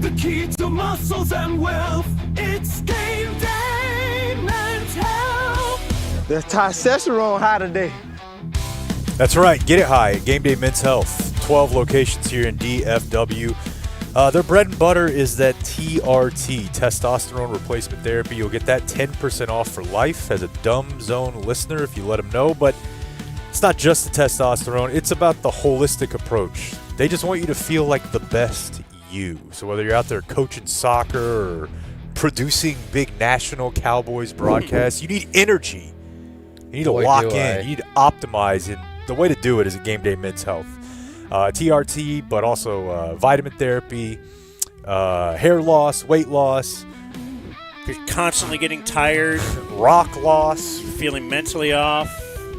the key to muscles and wealth. It's game day men's health. The Teixeira on high today. That's right. Get it high at Game Day Men's Health. 12 locations here in DFW. Their bread and butter is that TRT, testosterone replacement therapy. You'll get that 10% off for life as a Dumb Zone listener if you let them know. But it's not just the testosterone. It's about the holistic approach. They just want you to feel like the best you. So whether you're out there coaching soccer or producing big national Cowboys broadcasts, you need energy. You need to lock in. You need to optimize. And the way to do it is at Game Day Men's Health. TRT, but also vitamin therapy, hair loss, weight loss. If you're constantly getting tired, rock loss, feeling mentally off,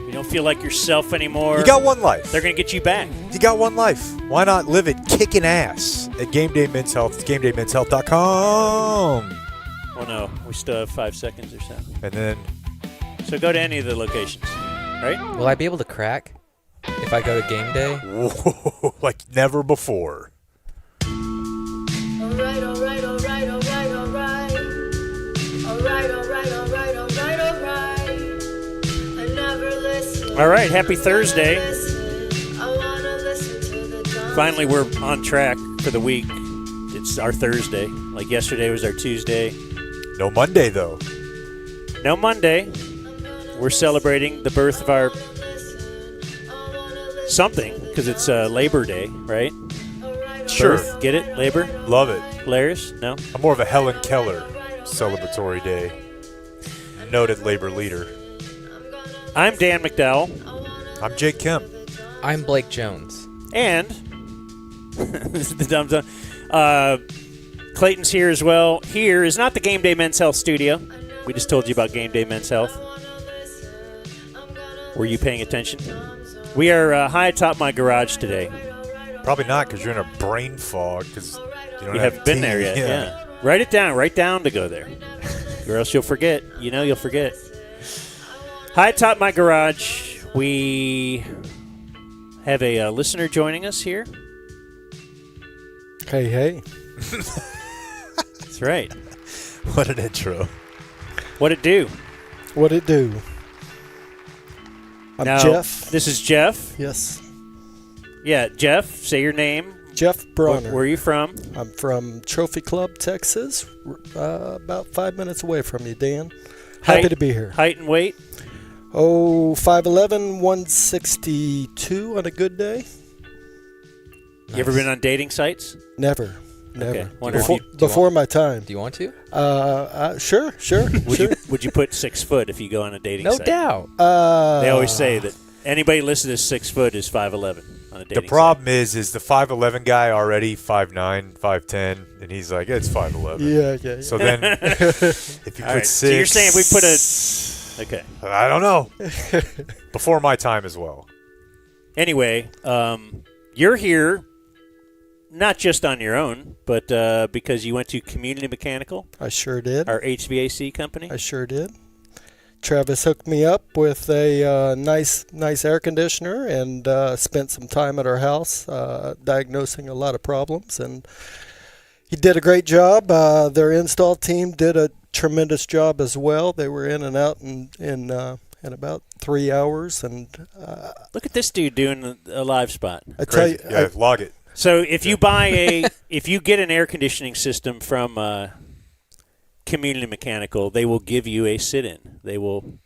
you don't feel like yourself anymore. You got one life. They're going to get you back. You got one life. Why not live it kicking ass at Game Day Men's Health? It's GameDayMen'sHealth.com. Well, no, we still have 5 seconds or so. And then? So go to any of the locations, right? Will I be able to crack if I go to Game Day? Whoa, like never before. All right. I never listen. All right, happy Thursday. Finally, we're on track for the week. It's our Thursday. Like yesterday was our Tuesday. No Monday, though. No Monday. We're celebrating the birth of our something, because it's Labor Day, right? Sure. Birth. Get it? Labor? Love it. Hilarious? No? I'm more of a Helen Keller celebratory day. Noted labor leader. I'm Dan McDowell. I'm Jake Kemp. I'm Blake Jones. And this is the Dumb Zone. Clayton's here as well. Here is not the Game Day Men's Health studio. We just told you about Game Day Men's Health. Were you paying attention? We are high atop my garage today. Probably not, because you're in a brain fog. Because you haven't been there yet. Yeah. Write it down. Write down to go there, or else you'll forget. You know, you'll forget. High atop my garage, we have a listener joining us here. Hey. That's right. What an intro. What'd it do? I'm now, Jeff. This is Jeff. Yes. Yeah, Jeff, say your name. Jeff Bronner. Where are you from? I'm from Trophy Club, Texas, about 5 minutes away from you, Dan. Happy to be here. Height and weight? 5'11", 162 on a good day. You ever been on dating sites? Never. Okay. Before my time. Do you want to? Sure. Would you put 6 foot if you go on a dating site? No doubt. They always say that anybody listed as 6 foot is 5'11" on a dating The problem is the 5'11" guy already 5'9", 5'10", and he's like, it's 5'11". Yeah. So then, if you put 6, so you're saying if we put a okay, I don't know. Before my time as well. Anyway, you're here. Not just on your own, but because you went to Community Mechanical. I sure did. Our HVAC company. I sure did. Travis hooked me up with a nice air conditioner and spent some time at our house diagnosing a lot of problems. And he did a great job. Their install team did a tremendous job as well. They were in and out in about 3 hours. And look at this dude doing a live spot. I tell you, log it. So if you if you get an air conditioning system from Community Mechanical, they will give you a sit-in. They will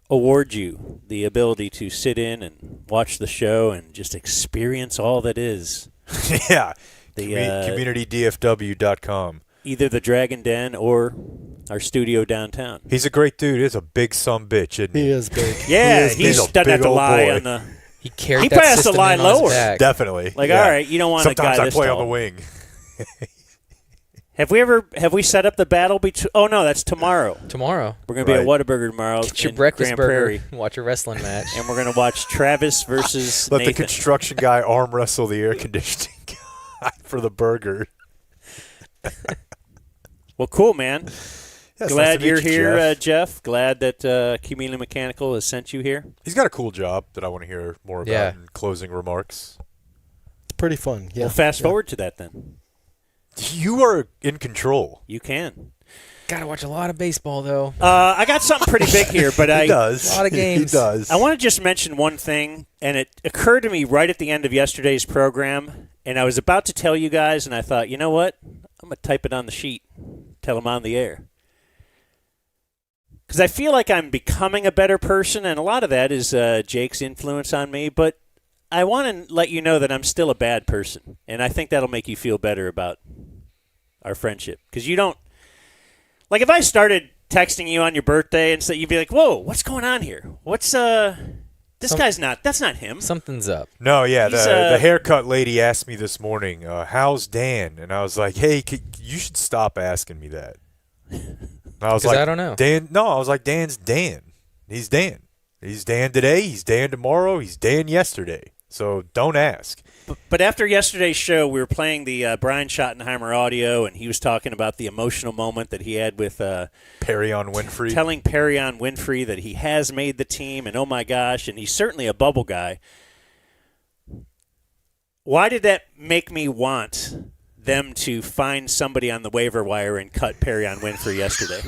award you the ability to sit in and watch the show and just experience all that is. Yeah. CommunityDFW.com. Either the Dragon Den or our studio downtown. He's a great dude. He's a big sumbitch, isn't he? He is big. Yeah, he doesn't have to lie on the... He carried he that probably has to system lie in on his lower. back. Definitely. Like, all right, you don't want a guy Sometimes this I play tall. on the wing. Have we set up the battle between? Oh no, that's tomorrow. Tomorrow. We're gonna be at Whataburger tomorrow. Get your in breakfast Grand burger. Prairie. Watch a wrestling match. And we're gonna watch Travis versus Let Nathan. the construction guy arm wrestle the air conditioning guy for the burger. Well, cool, man. Yeah, it's Glad nice to you're meet you, here, Jeff. Glad that Community Mechanical has sent you here. He's got a cool job that I want to hear more about in closing remarks. It's pretty fun. Yeah. Well, fast forward to that then. You are in control. You can. Gotta watch a lot of baseball, though. I got something pretty big here, but He does. A lot of games. He does. I want to just mention one thing, and it occurred to me right at the end of yesterday's program, and I was about to tell you guys, and I thought, you know what? I'm going to type it on the sheet, tell them on the air. Because I feel like I'm becoming a better person, and a lot of that is Jake's influence on me, but I want to let you know that I'm still a bad person, and I think that'll make you feel better about our friendship. Because you don't, like if I started texting you on your birthday and so you'd be like, whoa, what's going on here? What's, this guy's not, that's not him. Something's up. No, yeah, He's, the haircut lady asked me this morning, how's Dan? And I was like, hey, you should stop asking me that. And I was 'Cause like, I don't know. Dan, no, I was like, Dan's Dan. He's Dan. He's Dan today. He's Dan tomorrow. He's Dan yesterday. So don't ask. But after yesterday's show, we were playing the Brian Schottenheimer audio, and he was talking about the emotional moment that he had with Perry-on Winfrey. telling Perry-on Winfrey that he has made the team, and oh my gosh, and he's certainly a bubble guy. Why did that make me want them to find somebody on the waiver wire and cut Perry-on Winfrey yesterday?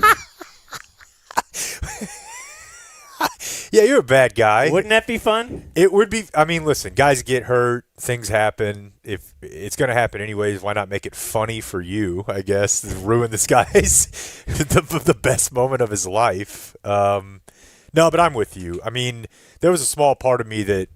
Yeah, you're a bad guy. Wouldn't that be fun? It would be. I mean, listen, guys get hurt. Things happen. If it's going to happen anyways, why not make it funny for you, I guess, ruin this guy's the best moment of his life. No, but I'm with you. I mean, there was a small part of me that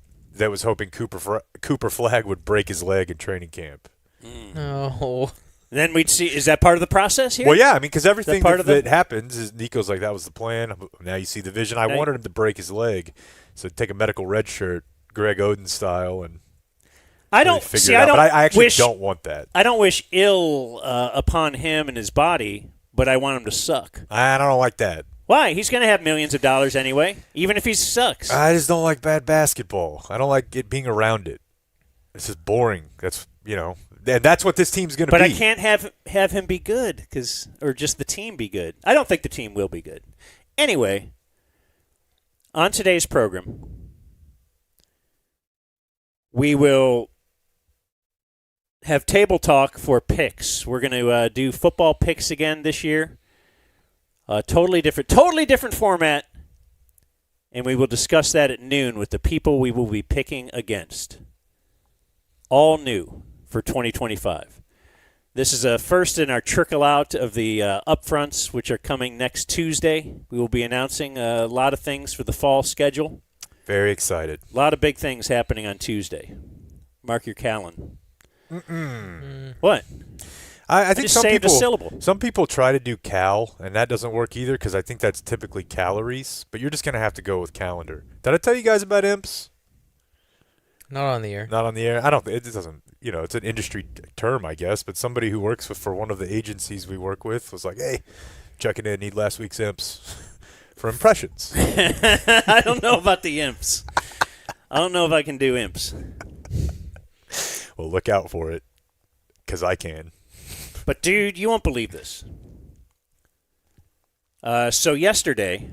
was hoping Cooper Flagg would break his leg in training camp. No. Then we'd see. Is that part of the process here? Well, yeah, I mean, because everything part of that happens is Nico's like, that was the plan. Now you see the vision. I wanted him to break his leg, so take a medical red shirt, Greg Oden style, and I don't figure see. it out. I don't. But I actually wish, don't want that. I don't wish ill upon him and his body, but I want him to suck. I don't like that. Why? He's going to have millions of dollars anyway, even if he sucks. I just don't like bad basketball. I don't like it being around it. It's just boring. That's and that's what this team's going to be. But I can't have him be good, or just the team be good. I don't think the team will be good. Anyway, on today's program, we will have table talk for picks. We're going to do football picks again this year. Totally different format, and we will discuss that at noon with the people we will be picking against. All new for 2025. This is a first in our trickle out of the upfronts, which are coming next Tuesday. We will be announcing a lot of things for the fall schedule. Very excited. A lot of big things happening on Tuesday. Mark your calendar. What? I think just some saved a people, syllable. Some people try to do cal, and that doesn't work either because I think that's typically calories. But you're just going to have to go with calendar. Did I tell you guys about imps? Not on the air. Not on the air. I don't. It doesn't. It's an industry term, I guess. But somebody who works for one of the agencies we work with was like, "Hey, checking in. Need last week's imps for impressions." I don't know about the imps. I don't know if I can do imps. Well, look out for it, because I can. But, dude, you won't believe this. So yesterday...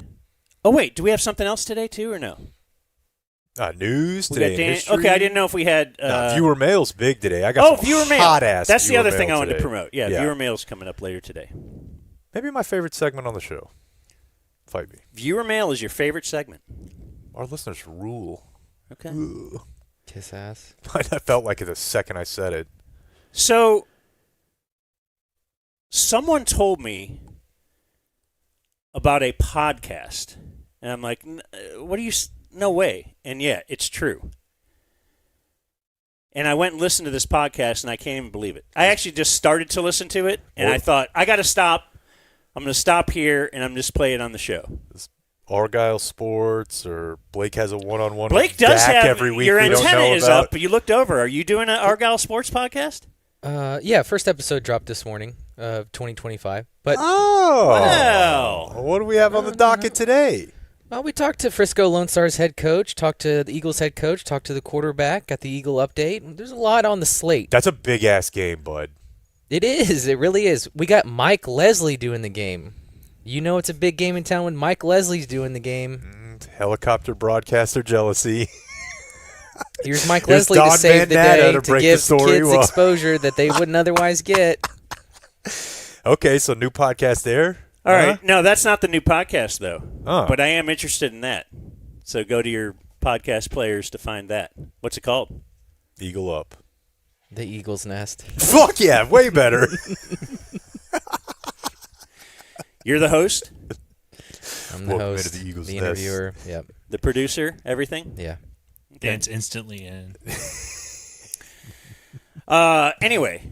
Oh, wait, do we have something else today, too, or no? News We today. got in history. Okay, I didn't know if we had... viewer mail's big today. I got some viewer mail. hot-ass That's the viewer other thing mail I wanted today. to promote. Yeah, viewer mail's coming up later today. Maybe my favorite segment on the show. Fight me. Viewer mail is your favorite segment. Our listeners rule. Okay. Kiss ass. I felt like it the second I said it. So, someone told me about a podcast, and I'm like, what do you... No way. And yeah, it's true. And I went and listened to this podcast, and I can't even believe it. I actually just started to listen to it, and I thought, I got to stop. I'm going to stop here, and I'm just play it on the show. Argyle Sports, or Blake has a one-on-one. Blake with does Dak have every week your we don't antenna know is about. up, but you looked over. Are you doing an Argyle Sports podcast? Yeah, first episode dropped this morning of 2025. But Oh. Wow. What do we have on the docket today? well, we talked to Frisco Lone Stars head coach, talked to the Eagles head coach, talked to the quarterback, got the Eagle update. There's a lot on the slate. That's a big-ass game, bud. It is. It really is. We got Mike Leslie doing the game. You know it's a big game in town when Mike Leslie's doing the game. Helicopter broadcaster jealousy. Here's Mike Here's Leslie to Don save Van the Natta day to to break give the story kids well. exposure that they wouldn't otherwise get. Okay, so new podcast there. All right. No, that's not the new podcast, though. Oh. But I am interested in that. So go to your podcast players to find that. What's it called? Eagle Up. The Eagle's Nest. Fuck yeah, way better. You're the host, I'm the Welcome host, into the Eagle's Nest. interviewer. Yep. the producer, everything. Yeah. Dance instantly in. Anyway,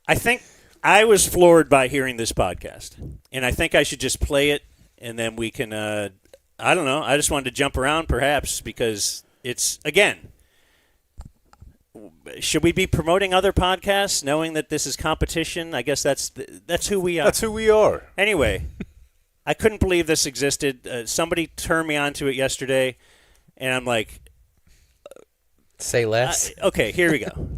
I think I was floored by hearing this podcast, and I think I should just play it, and then we can. I don't know. I just wanted to jump around, perhaps, because it's again. Should we be promoting other podcasts, knowing that this is competition? I guess that's who we are. That's who we are. Anyway, I couldn't believe this existed. Somebody turned me onto it yesterday, and I'm like, Say less. okay, here we go.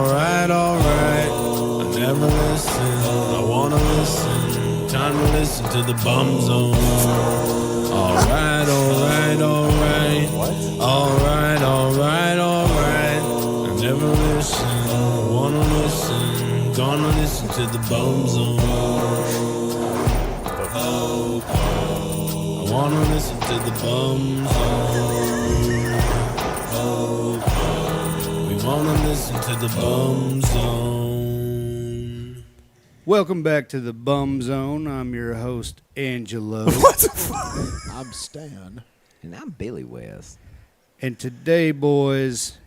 Alright. I never listen. I wanna listen. Time to listen to the Bum Zone. Alright. I never listen. I wanna listen. Gonna listen to the Bum Zone. I wanna listen to the Bum Zone. We wanna listen to the Bum Zone. Welcome back to the Bum Zone. I'm your host, Angelo. I'm Stan. And I'm Billy West. And today, boys,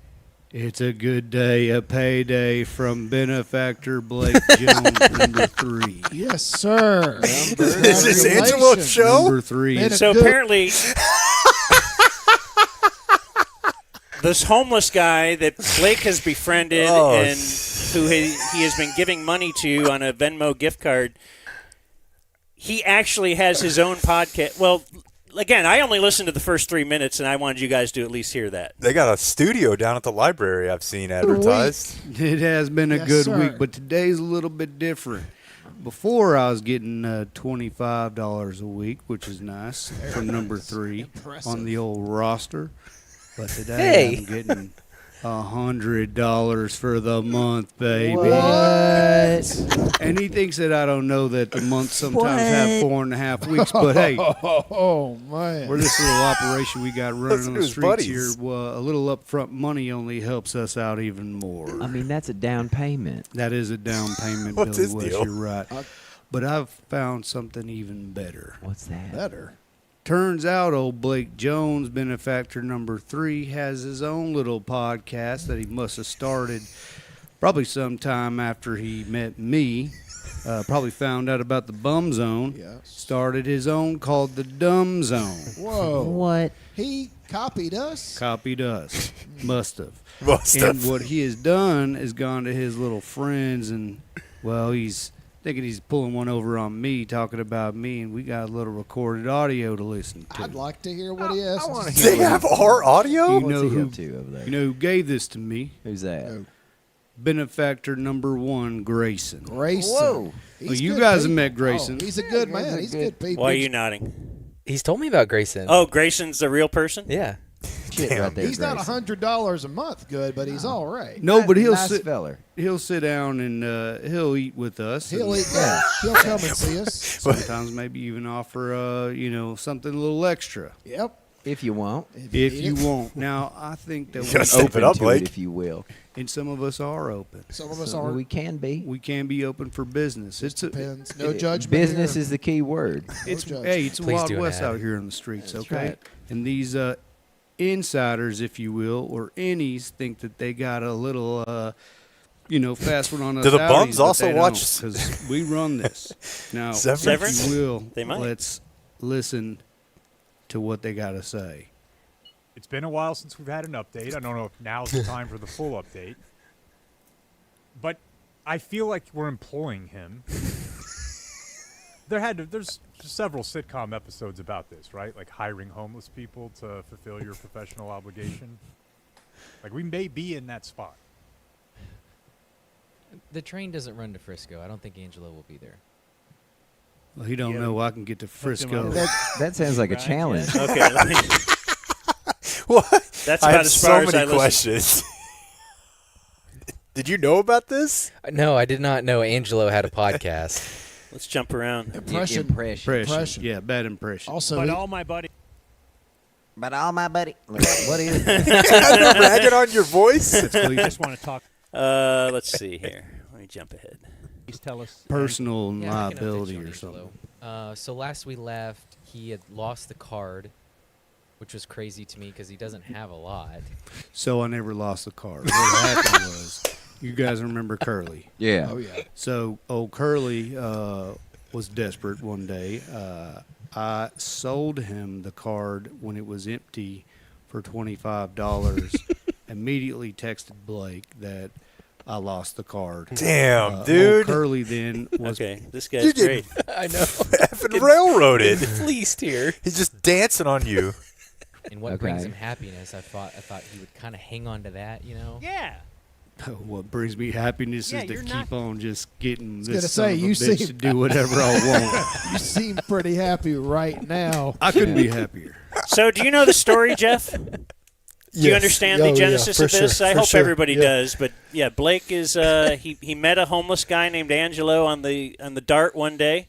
it's a good day, a payday from benefactor Blake Jones, number 3. Yes, sir. Is this Angelo's show? Number 3. So apparently, this homeless guy that Blake has befriended and who he has been giving money to on a Venmo gift card, he actually has his own podcast. Well, again, I only listened to the first 3 minutes, and I wanted you guys to at least hear that. They got a studio down at the library I've seen advertised. It has been a good week, but today's a little bit different. Before, I was getting $25 a week, which is nice, from number 3 on the old roster. But today I'm getting $100 for the month, baby. What? And he thinks that I don't know that the months sometimes have 4.5 weeks. But hey, Oh, man. we're this little operation we got running Listen on to the his streets buddies. here. A little upfront money only helps us out even more. I mean, that's a down payment. That is a down payment, What's Billy his West. deal? You're right. But I've found something even better. What's that? Better. Turns out old Blake Jones, benefactor number 3, has his own little podcast that he must have started probably sometime after he met me. Probably found out about the Bum Zone. Yes. Started his own called the Dumb Zone. Whoa. What? He copied us. Copied us. Must have. Must And have. what he has done is gone to his little friends and, well, he's thinking he's pulling one over on me, talking about me, and we got a little recorded audio to listen to. I'd like to hear what he has. I want to They hear have our audio? You What's know he who? up to over there? You know who gave this to me? Who's that? No. Benefactor number 1, Grayson. Grayson. Whoa. He's Well, you good guys have people. met Grayson. Oh, he's a good Yeah, man. he's He's a good people. Why are you nodding? He's told me about Grayson. Oh, Grayson's the real person? Yeah. Shit right there, He's not Grayson. $100 a month good, but he's all right. No, but Nice feller. he'll sit down and he'll eat with us. He'll and eat that. He'll come and see us. sometimes maybe even offer something a little extra Yep. If you want. if you want. Now I think that You gotta we, step Open it up, to Blake. it, if you will. and some of us are open. Some of us So are. we can be. We can be open for business. It's a Depends. No judgment. Business here. is the key word. it's judge. it's a Please wild do an west ad. out here in the streets. That's okay, right. and these insiders, if you will, or innies, think that they got a little fast one on us. Do the bums also watch- Because we run this now. Severance? If you will, They might. let's listen to what they got to say. It's been a while since we've had an update. I don't know if now's the time for the full update. But I feel like we're employing him. There's several sitcom episodes about this, right? Like hiring homeless people to fulfill your professional obligation. Like we may be in that spot. The train doesn't run to Frisco. I don't think Angelo will be there. Well, he don't know I can get to Frisco. That sounds like a challenge. Okay. Let me, What? that's I about have as so far as many I listen. questions. Did you know about this? No, I did not know Angelo had a podcast. Let's jump around. Impression. Yeah, bad impression. Also, But he- all my buddy. But all my buddy. What is it? You're ragging on your voice? I just want to talk. Let's see here. Let me jump ahead. Please tell us. Personal Yeah, I can update liability you on or Angelo. something. So last we left, he had lost the card, which was crazy to me because he doesn't have a lot. So I never lost the car. What happened was, you guys remember Curly? Yeah. oh yeah. So old Curly was desperate one day. I sold him the card when it was empty for $25. Immediately texted Blake that I lost the card. Damn, Old dude. Curly then was Okay, this You're guy's getting great. I know. effing railroaded. Fleeced here. He's just dancing on you. And what brings Okay. him happiness? I thought he would kind of hang on to that, you know. Yeah. what brings me happiness Yeah, is to you're keep not- on just getting gonna this say, son of a you bitch seem- to do whatever I want. You seem pretty happy right now. I couldn't be happier. So, do you know the story, Jeff? Do you understand the genesis of this? I hope everybody does. But yeah, Blake is he met a homeless guy named Angelo on the Dart one day.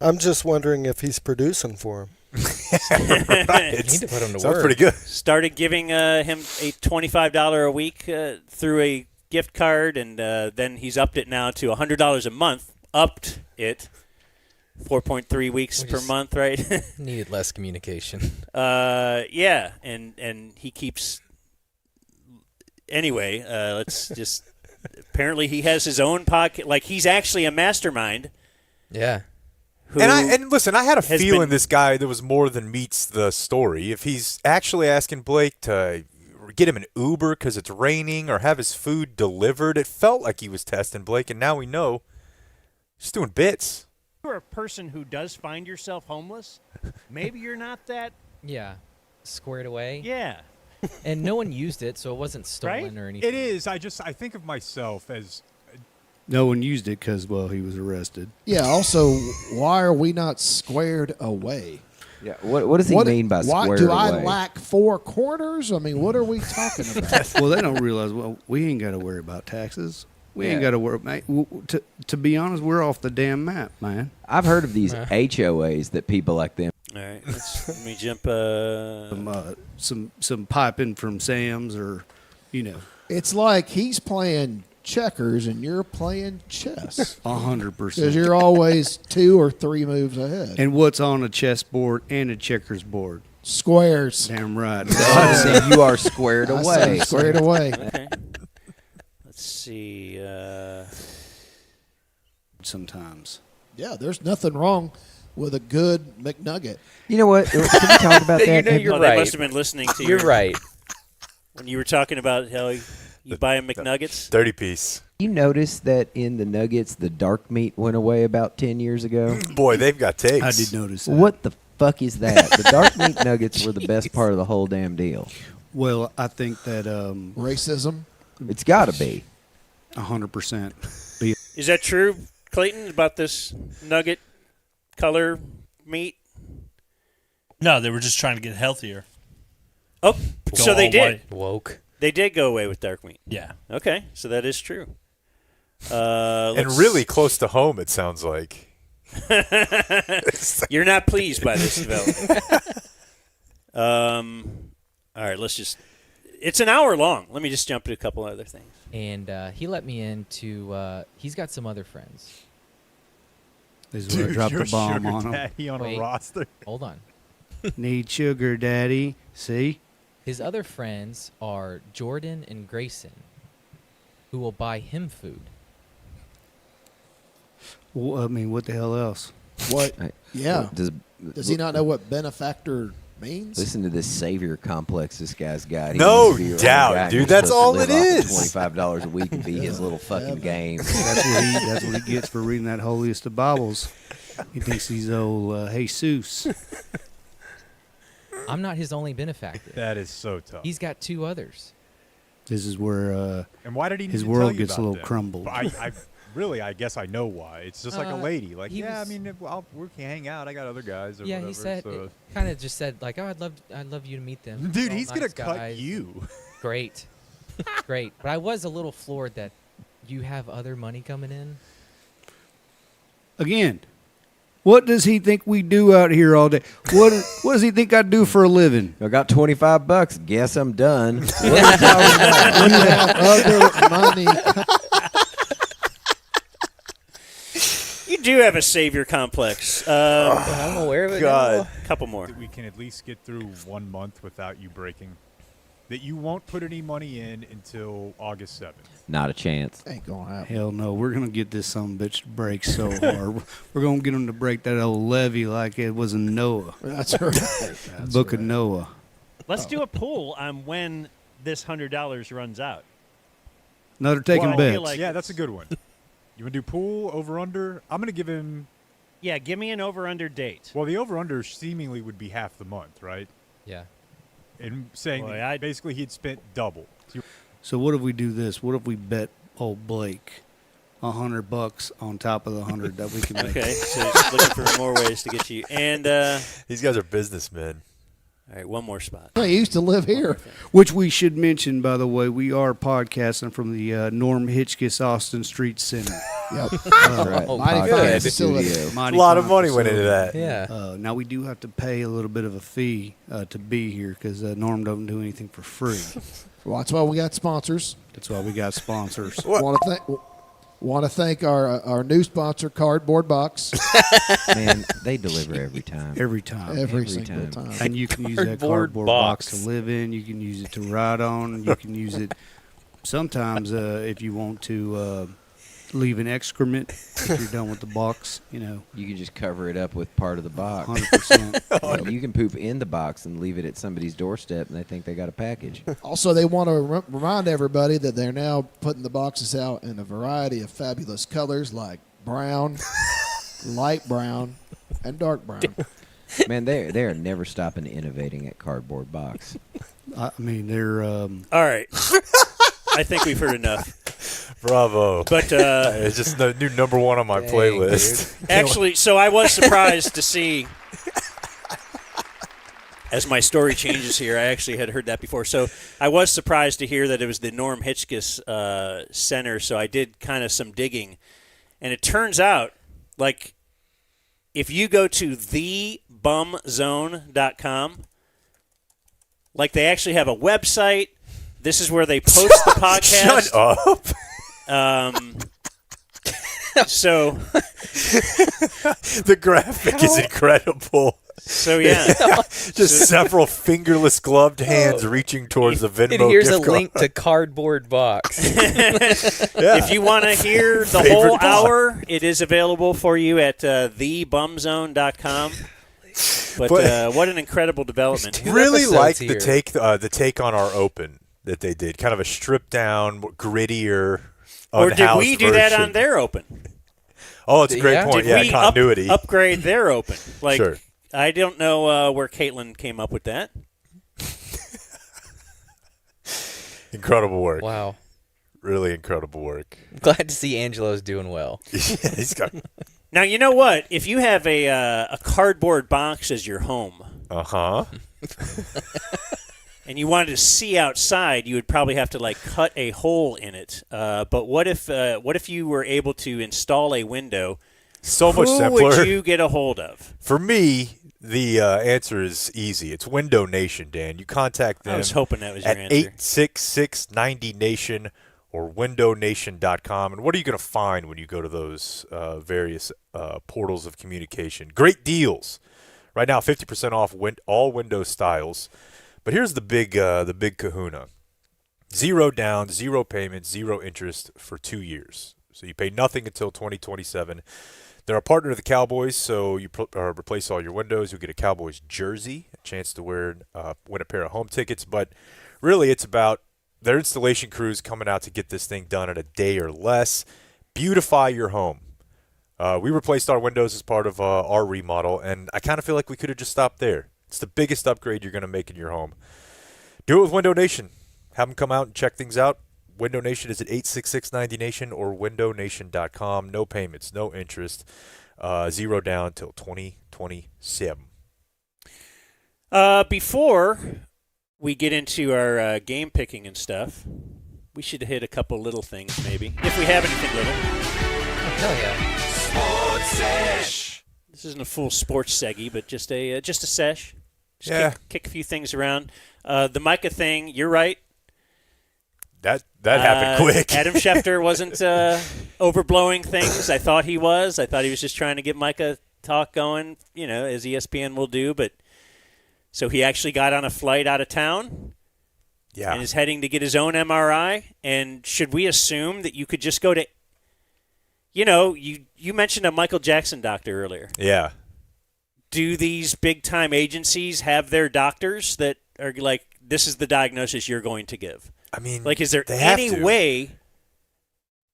I'm just wondering if he's producing for him. Right. You need to put him to Sounds work. pretty good. Started giving him a $25 a week through a gift card, and then he's upped it now to $100 a month. Upped it 4.3 weeks per month, right? Needed less communication. Yeah, and he keeps. Anyway, let's just. Apparently, he has his own pocket. Like he's actually a mastermind. Yeah. Who And listen, I had a has feeling been- this guy there was more than meets the story. If he's actually asking Blake to get him an Uber because it's raining or have his food delivered, it felt like he was testing Blake, and now we know he's doing bits. You're a person who does find yourself homeless. Maybe you're not that. Yeah. Squared away. Yeah. And no one used it, so it wasn't stolen Right? or anything. It is. I think of myself as No one used it because, well, he was arrested. Yeah. Also, why are we not squared away? Yeah. What does he mean by why, squared do away? I lack 4 quarters? I mean, what are we talking about? Well, they don't realize, well, we ain't got to worry about taxes. We ain't Yeah. got to worry. Mate, to be honest, we're off the damn map, man. I've heard of these HOAs that people like them. All right, let me jump. Some piping from Sam's or, you know, It's like he's playing checkers and you're playing chess 100%. because you're always 2 or 3 moves ahead. And what's on a chessboard and a checkers board? Squares. Damn right. I said you are squared I away. said squared away. Okay. Let's see. Sometimes. Yeah, there's nothing wrong with a good McNugget. You know what? Can we talk about that? You know, you're Oh, right. they must have been listening to You're your, right. when you were talking about how you buy him McNuggets. 30 piece. You notice that in the nuggets, the dark meat went away about 10 years ago? Boy, they've got takes. I did notice that. What the fuck is that? The dark meat nuggets were the best part of the whole damn deal. Well, I think that Racism. It's got to be. 100%. Is that true, Clayton, about this nugget color meat? No, they were just trying to get healthier. Oh, so Go they all did. white. Woke. They did go away with dark meat. Yeah. Okay, so that is true. And Let's- really close to home, it sounds like. You're not pleased by this development. All right, let's just. It's an hour long. Let me just jump to a couple other things. And he let me in to. He's got some other friends. This is where I dropped you're the bomb sugar on him. daddy on Wait. a roster. Hold on. Need sugar, daddy. See? His other friends are Jordan and Grayson, who will buy him food. Well, I mean, what the hell else? What? Yeah. Does Does he not know what benefactor means? Listen to this savior complex this guy's got. He No wants to be your own doubt, guy, and dude. you're That's supposed all to live it off of is. $25 a week and be his little fucking game. That's what he gets for reading that holiest of Bibles. He thinks he's old Jesus. I'm not his only benefactor. That is so tough. He's got 2 others. This is where And why did he need his to world tell you gets a about little them? crumbled. I guess I know why. It's just like a lady. Like, he yeah, was- I mean, we can hang out. I got other guys or Yeah, whatever. he said so. kind of just said like, "Oh, I'd love you to meet them." Dude, They're all he's gonna nice cut guys. you. Great, great. But I was a little floored that you have other money coming in. Again, what does he think we do out here all day? What does he think I do for a living? I got $25. Guess I'm done. What are you talking about? When you have other money. You do have a savior complex. I'm aware of it. God. A couple more. We can at least get through 1 month without you breaking. That you won't put any money in until August 7th. Not a chance. Ain't going to happen. Hell no, we're going to get this son of a bitch to break so hard. We're going to get him to break that old levee like it was in Noah. That's right. Book of Noah. Let's do a poll on when this $100 runs out. Another taking Well, I bets. feel like Yeah, that's a good one. You want to do pool, over-under? I'm going to give him... Yeah, give me an over-under date. Well, the over-under seemingly would be half the month, right? Yeah. And saying Boy, that basically he'd spent double. So what if we do this? What if we bet old Blake $100 on top of the 100 that we can make? Okay, so he's looking for more ways to get you. And These guys are businessmen. all right, one more spot. He used to live here. Which we should mention, by the way, we are podcasting from the Norm Hitchkiss Austin Street Center. Yep. That's right. Mighty Podcast fine facility. studio. A Mighty lot of fine money went into facility. that. Yeah. Now we do have to pay a little bit of a fee to be here because Norm don't do anything for free. Well, that's why we got sponsors. That's why we got sponsors. Want to thank our new sponsor, Cardboard Box. Man, they deliver every time. Every time. Every Every single time. time. And you can use that Cardboard cardboard box. box to live in. You can use it to ride on. You can use it sometimes if you want to leave an excrement if you're done with the box. You know, You can just cover it up with part of the box. 100%. You can poop in the box and leave it at somebody's doorstep, and they think they got a package. Also, they want to remind everybody that they're now putting the boxes out in a variety of fabulous colors like brown, light brown, and dark brown. Man, they are never stopping innovating at Cardboard Box. I mean, they're All right. I think we've heard enough. Bravo. But It's just the new number one on my Dang, playlist. actually, so I was surprised to see, as my story changes here, I actually had heard that before. So I was surprised to hear that it was the Norm Hitchkiss Center. So I did kind of some digging. And it turns out, like, if you go to thedumbzone.com, like, they actually have a website. This is where they post the podcast. Shut up. So The graphic is incredible. yeah. Just several fingerless gloved hands reaching towards the Venmo And here's a gift card. link to Cardboard Box. If you want to hear the Favorite whole box. hour, it is available for you at thebumbzone.com. But what an incredible development. Two Really episodes like here. the take on our open that they did. Kind of a stripped down, grittier, Or did unhoused we do that version. on their open? Oh, it's a great Yeah. point. Did Yeah, we continuity. upgrade their open? Like, Sure. I don't know where Caitlin came up with that. Incredible work. Wow. Really incredible work. Glad to see Angelo's doing well. Yeah, he's got. Now, you know what? If you have a cardboard box as your home and you wanted to see outside, you would probably have to, like, cut a hole in it. But what if you were able to install a window? So much Who simpler. would you get a hold of? For me, the answer is easy. It's Window Nation, Dan. You contact them I was hoping that was your at answer. 866-90-NATION or windownation.com. And what are you going to find when you go to those various portals of communication? Great deals. Right now, 50% off all Windows styles. But here's the big kahuna. 0 down, 0 payment, 0 interest for 2 years. So you pay nothing until 2027. They're a partner of the Cowboys, so you replace all your windows. You'll get a Cowboys jersey, a chance to win a pair of home tickets. But really, it's about their installation crews coming out to get this thing done in a day or less. Beautify your home. We replaced our windows as part of our remodel, and I kind of feel like we could have just stopped there. It's the biggest upgrade you're going to make in your home. Do it with Window Nation. have them come out and check things out. Window Nation is at 866-90Nation or windownation.com. No payments, no interest. 0 down till 2027. Before we get into our game picking and stuff, we should hit a couple little things maybe, if we have anything little. Oh, hell yeah. Sports Sesh. This isn't a full sports seggy, but just a sesh. Yeah. Kick a few things around. The Micah thing, you're right. That happened quick. Adam Schefter wasn't overblowing things. I thought he was. I thought he was just trying to get Micah talk going, as ESPN will do. But so he actually got on a flight out of town. Yeah. And is heading to get his own MRI. And should we assume that you could just go to, you mentioned a Michael Jackson doctor earlier. Yeah. Do these big-time agencies have their doctors that are like, this is the diagnosis you're going to give? I mean, like, is there any way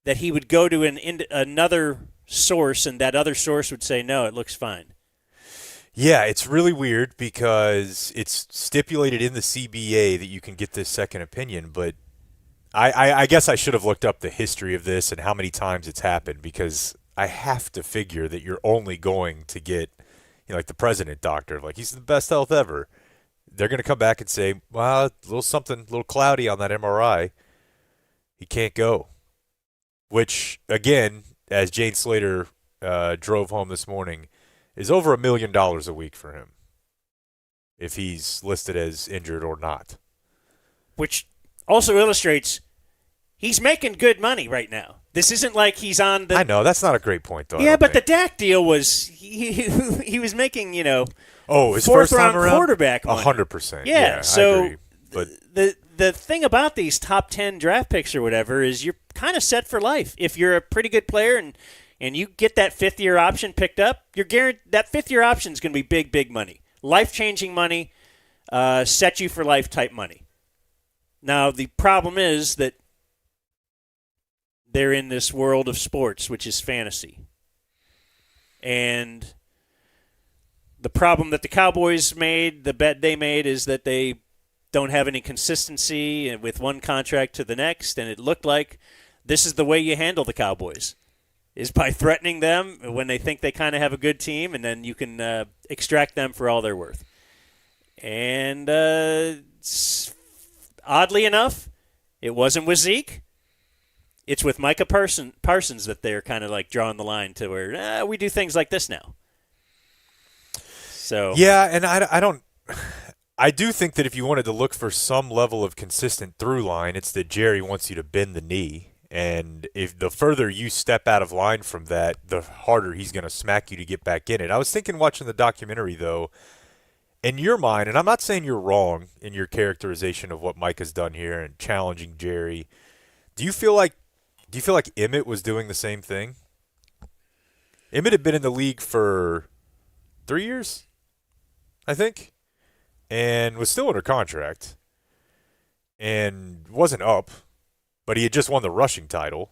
that he would go to another source and that other source would say, no, it looks fine? Yeah, it's really weird because it's stipulated in the CBA that you can get this second opinion, but I guess I should have looked up the history of this and how many times it's happened, because I have to figure that you're only going to get, like the president doctor, like he's the best health ever. They're going to come back and say, well, a little cloudy on that MRI. He can't go. Which, again, as Jane Slater drove home this morning, is over $1 million a week for him if he's listed as injured or not. Which also illustrates he's making good money right now. This isn't like he's on the... I know, that's not a great point, though. Yeah, but the Dak deal was... He was making, his fourth first time round around? quarterback money. 100%. Yeah, so I agree, but the thing about these top 10 draft picks or whatever is you're kind of set for life. If you're a pretty good player and you get that fifth-year option picked up, you're guaranteed that fifth-year option is going to be big money. Life-changing money, set you for life type money. Now, the problem is that they're in this world of sports, which is fantasy. And the problem that the Cowboys made, the bet they made, is that they don't have any consistency with one contract to the next, and it looked like this is the way you handle the Cowboys, is by threatening them when they think they kind of have a good team, and then you can extract them for all they're worth. And oddly enough, it wasn't with Zeke. It's with Micah Parsons that they're kind of like drawing the line to where we do things like this now. So yeah, and I do think that if you wanted to look for some level of consistent through line, it's that Jerry wants you to bend the knee. And if the further you step out of line from that, the harder he's going to smack you to get back in it. I was thinking watching the documentary, though, in your mind, and I'm not saying you're wrong in your characterization of what Mike has done here and challenging Jerry, do you feel like Emmett was doing the same thing? Emmett had been in the league for 3 years, I think, and was still under contract and wasn't up, but he had just won the rushing title.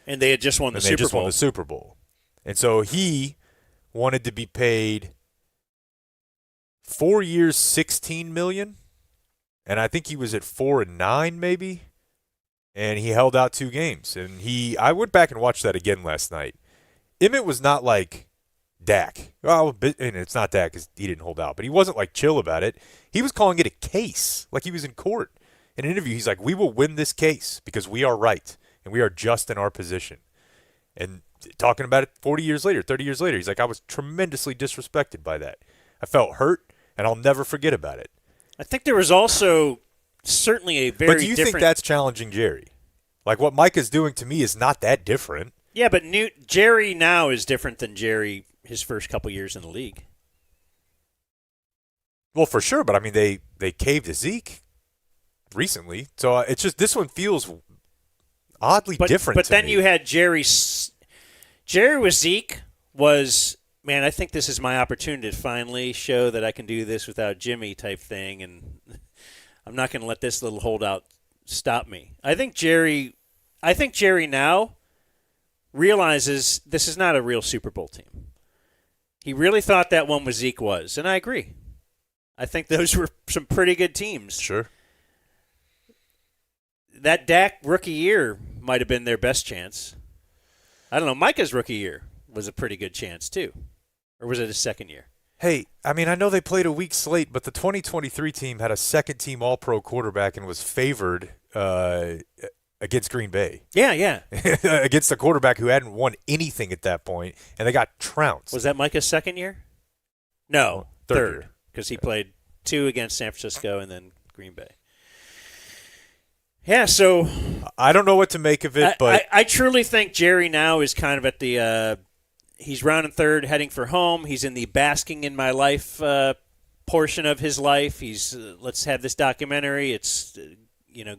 And they had just won the Super Bowl. And so he wanted to be paid 4 years, $16 million, and I think he was at 4 and 9 maybe. And he held out 2 games. And I went back and watched that again last night. Emmett was not like Dak. Well, and it's not Dak because he didn't hold out. But he wasn't like chill about it. He was calling it a case, like he was in court. In an interview, he's like, we will win this case because we are right. And we are just in our position. And talking about it 40 years later, 30 years later, he's like, I was tremendously disrespected by that. I felt hurt, and I'll never forget about it. I think there was also... certainly a very different... But do you think that's challenging Jerry? Like what Micah's doing to me is not that different. Yeah, but Jerry now is different than Jerry his first couple years in the league. Well, for sure, but I mean they caved to Zeke recently, so it's just this one feels oddly different. But to then me. you had Jerry with Zeke was, man, I think this is my opportunity to finally show that I can do this without Jimmy type thing, and I'm not going to let this little holdout stop me. I think Jerry now realizes this is not a real Super Bowl team. He really thought that one with Zeke was, and I agree. I think those were some pretty good teams. Sure. that Dak rookie year might have been their best chance. I don't know. Micah's rookie year was a pretty good chance too, or was it his second year? Hey, I mean, I know they played a week slate, but the 2023 team had a second-team All-Pro quarterback and was favored against Green Bay. Yeah. Against a quarterback who hadn't won anything at that point, and they got trounced. Was that Micah's second year? No, third, because he played 2 against San Francisco and then Green Bay. Yeah, so I don't know what to make of it, but I truly think Jerry now is kind of at the he's rounding third, heading for home. He's in the basking in my life portion of his life. He's let's have this documentary. It's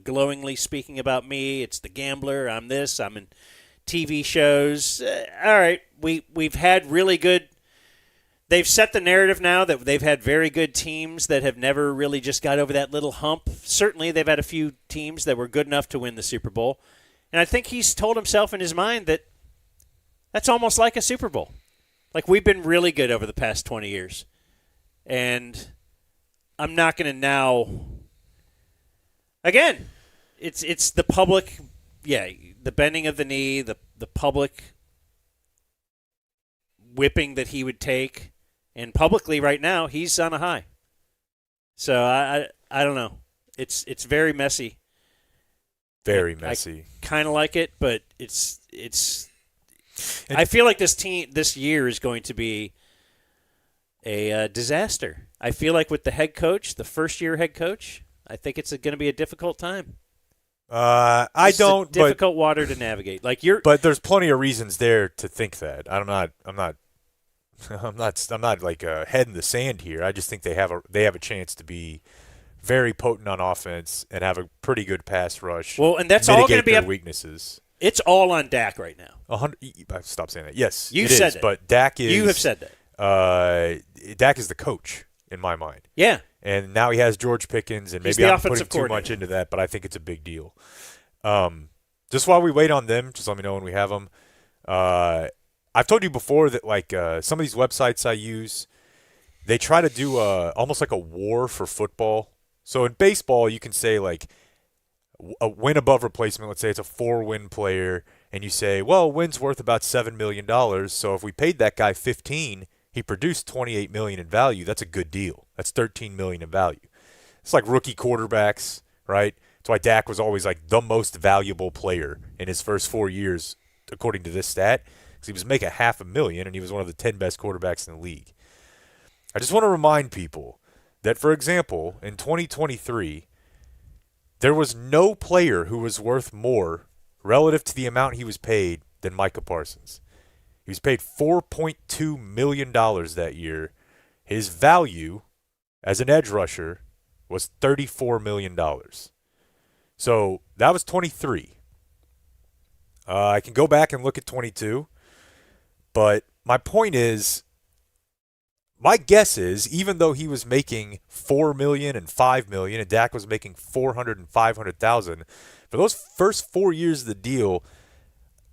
glowingly speaking about me. It's the gambler. I'm this. I'm in TV shows. All right, we've had really good. They've set the narrative now that they've had very good teams that have never really just got over that little hump. Certainly, they've had a few teams that were good enough to win the Super Bowl. And I think he's told himself in his mind that that's almost like a Super Bowl. Like, we've been really good over the past 20 years. And I'm not going to now – again, it's the public – the bending of the knee, the public whipping that he would take. And publicly right now, he's on a high. So I don't know. It's very messy. Very messy. I kind of like it, but it's. I feel like this year is going to be a disaster. I feel like with the head coach, the first-year head coach, I think it's going to be a difficult time. I don't. Difficult water to navigate. But there's plenty of reasons there to think that. I'm not like a head in the sand here. I just think they have a chance to be very potent on offense and have a pretty good pass rush. Well, and that's all going to be their weaknesses. It's all on Dak right now. Stop saying that. Yes, you said that. But Dak is. You have said that. Dak is the coach in my mind. Yeah. And now he has George Pickens, and maybe I'm putting too much into that, but I think it's a big deal. Just while we wait on them, just let me know when we have them. I've told you before that some of these websites I use, they try to do almost like a war for football. So in baseball, you can say like a win above replacement. Let's say it's a 4-win player, and you say, well, win's worth about $7 million. So if we paid that guy 15, he produced $28 million in value. That's a good deal. That's $13 million in value. It's like rookie quarterbacks, right? That's why Dak was always like the most valuable player in his first 4 years, according to this stat. He was making $500,000, and he was one of the 10 best quarterbacks in the league. I just want to remind people that, for example, in 2023, there was no player who was worth more relative to the amount he was paid than Micah Parsons. He was paid $4.2 million that year. His value as an edge rusher was $34 million. So that was 23. I can go back and look at 22. But my point is, my guess is, even though he was making $4 million and $5 million, and Dak was making $400,000 and $500,000, for those first 4 years of the deal,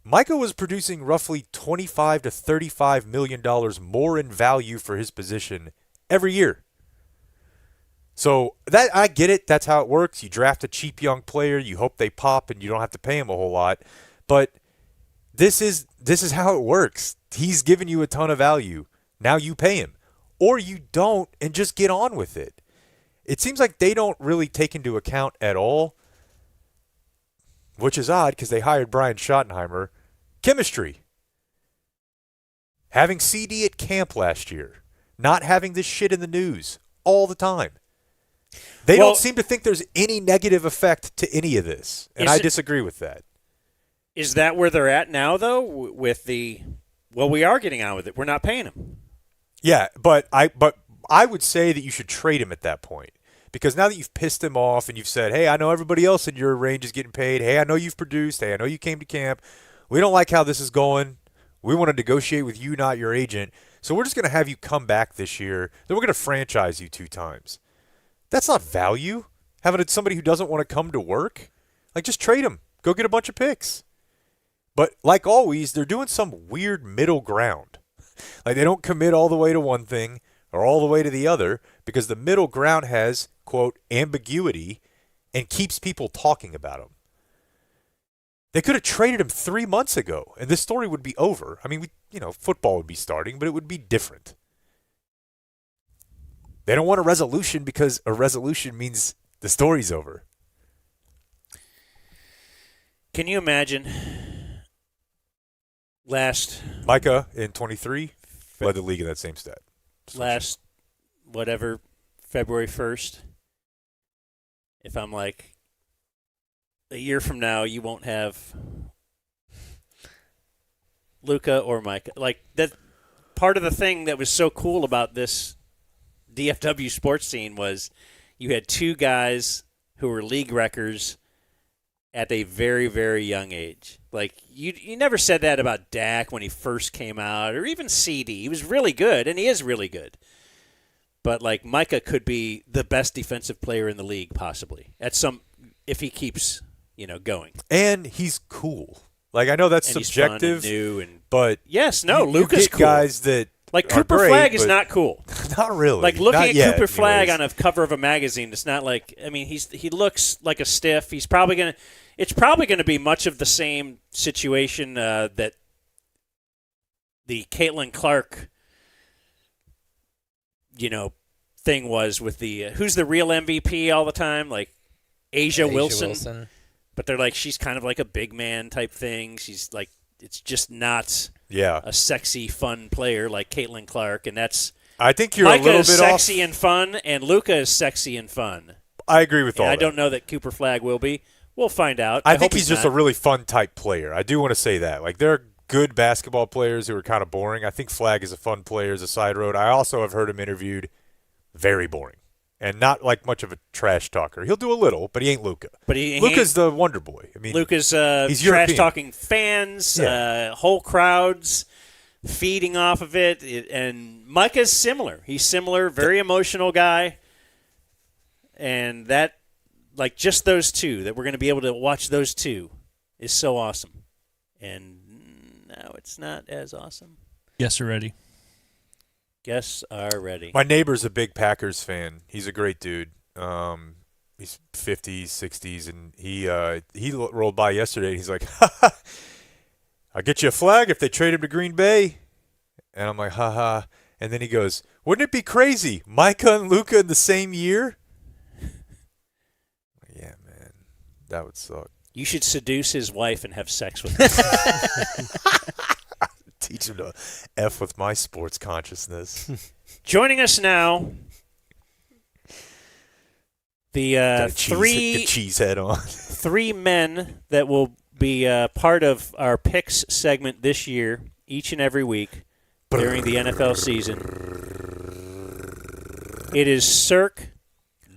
Micah was producing roughly $25 to $35 million more in value for his position every year. So that I get it. That's how it works. You draft a cheap young player, you hope they pop, and you don't have to pay him a whole lot. But this is how it works. He's given you a ton of value. Now you pay him. Or you don't and just get on with it. It seems like they don't really take into account at all, which is odd because they hired Brian Schottenheimer, chemistry. Having CD at camp last year. Not having this shit in the news all the time. They don't seem to think there's any negative effect to any of this. And I disagree with that. Is that where they're at now, though, with the... Well, we are getting on with it. We're not paying him. Yeah, but I would say that you should trade him at that point. Because now that you've pissed him off and you've said, hey, I know everybody else in your range is getting paid. Hey, I know you've produced. Hey, I know you came to camp. We don't like how this is going. We want to negotiate with you, not your agent. So we're just going to have you come back this year. Then we're going to franchise you 2 times. That's not value. Having somebody who doesn't want to come to work. Like, just trade him. Go get a bunch of picks. But like always, they're doing some weird middle ground. Like they don't commit all the way to one thing or all the way to the other because the middle ground has, quote, ambiguity and keeps people talking about them. They could have traded him 3 months ago, and this story would be over. I mean, football would be starting, but it would be different. They don't want a resolution because a resolution means the story's over. Can you imagine Micah in 23 led the league in that same stat. February 1st, if I'm like, a year from now, you won't have Luka or Micah. Like, that part of the thing that was so cool about this DFW sports scene was you had two guys who were league records at a very, very young age. Like, you never said that about Dak when he first came out, or even CD. He was really good, and he is really good. But, like, Micah could be the best defensive player in the league, possibly, if he keeps, going. And he's cool. Like, I know that's and subjective, he's fun and new but yes, no, you Luka's get cool. guys that like are Cooper great, Flagg is but not cool. Not really. Like looking Not at yet, Cooper Flagg anyways. on a cover of a magazine, it's not like. I mean, he looks like a stiff. He's probably gonna. It's probably going to be much of the same situation that the Caitlin Clark, thing was with the who's the real MVP all the time, like Asia Wilson. But they're like, she's kind of like a big man type thing. She's like, it's just not a sexy, fun player like Caitlin Clark, and that's. I think you're Micah a little is bit sexy off. and fun, and Luka is sexy and fun. I agree with all I that. don't know that Cooper Flagg will be. We'll find out. I think hope he's just not. a really fun type player. I do want to say that. Like, there are good basketball players who are kind of boring. I think Flagg is a fun player as a side road. I also have heard him interviewed very boring and not like much of a trash talker. He'll do a little, but he ain't Luka. But Luka's the wonder boy. I mean, Luka's he's European. trash talking fans, whole crowds feeding off of it, and Micah's similar. He's similar, very emotional guy, and that. Like, just those two, that we're going to be able to watch those two is so awesome. And now it's not as awesome. Guests are ready. Guests are ready. My neighbor's a big Packers fan. He's a great dude. He's 50s, 60s, and he rolled by yesterday, and he's like, I'll get you a flag if they trade him to Green Bay. And I'm like, ha. And then he goes, wouldn't it be crazy? Micah and Luka in the same year? Yeah, man. That would suck. You should seduce his wife and have sex with her. Teach him to F with my sports consciousness. Joining us now, the cheese head on. three men that will be part of our picks segment this year, each and every week during the NFL season. It is Cirque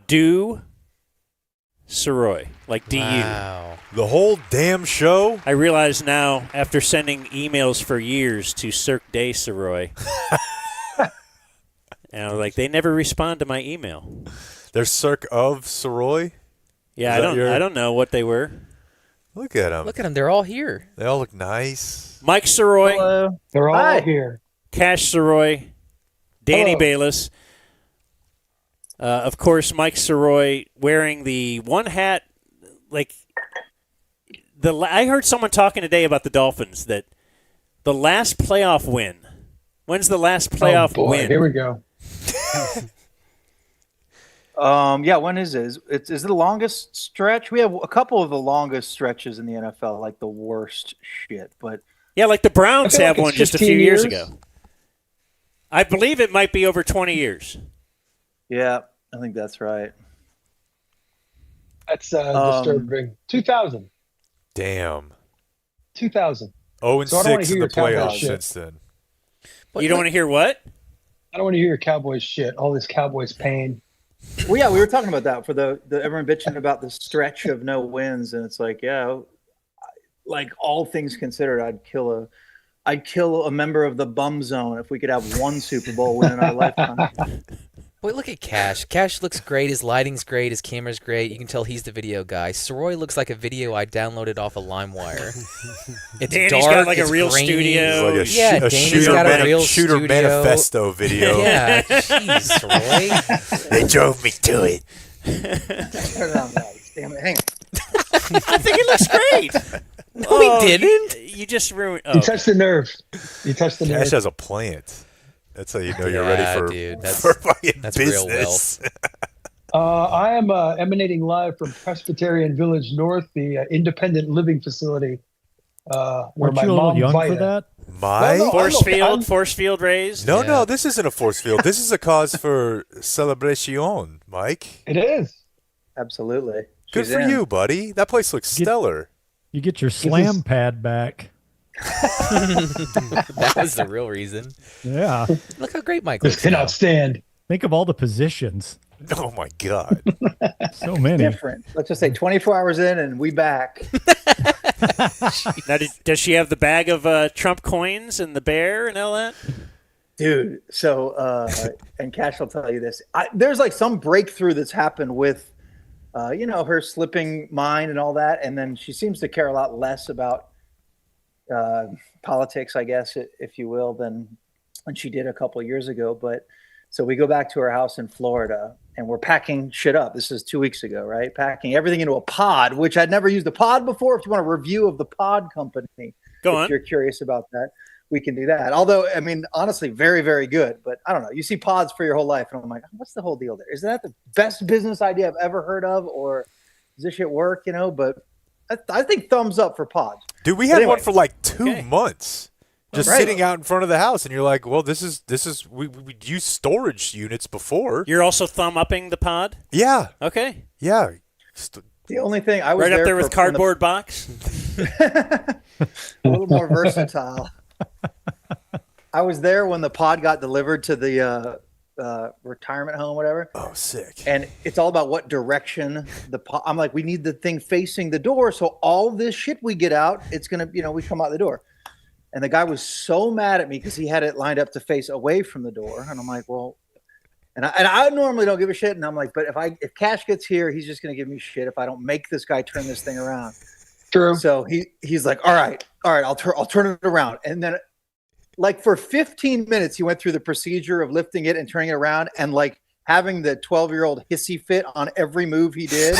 du Sirois, like DU. Wow. The whole damn show? I realize now, after sending emails for years to Cirque du Sirois, and I was like, they never respond to my email. There's Cirque of Sirois? Yeah, I don't know what they were. Look at them. Look at them. They're all here. They all look nice. Mike Sirois. Hello. They're all here. Cash Sirois. Danny Hello. Bayless. Of course, Mike Sirois wearing the one hat. Like I heard someone talking today about the Dolphins that the last playoff win. When's the last playoff win? Here we go. Yeah, when is it? Is it the longest stretch? We have a couple of the longest stretches in the NFL, like the worst shit. But yeah, like the Browns have one just a few years years ago. I believe it might be over 20 years. yeah, I think that's right. That's disturbing. 2000. Damn. 2000. 0-6 So I don't wanna in hear the your Cowboys playoffs shit. since then. You don't want to hear what? I don't want to hear your Cowboys shit. All this Cowboys pain. Well, yeah, we were talking about that for the everyone bitching about the stretch of no wins, and it's like, yeah, like all things considered, I'd kill a member of the bum zone if we could have one Super Bowl win in our lifetime. Boy, look at Cash. Cash looks great. His lighting's great. His camera's great. You can tell he's the video guy. Sirois looks like a video I downloaded off of LimeWire. It's Danny's dark. got like a it's real grainy. studio. It's like Yeah, a Danny's shooter, got a real shooter studio. manifesto video. Yeah, jeez, Sirois. They drove me to it. Turn it on, guys. Damn it, hang on. I think it looks great. No, he didn't. You just ruined. You touched the nerve. You touched the nerve. Cash has a plant. That's how you know you're ready for, dude, for fucking that's real business. I am emanating live from Presbyterian Village North, the independent living facility. Where Weren't my you a little mom young Vita. for that? Force field raised. No, this isn't a force field. This is a cause for celebration, Mike. It is. Absolutely. Good She's for in. you, buddy. That place looks stellar. You get your slam pad back. That was the real reason. Yeah. Look how great Mike This looks. cannot stand. Think of all the positions. Oh my God. So many. Different. Let's just say 24 hours in and we back. Now, does she have the bag of Trump coins and the bear and all that? Dude, so, and Cash will tell you this. There's like some breakthrough that's happened with, her slipping mind and all that. And then she seems to care a lot less about politics, I guess, if you will, than she did a couple of years ago. But so we go back to her house in Florida and we're packing shit up. This is 2 weeks ago, right? Packing everything into a pod, which I'd never used a pod before. If you want a review of the pod company, if you're curious about that, we can do that. Although, I mean, honestly, very, very good. But I don't know. You see pods for your whole life. And I'm like, what's the whole deal there? Is that the best business idea I've ever heard of? Or does this shit work? But I think thumbs up for pods. Dude, we had one for like 2 months. Just Right. sitting out in front of the house, and you're like, well, this is we used storage units before. You're also thumb upping the pod? Yeah. Okay. Yeah. The only thing I was right up there for with cardboard box. a little more versatile. I was there when the pod got delivered to the retirement home, whatever. Oh, sick. And it's all about what direction the pod. I'm like, we need the thing facing the door, so all this shit we get out, it's gonna, we come out the door. And the guy was so mad at me because he had it lined up to face away from the door. And I'm like, well, and I normally don't give a shit. And I'm like, but if Cash gets here, he's just going to give me shit if I don't make this guy turn this thing around. True. So he's like, all right, I'll turn it around. And then like for 15 minutes, he went through the procedure of lifting it and turning it around and like having the 12-year-old hissy fit on every move he did.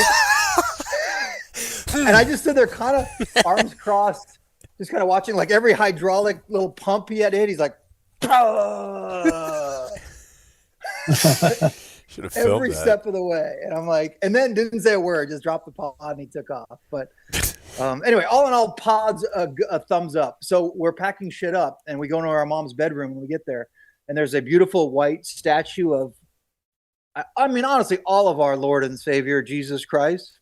And I just stood there kind of arms crossed, just kind of watching like every hydraulic little pump he had hit. He's like, should have filmed every that. step of the way. And I'm like, and then didn't say a word, just dropped the pod and he took off. But anyway, all in all, pods a thumbs up. So we're packing shit up and we go into our mom's bedroom when we get there. And there's a beautiful white statue of, I mean, honestly, all of our Lord and Savior, Jesus Christ.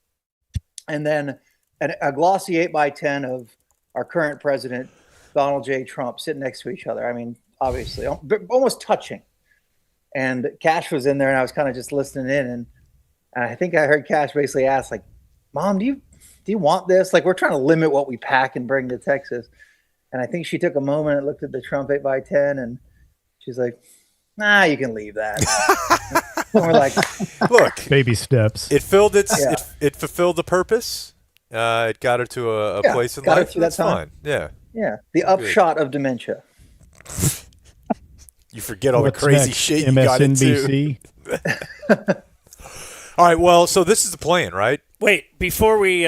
And then a glossy 8x10 of our current president, Donald J. Trump, sitting next to each other. I mean, obviously, almost touching. And Cash was in there, and I was kind of just listening in. And I think I heard Cash basically ask, like, Mom, do you want this? Like, we're trying to limit what we pack and bring to Texas. And I think she took a moment and looked at the Trump 8x10, and she's like, nah, you can leave that. And we're like, look, baby steps. It filled it fulfilled the purpose. It got her to a place in life. That's fine. Yeah. Yeah. The upshot of dementia. You forget all What's the crazy next? shit you got into. All right. Well, so this is the plan, right? Wait, before we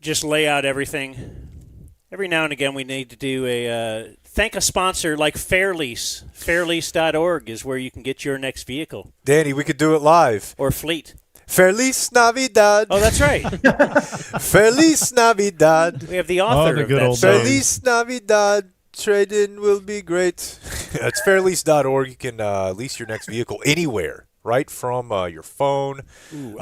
just lay out everything, every now and again we need to do thank a sponsor like Fairlease. Fairlease.org is where you can get your next vehicle. Danny, we could do it live. Or fleet. Feliz Navidad. Oh, that's right. Feliz Navidad. We have the author of that. Feliz Navidad. Trade-in will be great. It's fairlease.org. You can lease your next vehicle anywhere, right from your phone. Ooh,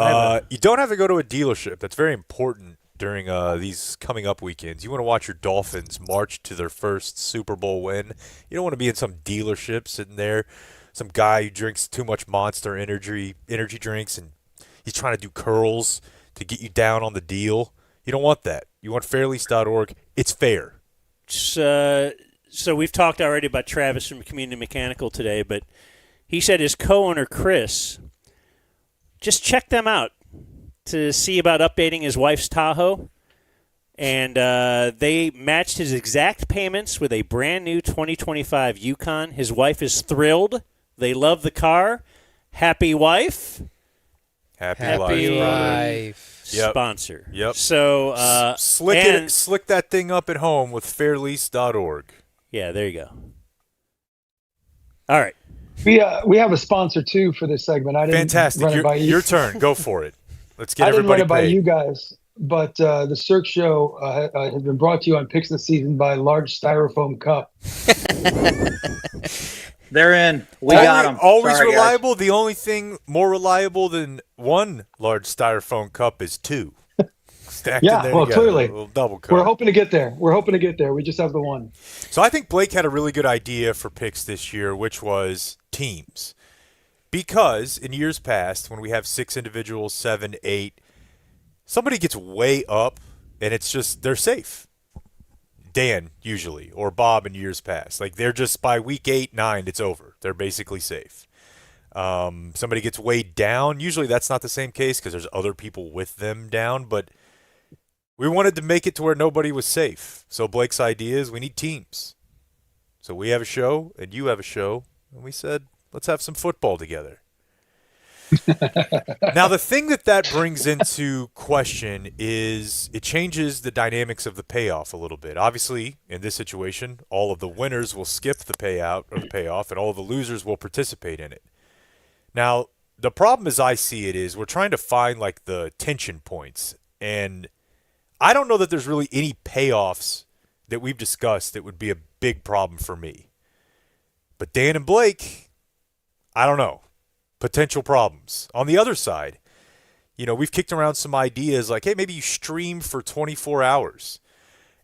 you don't have to go to a dealership. That's very important during these coming up weekends. You want to watch your Dolphins march to their first Super Bowl win. You don't want to be in some dealership sitting there, some guy who drinks too much Monster energy drinks, and he's trying to do curls to get you down on the deal. You don't want that. You want fairlease.org. It's fair. So we've talked already about Travis from Community Mechanical today, but he said his co-owner, Chris, just check them out to see about updating his wife's Tahoe. And they matched his exact payments with a brand new 2025 Yukon. His wife is thrilled. They love the car. Happy wife. Happy Happy Life, brother. Life. Yep. Sponsor. Yep. So slick that thing up at home with fairlease.org. Yeah, there you go. All right. We have a sponsor too for this segment. I didn't Fantastic. run it by you. Your turn. Go for it. Let's get I didn't run everybody it by paid. you guys, but the Cirque show has been brought to you on Picks this season by Large Styrofoam Cup. They're in. We got them. Always Sorry, reliable. The only thing more reliable than one large styrofoam cup is two. Stacked in Yeah, there well, together. clearly. A little double cup. We're hoping to get there. We just have the one. So I think Blake had a really good idea for picks this year, which was teams. Because in years past, when we have 6 individuals, 7, 8, somebody gets way up, and it's just they're safe. Dan, usually, or Bob in years past. Like, they're just, by week 8, 9, it's over. They're basically safe. Somebody gets way down. Usually that's not the same case because there's other people with them down, but we wanted to make it to where nobody was safe. So Blake's idea is we need teams. So we have a show, and you have a show, and we said, let's have some football together. Now, the thing that brings into question is it changes the dynamics of the payoff a little bit. Obviously, in this situation, all of the winners will skip the payout or the payoff, and all of the losers will participate in it. Now, the problem as I see it is we're trying to find like the tension points, and I don't know that there's really any payoffs that we've discussed that would be a big problem for me. But Dan and Blake, I don't know. Potential problems. On the other side, we've kicked around some ideas like, hey, maybe you stream for 24 hours.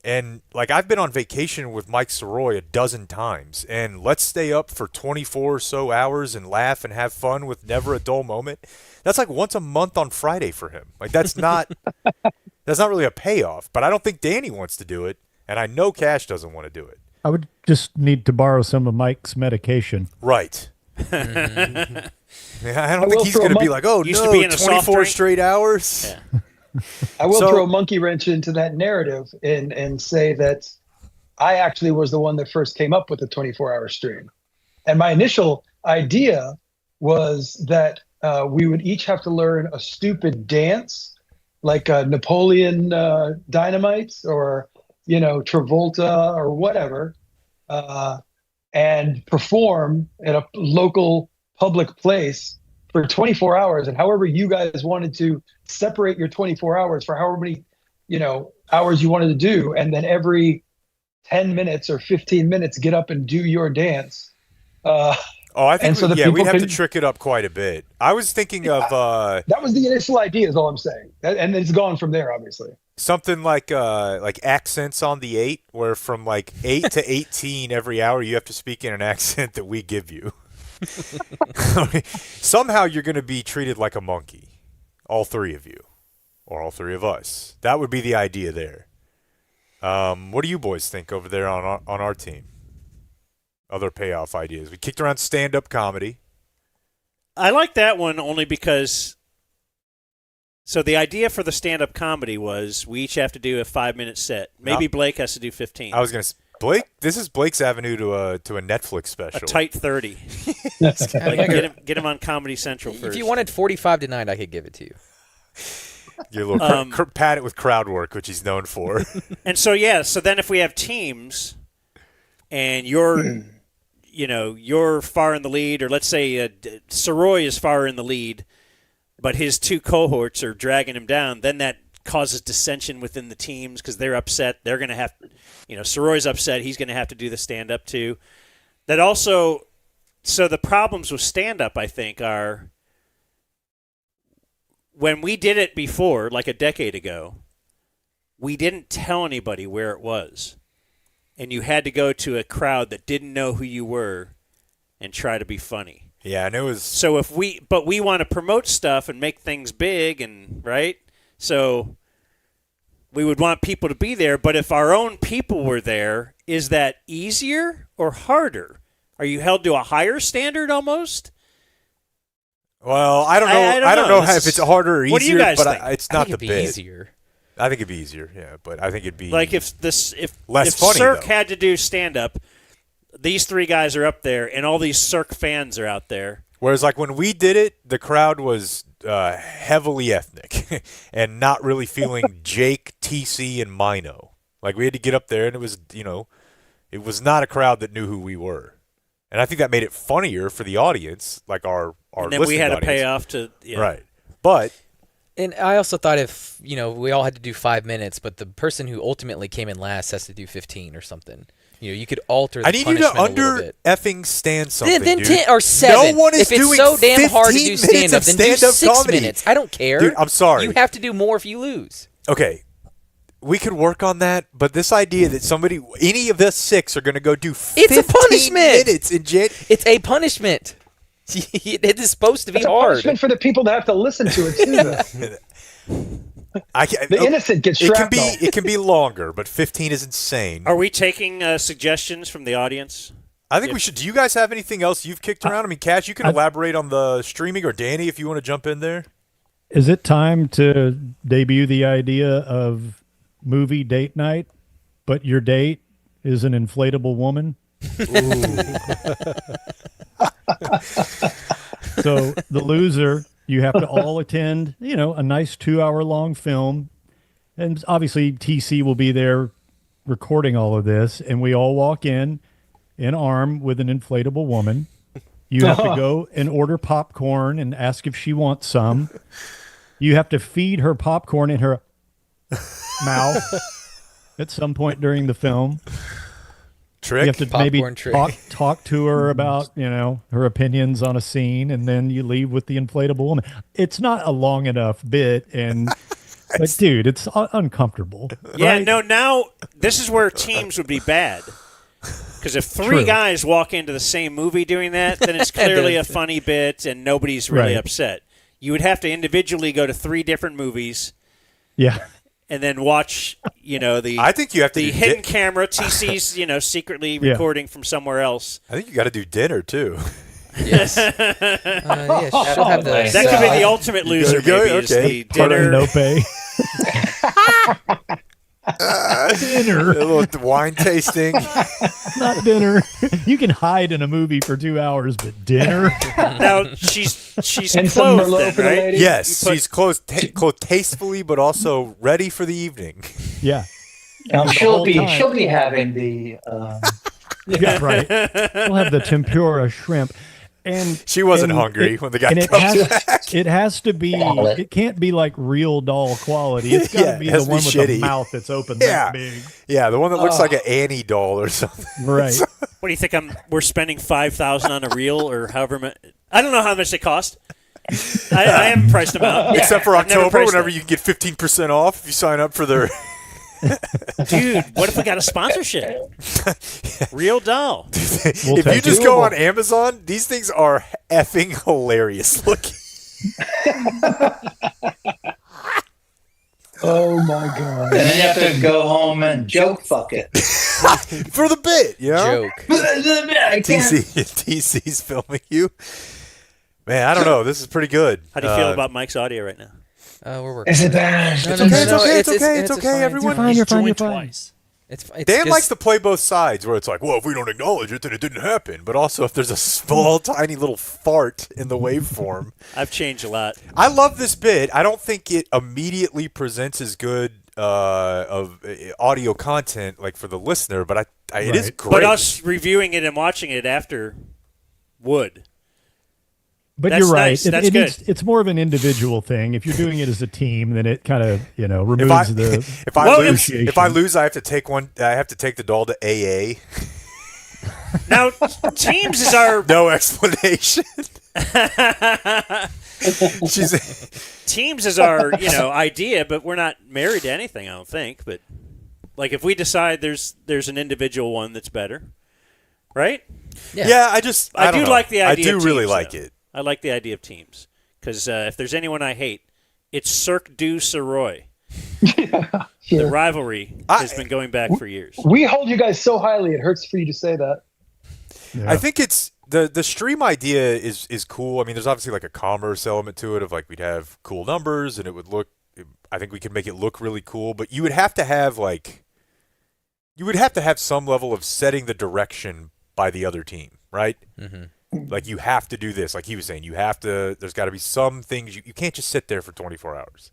And, like, I've been on vacation with Mike Sirois a dozen times, and let's stay up for 24 or so hours and laugh and have fun with never a dull moment. That's like once a month on Friday for him. Like, that's not really a payoff, but I don't think Danny wants to do it, and I know Cash doesn't want to do it. I would just need to borrow some of Mike's medication. Right. I don't think he's going to be like, oh, Used no, to be in a soft 24 drink. straight hours. Yeah. I will throw a monkey wrench into that narrative and say that I actually was the one that first came up with the 24-hour stream. And my initial idea was that we would each have to learn a stupid dance, like Napoleon Dynamite or, Travolta or whatever, and perform at a local public place for 24 hours. And however you guys wanted to separate your 24 hours for however many, hours you wanted to do. And then every 10 minutes or 15 minutes, get up and do your dance. I think we'd have to trick it up quite a bit. I was thinking of that was the initial idea, is all I'm saying, and it's gone from there, obviously. Something like accents on the 8, where from like 8 to 18 every hour you have to speak in an accent that we give you. Somehow you're going to be treated like a monkey, all 3 of you, or all 3 of us. That would be the idea there. What do you boys think over there on our team? Other payoff ideas. We kicked around stand-up comedy. I like that one only because. So the idea for the stand-up comedy was we each have to do a 5-minute set. Maybe Blake has to do 15. I was going to Blake. This is Blake's avenue to a Netflix special. A tight 30. Get him on Comedy Central first. If you wanted 45 to 9, I could give it to you. Your little pat it with crowd work, which he's known for. And so then if we have teams, and you're far in the lead, or let's say Sirois is far in the lead, but his 2 cohorts are dragging him down, then that causes dissension within the teams because they're upset. They're going to have, Sirois upset. He's going to have to do the stand-up too. That also, so the problems with stand-up, I think, are when we did it before, like a decade ago, we didn't tell anybody where it was. And you had to go to a crowd that didn't know who you were and try to be funny. Yeah, and it was... So but we want to promote stuff and make things big, and right? So we would want people to be there, but if our own people were there, is that easier or harder? Are you held to a higher standard almost? Well, I don't know. I don't know if it's harder or easier, what do you guys but think? it's not the bit. Easier. I think it'd be easier, yeah, but I think it'd be like if less funny, Cirque though. had to do stand-up, these 3 guys are up there, and all these Cirque fans are out there. Whereas, like, when we did it, the crowd was heavily ethnic and not really feeling Jake, TC, and Mino. Like, we had to get up there, and it was, it was not a crowd that knew who we were. And I think that made it funnier for the audience, like our and then listening we had audience. to pay off to Right. But And I also thought if, we all had to do 5 minutes, but the person who ultimately came in last has to do 15 or something. You could alter the I need you to punishment a little bit. effing stand something, Then dude. 10 or 7. No one is if it's doing so damn hard to do 15 minutes stand-up, of then do stand-up 6 comedy. minutes. I don't care. Dude, I'm sorry. You have to do more if you lose. Okay, we could work on that, but this idea that any of us 6 are going to go do 15 It's a punishment. minutes in It's a punishment. It is supposed to be It's a hard. punishment for the people that have to listen to it too. The innocent gets shrapnel. It can be longer, but 15 is insane. Are we taking suggestions from the audience? I think we should. Do you guys have anything else you've kicked around? I mean, Cash, you can elaborate on the streaming, or Danny, if you want to jump in there. Is it time to debut the idea of movie date night, but your date is an inflatable woman? So the loser, you have to all attend, a nice 2-hour-long film. And obviously TC will be there recording all of this. And we all walk in arm with an inflatable woman. You have to go and order popcorn and ask if she wants some. You have to feed her popcorn in her mouth at some point during the film. Trick? You have to maybe Popcorn trick. talk to her about, her opinions on a scene, and then you leave with the inflatable woman. It's not a long enough bit, but dude, it's uncomfortable. Yeah, right? no, now this is where teams would be bad. Because if 3 True. guys walk into the same movie doing that, then it's clearly a funny bit and nobody's really Right. upset. You would have to individually go to 3 different movies. Yeah. And then watch, I think you have to the do hidden camera. TC's, secretly Yeah. recording from somewhere else. I think you got to do dinner too. Yes. Yeah, she'll have the. That could be the ultimate loser. Maybe is the dinner. No pay. Dinner. A little wine tasting. Not dinner. You can hide in a movie for 2 hours, but dinner. Now she's And some clothed, Merlot then, for the right? lady? Yes, You put- she's clothed tastefully, but also ready for the evening. Yeah. She'll whole be time. having the Yeah, right. We'll have the tempura shrimp. And She wasn't hungry when the guy and comes back. it has to be. It can't be like real doll quality. It's got to Yeah, be it the has to one be with shitty. the mouth that's open Yeah. that big. Yeah, the one that looks like an Annie doll or something. Right. What do you think? We're spending $5,000 on a reel, or however much? I don't know how much they cost. I haven't priced them out. Except for I've never October, priced whenever them. you can get 15% off if you sign up for their. Dude, what if we got a sponsorship? Real doll. If you just go on Amazon, these things are effing hilarious looking. Oh my god! And then you have to go home and joke fuck it. For the bit, Joke. I can't. TC's filming you. Man, I don't know. This is pretty good. How do you feel about Mike's audio right now? We're working. Is it bad? No, It's no, okay, no, it's no, okay, it's it's okay, fine. everyone. You're fine. Joined You're fine. twice. It's Dan just- likes to play both sides, where it's like, well, if we don't acknowledge it, then it didn't happen. But also, if there's a small, tiny little fart in the waveform. I've changed a lot. I love this bit. I don't think it immediately presents as good of audio content like for the listener, but it is Right. great. But us reviewing it and watching it after would. But That's you're right. nice. That's good. It's more of an individual thing. If you're doing it as a team, then it kind of removes the if I appreciation. lose, I have to take one. I have to take the doll to AA. Now, Teams is our No explanation. Teams is our idea, but we're not married to anything. I don't think. But like, if we decide there's an individual one that's better, right? Yeah, I do don't know. like the idea. I do of really teams, like though. it. I like the idea of teams because if there's anyone I hate, it's Cirque du Sirois. The rivalry has been going back for years. We hold you guys so highly; it hurts for you to say that. I think it's the stream idea is cool. I mean, there's obviously like a commerce element to it of like we'd have cool numbers and it would look. I think we could make it look really cool, but you would have to have some level of setting the direction by the other team, right? Mm-hmm. Like, you have to do this. Like he was saying, there's got to be some things. You can't just sit there for 24 hours.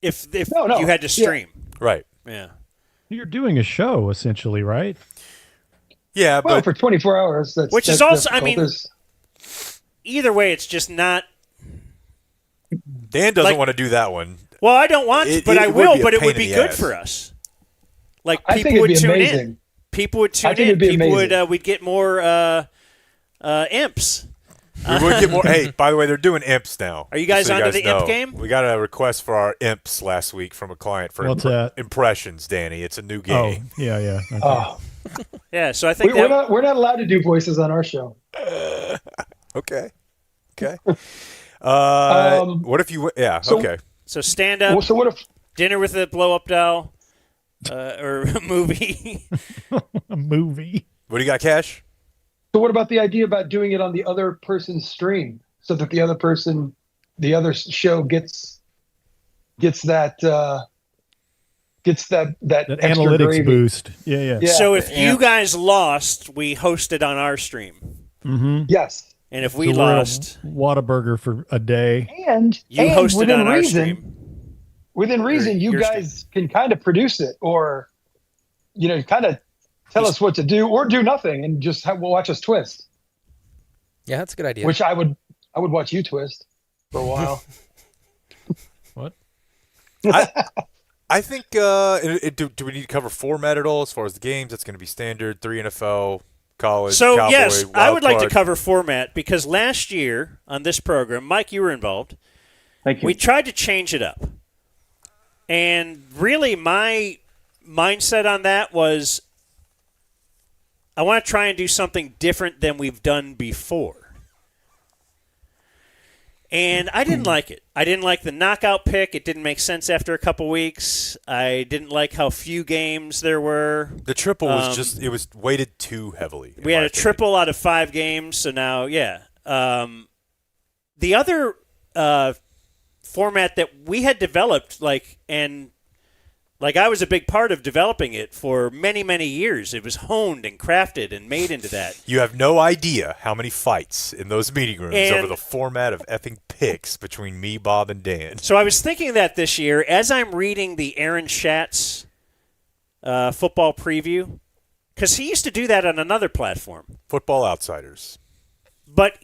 If No. you had to stream. Right. Yeah. You're doing a show, essentially, right? Yeah, Well, but for 24 hours, Which is that's also, I difficult. mean, There's- either way, it's just not. Dan doesn't like- want to do that one. Well, I don't want to, but I would will. be a But it pain would in be the good ass. for us. Like I people think would it'd be tune amazing. in. People would I tune think in. it'd be People would. amazing. We'd get more imps. We would get more. Hey, by the way, they're doing imps now. Are you guys just so onto the imp know. game? We got a request for our imps last week from a client for What's that? impressions, Danny. It's a new Oh, game. yeah. Okay. Oh, Yeah. So I think we're not allowed to do voices on our show. Okay. What if you? Yeah. so- okay. So stand up. Well, so what if? Dinner with a blow up doll, or a movie. A movie. What do you got, Cash? So what about the idea about doing it on the other person's stream, so that the other show gets that extra Analytics gravy. boost. Yeah. Yeah. So if you guys lost, we hosted on our stream, Mm-hmm. Yes. and if we So we're at a lost, Whataburger for a day. And you and hosted within on our reason, stream. Within reason, you your guys can kind of produce it, or kind of tell us what to do, or do nothing and just watch us twist. Yeah, that's a good idea. Which I would watch you twist for a while. What? I think. Do we need to cover format at all as far as the games? That's going to be standard 3 NFL. College, So Cowboy, yes, I wild would like to card. cover format because last year on this program, Mike, you were involved. Thank you. We tried to change it up, and really, my mindset on that was, I want to try and do something different than we've done before. And I didn't like it. I didn't like the knockout pick. It didn't make sense after a couple weeks. I didn't like how few games there were. The triple was it was weighted too heavily. We had a triple out of 5 games, so now, yeah. The other format that we had developed, I was a big part of developing it for many, many years. It was honed and crafted and made into that. You have no idea how many fights in those meeting rooms And- over the format of effing picks between me, Bob, and Dan. So I was thinking that this year, as I'm reading the Aaron Schatz football preview, because he used to do that on another platform. Football Outsiders. But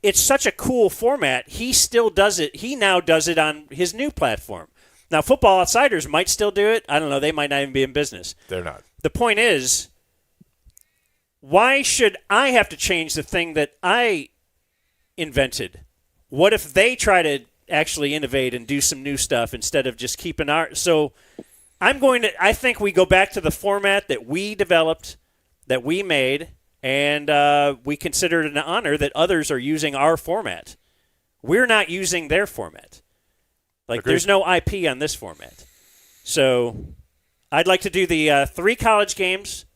it's such a cool format. He still does it. He now does it on his new platform. Now, Football Outsiders might still do it. I don't know. They might not even be in business. They're not. The point is, why should I have to change the thing that I invented? What if they try to actually innovate and do some new stuff instead of just keeping our... So I think we go back to the format that we developed, that we made, and we consider it an honor that others are using our format. We're not using their format. Agreed. There's no IP on this format. So I'd like to do the 3 college games,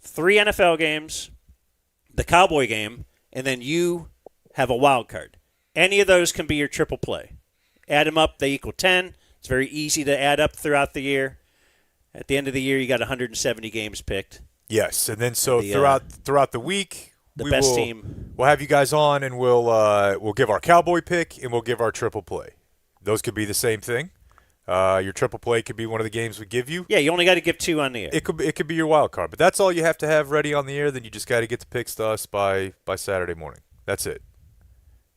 3 NFL games, the Cowboy game, and then you have a wild card. Any of those can be your triple play. Add them up, they equal 10. It's very easy to add up throughout the year. At the end of the year, you got 170 games picked. Yes, and then so The, throughout the week, the best team. We'll have you guys on, and we'll give our Cowboy pick, and we'll give our triple play. Those could be the same thing. Your triple play could be one of the games we give you. Yeah, you only got to give 2 on the air. It could be your wild card, but that's all you have to have ready on the air. Then you just got to get the picks to us by Saturday morning. That's it.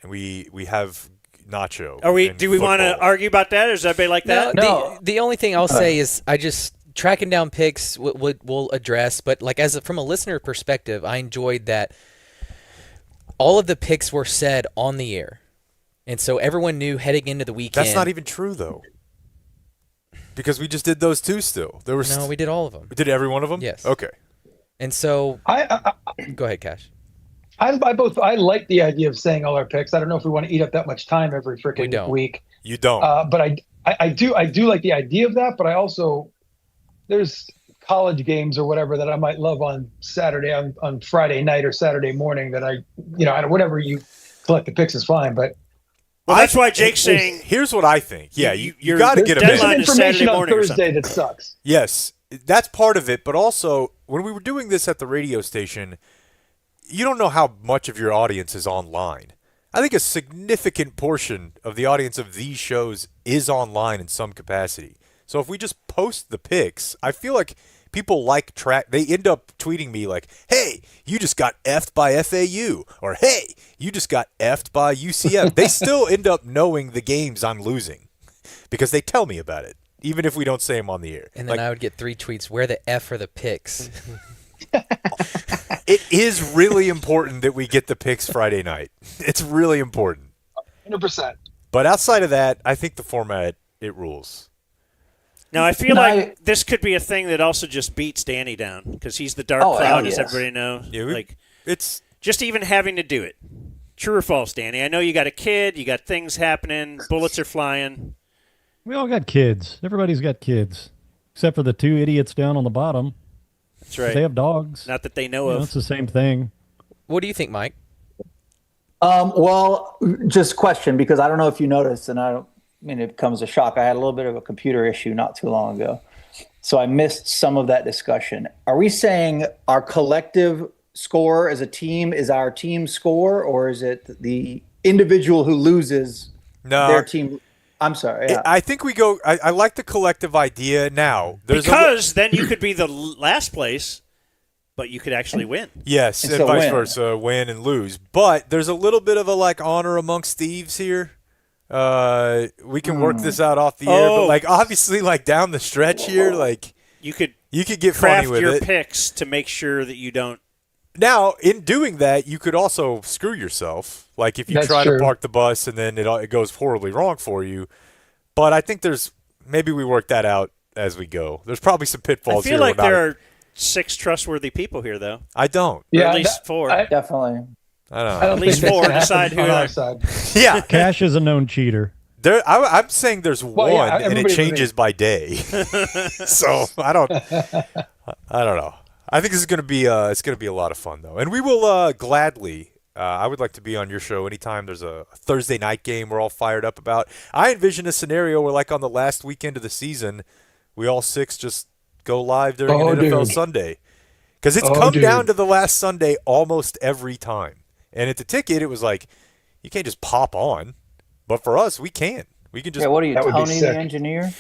And we have Nacho. Do we want to argue about that, or is everybody like that? No. The only thing I'll say is I just tracking down picks we'll address, but from a listener perspective, I enjoyed that all of the picks were said on the air. And so everyone knew heading into the weekend. That's not even true, though. Because we just did those 2 still. No, we did all of them. We did every one of them? Yes. Okay. And so go ahead, Cash. I like the idea of saying all our picks. I don't know if we want to eat up that much time every freaking week. You don't. But I do like the idea of that. But I also, there's college games or whatever that I might love on Saturday, on Friday night or Saturday morning that whatever you collect the picks is fine. But well, that's why Jake's saying. Here's what I think. Yeah, you got to get them There's some in. information on Thursday that sucks. Yes, that's part of it. But also, when we were doing this at the radio station, you don't know how much of your audience is online. I think a significant portion of the audience of these shows is online in some capacity. So if we just post the pics, I feel like people like track. They end up tweeting me like, "Hey, you just got effed by FAU," or "Hey, you just got effed by UCF." They still end up knowing the games I'm losing because they tell me about it, even if we don't say them on the air. And then I would get 3 tweets. Where the F are the pics? It is really important that we get the picks Friday night. It's really important. 100%. But outside of that, I think the format, it rules. Now, I feel like this could be a thing that also just beats Danny down because he's the dark cloud, as everybody knows. Yeah, it's just even having to do it. True or false, Danny? I know you got a kid, you got things happening, bullets are flying. We all got kids. Everybody's got kids, except for the 2 idiots down on the bottom. That's right. They have dogs. Not that they know of. It's the same thing. What do you think, Mike? Well, just question, because I don't know if you noticed, and I mean, it comes as a shock. I had a little bit of a computer issue not too long ago, so I missed some of that discussion. Are we saying our collective score as a team is our team score, or is it the individual who loses their team? I'm sorry. Yeah. I think we go. I like the collective idea now. Because then you could be the last place, but you could actually win. Yes, and vice versa, win and lose. But there's a little bit of a honor amongst thieves here. We can work this out off the air, but obviously down the stretch here, you could get craft funny with your it. picks to make sure that you don't. Now, in doing that, you could also screw yourself. Like if you try to park the bus and then it goes horribly wrong for you. But I think maybe we work that out as we go. There's probably some pitfalls here. I feel like there are 6 trustworthy people here, though. I don't. Or at least 4. Definitely. I don't know. At least 4 decide who. Yeah. Cash is a known cheater. I'm saying there's one, and it changes by day. So I don't know. I think this is going to be it's going to be a lot of fun though, and we will gladly. I would like to be on your show anytime there's a Thursday night game we're all fired up about. I envision a scenario where, on the last weekend of the season, we all 6 just go live during an NFL Sunday, because it's come down to the last Sunday almost every time. And at the ticket, it was you can't just pop on, but for us, we can. We can just. Yeah, what are you, Tony the engineer?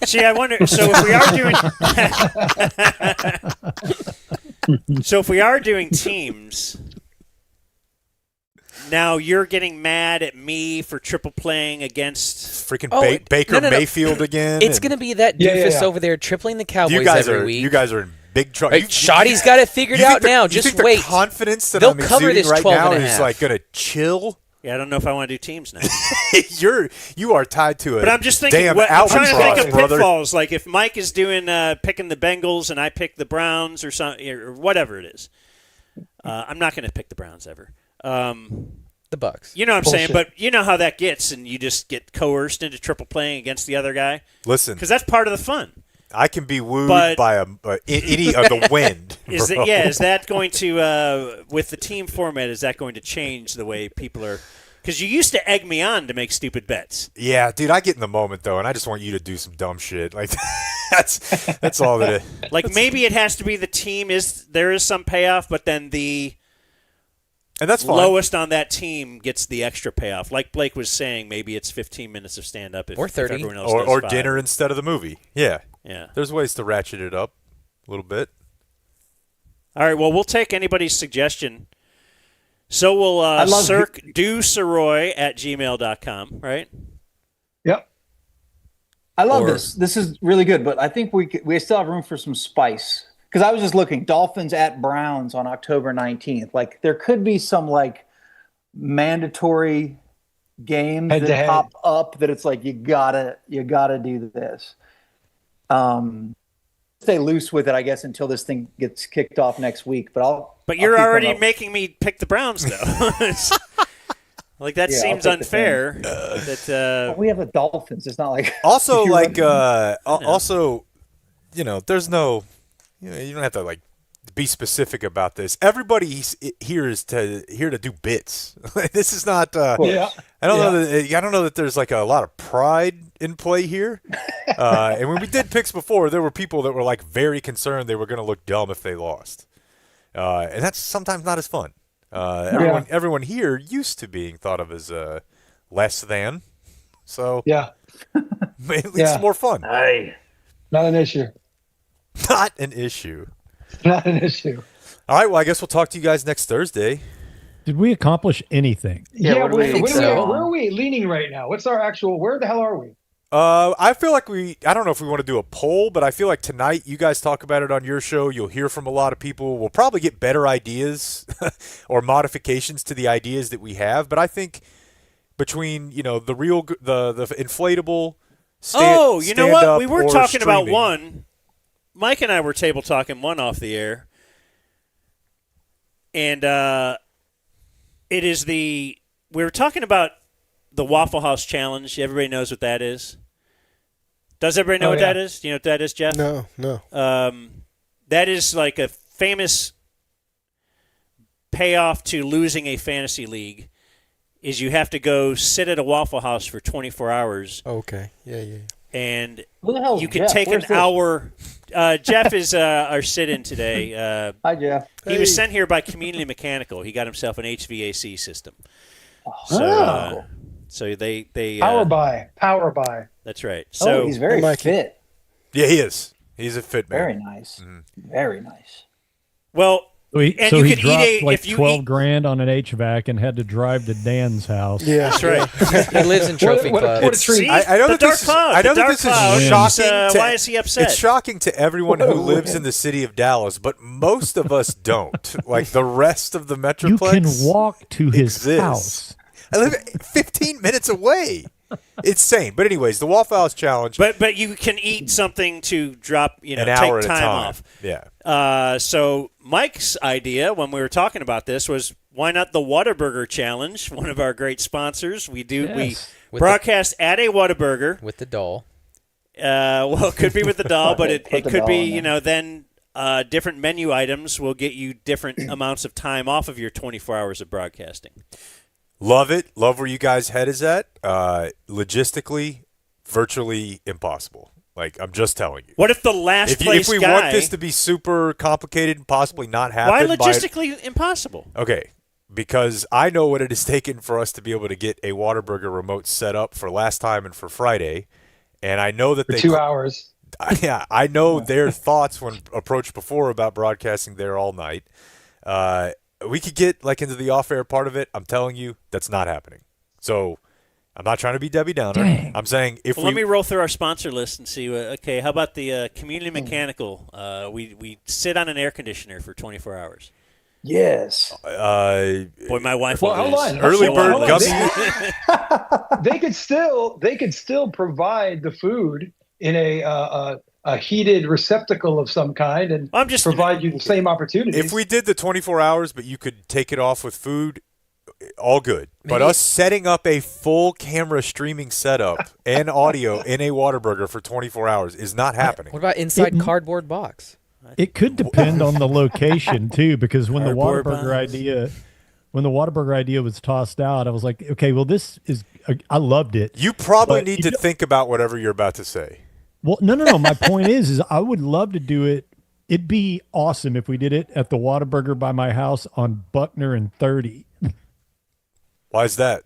See, I wonder. So if we are doing teams, now you're getting mad at me for triple playing against freaking Baker Mayfield again. It's going to be that doofus over there tripling the Cowboys every week. You guys are in big trouble. Shotty's got it figured out now. Just wait. The confidence that they'll I'm cover exuding this right 12 now and a is half. going to chill. Yeah, I don't know if I want to do teams now. You are tied to it. But I'm just thinking. I'm trying to think of pitfalls. Like if Mike is doing picking the Bengals and I pick the Browns or something or whatever it is. I'm not going to pick the Browns ever. The Bucks. You know what I'm saying, but you know how that gets, and you just get coerced into triple playing against the other guy. Listen, because that's part of the fun. I can be wooed by any of the wind. Is that going to with the team format? Is that going to change the way people are? Because you used to egg me on to make stupid bets. Yeah, dude, I get in the moment though, and I just want you to do some dumb shit. That's all that it. Maybe it has to be the team there is some payoff, but then and that's fine. Lowest on that team gets the extra payoff. Like Blake was saying, maybe it's 15 minutes of stand-up or 30. If everyone else or does dinner instead of the movie. Yeah. There's ways to ratchet it up a little bit. All right, well, we'll take anybody's suggestion. So we'll Cirque do Sirois at gmail.com, right? Yep. I love this. This is really good, but I think we still have room for some spice. Because I was just looking, Dolphins at Browns on October 19th. There could be some mandatory games that pop up that it's you gotta do this. Stay loose with it, I guess, until this thing gets kicked off next week. But you're already making me pick the Browns, though. That seems unfair. That we have the Dolphins. It's not like also also, there's no. You don't have to be specific about this. Everybody here is here to do bits. This is not. I don't know that there's a lot of pride in play here. And when we did picks before, there were people that were very concerned they were going to look dumb if they lost, and that's sometimes not as fun. Everyone here used to being thought of as less than. So yeah, at least more fun. Aye. Not an issue. Not an issue. Not an issue. All right. Well, I guess we'll talk to you guys next Thursday. Did we accomplish anything? Where are we leaning right now? What's our actual? Where the hell are we? I feel like I don't know if we want to do a poll, but I feel like tonight you guys talk about it on your show. You'll hear from a lot of people. We'll probably get better ideas or modifications to the ideas that we have. But I think between, the inflatable you know what? We were talking about streaming. one. Mike and I were table talking one off the air. And it is we were talking about the Waffle House Challenge. Everybody knows what that is. Does everybody know what that is? Do you know what that is, Jeff? No. That is like a famous payoff to losing a fantasy league is you have to go sit at a Waffle House for 24 hours. Okay. Yeah. And Who the hell is you can Jeff? take Where's an this? hour. Jeff is our sit-in today. Hi, Jeff. He was sent here by Community Mechanical. He got himself an HVAC system. So they Power buy. That's right. So he's very fit. Yeah, he is. He's a fit man. Very nice. Very nice. Well, So he you could dropped eat like 12 grand on an HVAC and had to drive to Dan's house. Yeah, that's right. He lives in Trophy Club. What a treat. I know that Dark this is- Cloud. I know The that Dark this is Cloud. shocking. Why is he upset? It's shocking to everyone who lives in the city of Dallas, but most of us don't. Like the rest of the Metroplex. You can walk to his exists. house. I live 15 minutes away. It's insane. But anyways, the Waffle House Challenge. But you can eat something to drop, an take hour at a time time. off. Yeah. So Mike's idea when we were talking about this was why not the Whataburger Challenge? One of our great sponsors. We broadcast at a Whataburger with the doll. Well, it could be with the doll, but it the could doll be in there. then different menu items will get you different amounts of time off of your 24 hours of broadcasting. Love it. Love where you guys' head is at. Logistically, virtually impossible. Like, I'm just telling you. What if the last place if we guy... want this to be super complicated and possibly not happen... Why logistically impossible? Okay, because I know what it has taken for us to be able to get a Whataburger remote set up for last time and for Friday, and I know that For 2 hours. Yeah, I know their thoughts when approached before about broadcasting there all night. We could get into the off-air part of it. I'm telling you, that's not happening. So I'm not trying to be Debbie Downer. Dang. I'm saying let me roll through our sponsor list and see. How about the Community Mechanical? We sit on an air conditioner for 24 hours. Yes. Boy, my wife. Well, hold on. Early bird Hold on. gummy. They could still provide the food in a heated receptacle of some kind and provide you the same opportunities. If we did the 24 hours, but you could take it off with food, all good. But us setting up a full camera streaming setup and audio in a Whataburger for 24 hours is not happening. What about inside cardboard box? It could depend on the location too, because when the Cardboard Whataburger idea was tossed out, I was like, okay, well, this is I loved it. You probably But need to think about whatever you're about to say. Well, no. My point is I would love to do it. It'd be awesome if we did it at the Whataburger by my house on Buckner and 30. Why is that?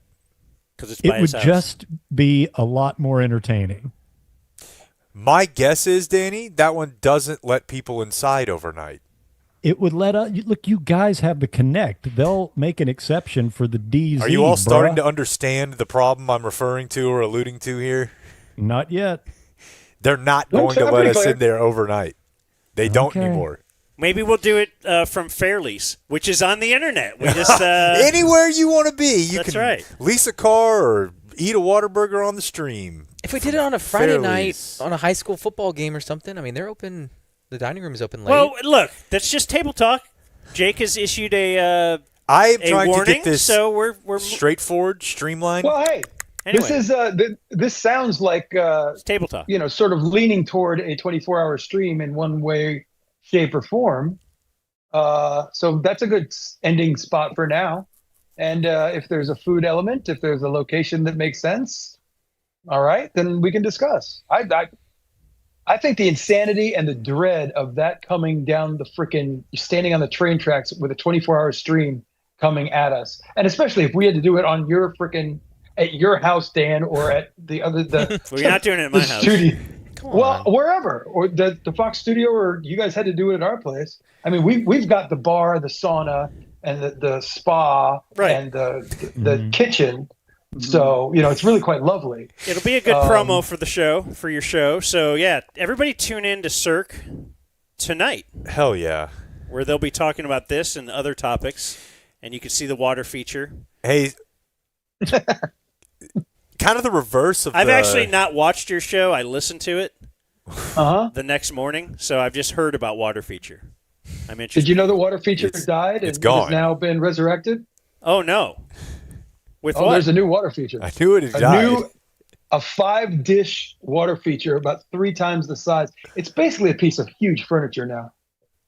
Because it's It by would his house. just be a lot more entertaining. My guess is, Danny, that one doesn't let people inside overnight. It would let us look. You guys have the Connect. They'll make an exception for the DeeZ. Are you all starting bruh. to understand the problem I'm referring to or alluding to here? Not yet. They're not going to let us in there overnight. They don't anymore. Maybe we'll do it from Fairlease, which is on the internet. We just anywhere you want to be. You That's can right. lease a car or eat a Whataburger on the stream. If we did it on a Friday night Fairlease. on a high school football game or something, I mean, they're open. The dining room is open late. Well, look, that's just table talk. Jake has issued a I am a trying warning, to get this so we're straightforward, streamlined. Well, hey, Anyway. this sounds like it's table talk. Sort of leaning toward a 24-hour stream in one way, shape, or form. So that's a good ending spot for now. And if there's a food element, if there's a location that makes sense, all right, then we can discuss. I think the insanity and the dread of that coming down the frickin' standing on the train tracks with a 24-hour stream coming at us, and especially if we had to do it on your freaking at your house, Dan, or at the other the. Well, you're not doing it at my house. Studio. Well, wherever, or the Fox studio, or you guys had to do it at our place. I mean, we've got the bar, the sauna, and the spa, and the kitchen. So it's really quite lovely. It'll be a good promo for the show, for your show. So yeah, everybody tune in to Cirque tonight. Hell yeah, where they'll be talking about this and other topics, and you can see the water feature. Hey. Kind of the reverse of I've actually not watched your show. I listened to it the next morning, so I've just heard about water feature. I'm interested. Did you know the water feature died and it's gone. has now been resurrected? Oh, no. With what? There's a new water feature. I knew it died. A 5-dish water feature about 3 times the size. It's basically a piece of huge furniture now.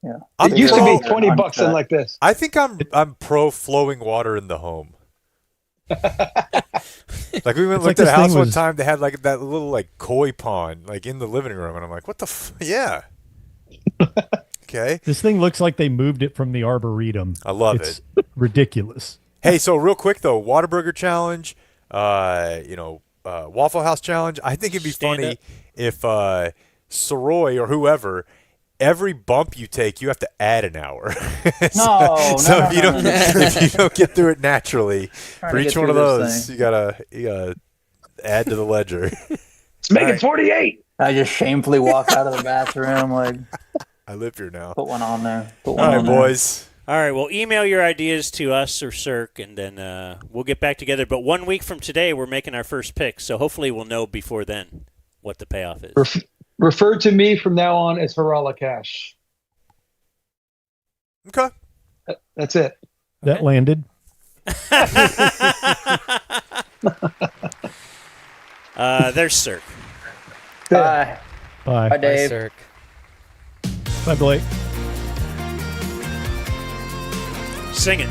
Yeah. It used to be $20 and like this. I think I'm pro flowing water in the home. Like we went and looked at a house one time. They had like that little like koi pond like in the living room, and I'm like, what the yeah. Okay. This thing looks like they moved it from the Arboretum. I love it. Ridiculous. Hey, so real quick though, Whataburger challenge, Waffle House challenge. I think it'd be funny if Sirois or whoever, every bump you take, you have to add an hour. So if you don't get through it naturally, for each one of those, you gotta add to the ledger. Let's make it 48. I just shamefully walk out of the bathroom like I live here now. Put one on there. All right, boys. All right, well, email your ideas to us or Cirque, and then we'll get back together. But 1 week from today, we're making our first pick, so hopefully we'll know before then what the payoff is. Refer to me from now on as Harala Cash. Okay. That's it. That landed. There's Cirque. Bye. Bye. Bye, Dave. Bye, Cirque. Bye, Blake. Sing it.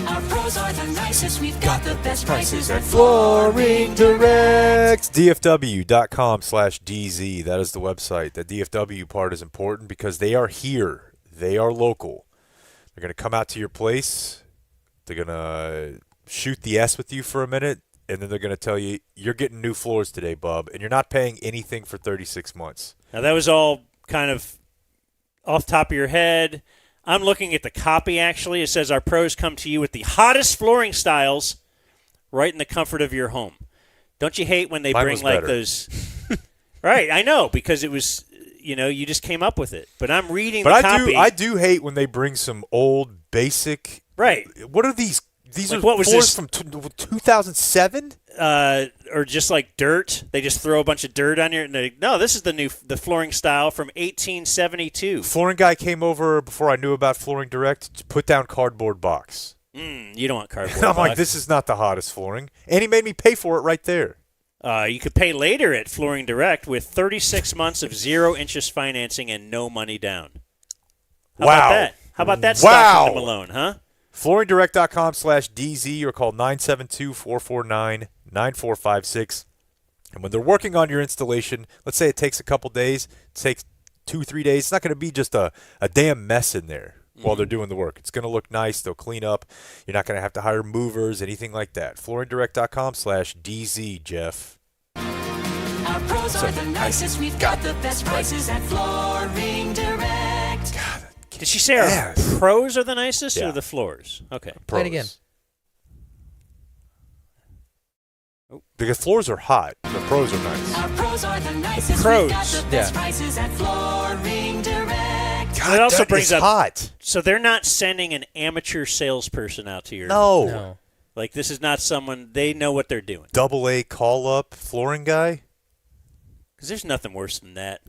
Our pros are the nicest. We've got the best prices at Flooring Direct. DFW.com/DZ. That is the website. The DFW part is important because they are here. They are local. They're going to come out to your place. They're going to shoot the S with you for a minute, and then they're going to tell you, you're getting new floors today, bub, and you're not paying anything for 36 months. Now, that was all kind of off the top of your head. I'm looking at the copy, actually. It says, our pros come to you with the hottest flooring styles right in the comfort of your home. Don't you hate when they Mine bring was like better. those? Right, I know, because it was, you just came up with it. But I'm reading the But copy. I do hate when they bring some old, basic. Right. What are these? These Like, are what was floors this? from 2007? Or just like dirt. They just throw a bunch of dirt on your. No, this is the flooring style from 1872. Flooring guy came over before I knew about Flooring Direct to put down cardboard box. You don't want cardboard And I'm box. like, this is not the hottest flooring. And he made me pay for it right there. You could pay later at Flooring Direct with 36 months of 0 interest financing and no money down. How about that? How about that Stockton to Malone, huh? FlooringDirect.com/DZ or call 972-449-9456. And when they're working on your installation, let's say it takes a couple days, it takes 2-3 days, it's not going to be just a damn mess in there while they're doing the work. It's going to look nice. They'll clean up. You're not going to have to hire movers, anything like that. FlooringDirect.com/DZ, Jeff. Our pros are the nicest. We've got the best prices at Flooring Direct. God. Did she say our pros are the nicest or the floors? Okay. Play it again. Because floors are hot. The pros are nice. Our pros are the nicest. pros. We've got the best prices at Flooring Direct. God, it also that brings is up hot. So they're not sending an amateur salesperson out to your. No. Like this is not someone they know what they're doing. AA call up flooring guy. Because there's nothing worse than that.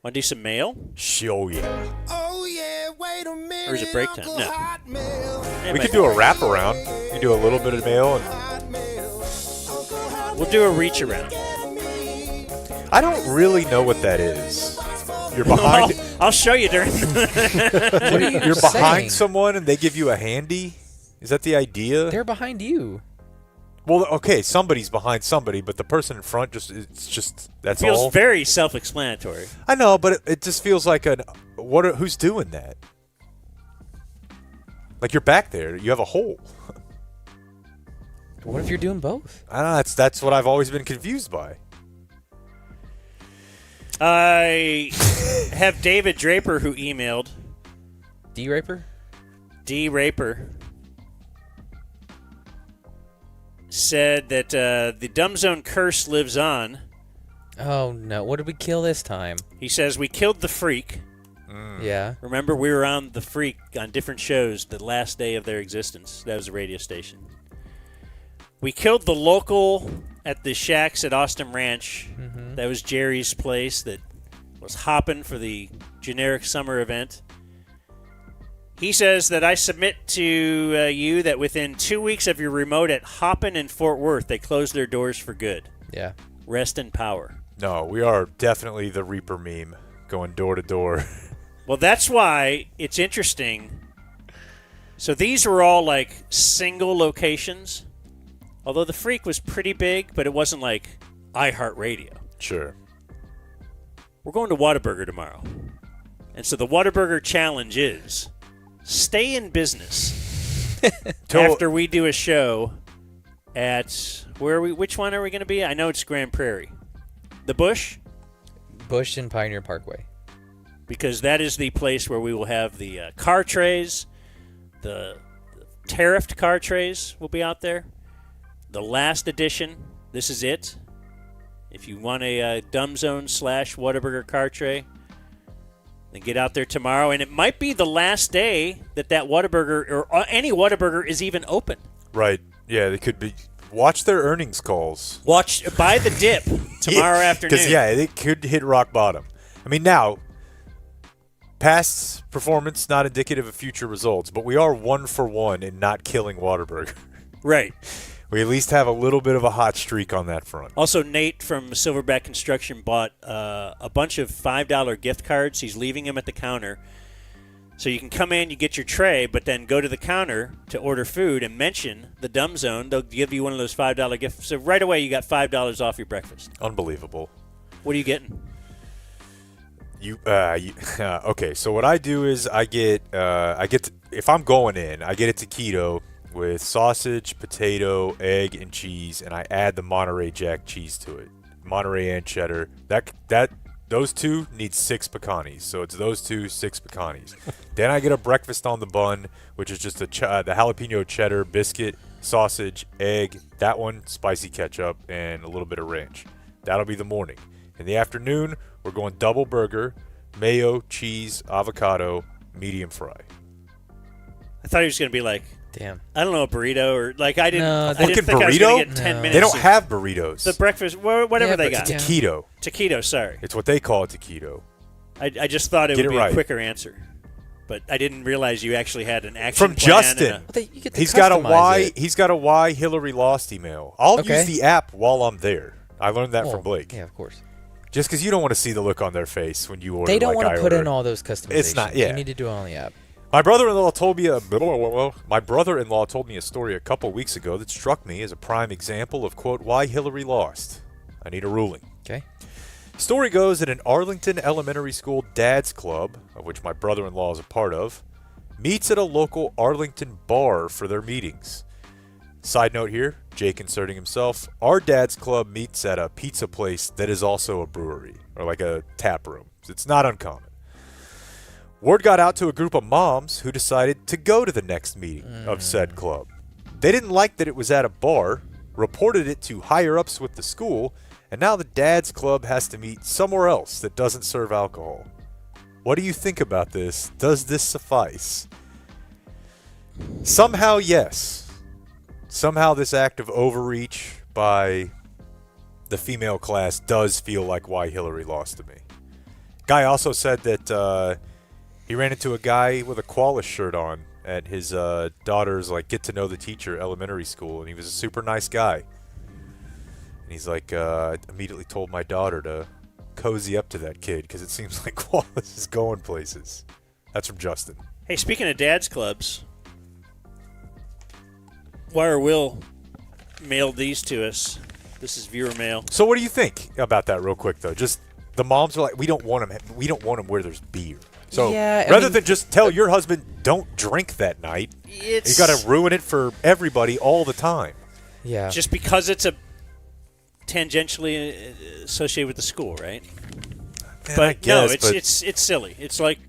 Want to do some mail? Oh yeah. Oh yeah, wait a minute. Or is it break time? No. We could do a wraparound. We could do a little bit of mail, and we'll do a reach around. I don't really know what that is. You're behind. I'll show you during. You're behind someone, and they give you a handy. Is that the idea? They're behind you. Well, okay, somebody's behind somebody, but the person in front that's feels all. very self-explanatory. I know, but it just feels like who's doing that? Like you're back there, you have a hole. What if you're doing both? I don't know. That's what I've always been confused by. I have David Draper who emailed. D-Raper? D-Raper. Said that the Dumb Zone curse lives on. Oh, no. What did we kill this time? He says, we killed the Freak. Yeah. Remember, we were on the Freak on different shows the last day of their existence. That was a radio station. We killed the local at the Shacks at Austin Ranch. Mm-hmm. That was Jerry's place that was hopping for the generic summer event. He says that I submit to you that within 2 weeks of your remote at Hoppin' in Fort Worth, they closed their doors for good. Yeah. Rest in power. No, we are definitely the Reaper meme, going door to door. Well, that's why it's interesting. So these were all like single locations. Although the Freak was pretty big, but it wasn't like iHeartRadio. Sure. We're going to Whataburger tomorrow. And so the Whataburger challenge is stay in business after we do a show at which one are we going to be? I know it's Grand Prairie. The Bush? Bush and Pioneer Parkway. Because that is the place where we will have the car trays, the tariffed car trays will be out there. The last edition, this is it. If you want a Dumb Zone / Whataburger car tray, then get out there tomorrow. And it might be the last day that Whataburger or any Whataburger is even open. Right. Yeah, they could be. Watch their earnings calls. Buy the dip tomorrow afternoon. Because, yeah, they could hit rock bottom. I mean, now, past performance not indicative of future results, but we are 1 for 1 in not killing Whataburger. Right. We at least have a little bit of a hot streak on that front. Also, Nate from Silverback Construction bought a bunch of $5 gift cards. He's leaving them at the counter. So you can come in, you get your tray, but then go to the counter to order food and mention the Dumb Zone. They'll give you one of those $5 gifts. So right away, you got $5 off your breakfast. Unbelievable. What are you getting? Okay, so what I do is I get if I'm going in, I get a taquito with sausage, potato, egg, and cheese, and I add the Monterey Jack cheese to it. Monterey and cheddar. Those two need 6 pecanis, so it's those 6 pecanis. Then I get a breakfast on the bun, which is just the jalapeno cheddar biscuit, sausage, egg, that one, spicy ketchup, and a little bit of ranch. That'll be the morning. In the afternoon, we're going double burger, mayo, cheese, avocado, medium fry. I thought he was going to be like, damn, I don't know, a burrito or like I didn't. No, I didn't think I was going to get 10 minutes. They don't have burritos. The breakfast, whatever they got. It's a taquito. Taquito, sorry. It's what they call a taquito. I just thought it would be right. a quicker answer, but I didn't realize you actually had an action From plan Justin. He's got a why. He's got a why Hillary lost email. I'll use the app while I'm there. I learned that from Blake. Yeah, of course. Just because you don't want to see the look on their face when you order. They don't want to put in all those customizations. It's not. Yeah. You need to do it on the app. My brother-in-law told me a story a couple weeks ago that struck me as a prime example of, quote, why Hillary lost. I need a ruling. Okay. Story goes that an Arlington Elementary School Dad's Club, of which my brother-in-law is a part of, meets at a local Arlington bar for their meetings. Side note here, Jake inserting himself, our Dad's Club meets at a pizza place that is also a brewery, or like a tap room. It's not uncommon. Word got out to a group of moms who decided to go to the next meeting of said club. They didn't like that it was at a bar, reported it to higher-ups with the school, and now the Dad's Club has to meet somewhere else that doesn't serve alcohol. What do you think about this? Does this suffice? Somehow, yes. Somehow this act of overreach by the female class does feel like why Hillary lost to me. Guy also said that he ran into a guy with a Koala shirt on at his daughter's get to know the teacher elementary school, and he was a super nice guy. And he's like, immediately told my daughter to cozy up to that kid because it seems like Koalas is going places. That's from Justin. Hey, speaking of dad's clubs, Wire Will mailed these to us. This is viewer mail. So what do you think about that real quick, though? Just the moms are like, we don't want them where there's beer. So rather than just tell your husband, don't drink that night, you got to ruin it for everybody all the time. Yeah. Just because it's a tangentially associated with the school, right? Man, but I guess, no, it's silly. It's like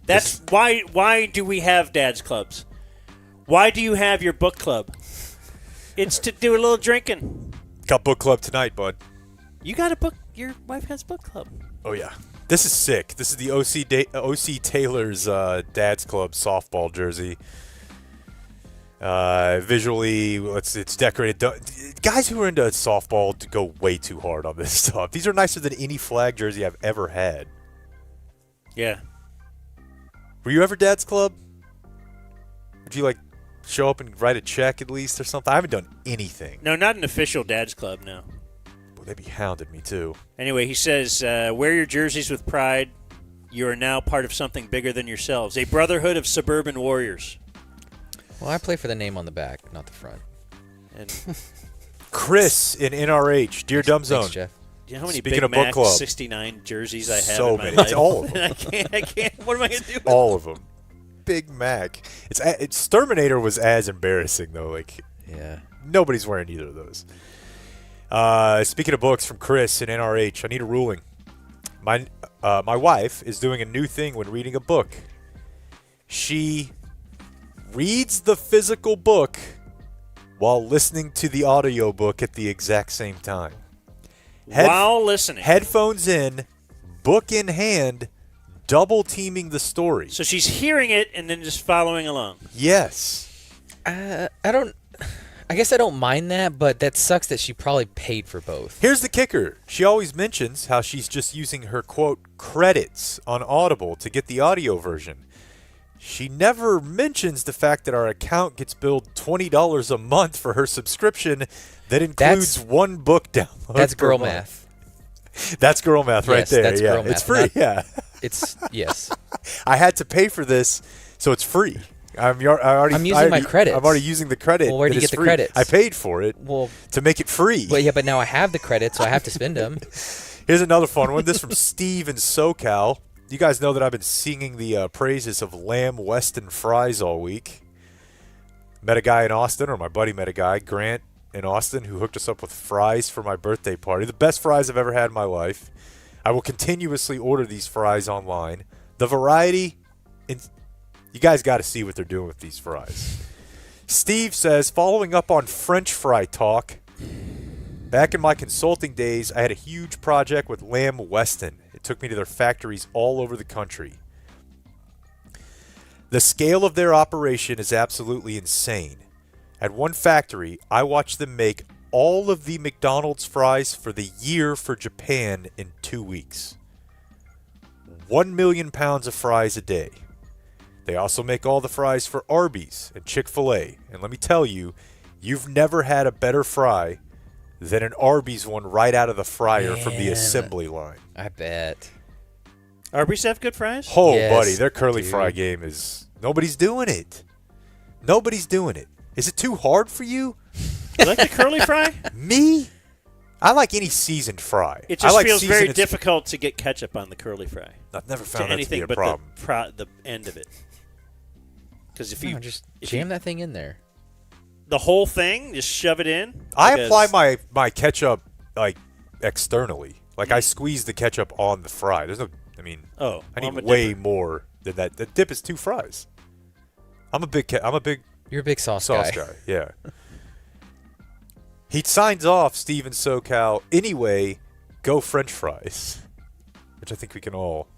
that's why do we have dads clubs? Why do you have your book club? It's to do a little drinking. Got book club tonight, bud. You got a book. Your wife has book club. Oh yeah, this is sick. This is the OC Taylor's Dad's Club softball jersey. Visually, it's decorated. Guys who are into softball go way too hard on this stuff. These are nicer than any flag jersey I've ever had. Yeah. Were you ever Dad's Club? Would you show up and write a check at least or something? I haven't done anything. No, not an official dad's club. No. Well, they'd be hounding me too. Anyway, he says, wear your jerseys with pride. You are now part of something bigger than yourselves. A brotherhood of suburban warriors. Well, I play for the name on the back, not the front. And Chris in NRH, Dear Dumb Zone. Thanks, Jeff. Do you know how many Speaking Big of book Mac club, 69 jerseys I have so in my many. life? It's all of them. I can't. What am I going to do with all of them. Big Mac. It's Terminator was as embarrassing though. Yeah. Nobody's wearing either of those. Speaking of books from Chris in NRH, I need a ruling. My wife is doing a new thing when reading a book. She reads the physical book while listening to the audiobook at the exact same time. While listening. Headphones in, book in hand, double teaming the story. So she's hearing it and then just following along. Yes. I guess I don't mind that, but that sucks that she probably paid for both. Here's the kicker. She always mentions how she's just using her, quote, credits on Audible to get the audio version. She never mentions the fact that our account gets billed $20 a month for her subscription that includes one book download. That's per girl month. math. That's girl math right Yes, there. that's yeah, girl math. it's free. Not- It's yes. I had to pay for this, so it's free. I'm using my credits. I'm already using the credit. Well, where do you that get is the free. credits? I paid for it. To make it free. Well, yeah, but now I have the credits, so I have to spend them. Here's another fun one. This from Steve in SoCal. You guys know that I've been singing the praises of Lamb Weston fries all week. Met a guy in Austin, or my buddy met a guy, Grant in Austin, who hooked us up with fries for my birthday party. The best fries I've ever had in my life. I will continuously order these fries online. The variety, you guys got to see what they're doing with these fries. Steve says, following up on French fry talk, back in my consulting days, I had a huge project with Lamb Weston. It took me to their factories all over the country. The scale of their operation is absolutely insane. At one factory, I watched them make all of the McDonald's fries for the year for Japan in 2 weeks. 1 million pounds of fries a day. They also make all the fries for Arby's and Chick-fil-A. And let me tell you, you've never had a better fry than an Arby's one right out of the fryer from the assembly line. I bet. Arby's have good fries? Oh, Yes, buddy, their curly dude. fry game is... Nobody's doing it. Nobody's doing it. Is it too hard for you? You like the curly fry? Me? I like any seasoned fry. It just I like feels very seasoned- difficult to get ketchup on the curly fry. I've never found that to anything be a but problem. the end of it. Because if No, you just if jam you, that thing in there. the whole thing, just shove it in. I because- apply my ketchup externally. Like I squeeze the ketchup on the fry. There's no. I mean. Oh, I well, need I'm a way dipper. more than that. The dip is 2 fries. I'm a big. You're a big sauce guy. Yeah. He signs off, Steven SoCal. Anyway, go French fries, which I think we can all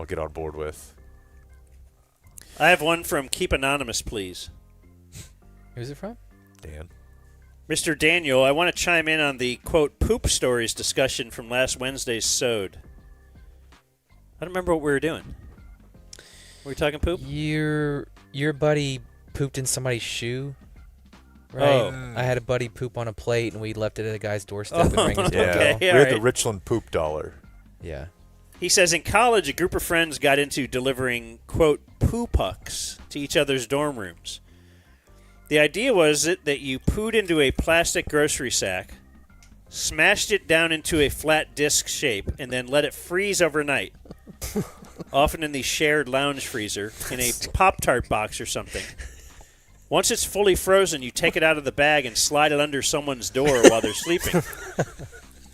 get on board with. I have one from Keep Anonymous, please. Who's it from? Dan. Mr. Daniel, I want to chime in on the, quote, poop stories discussion from last Wednesday's Sode. I don't remember what we were doing. Were we talking poop? Your buddy pooped in somebody's shoe, right? Oh. I had a buddy poop on a plate, and we left it at a guy's doorstep and rang his Yeah. doorbell. We had the Richland poop dollar. Yeah. He says, in college, a group of friends got into delivering, quote, poo pucks to each other's dorm rooms. The idea was that you pooed into a plastic grocery sack, smashed it down into a flat disc shape, and then let it freeze overnight. Often in the shared lounge freezer, in a Pop-Tart box or something. Once it's fully frozen, you take it out of the bag and slide it under someone's door while they're sleeping.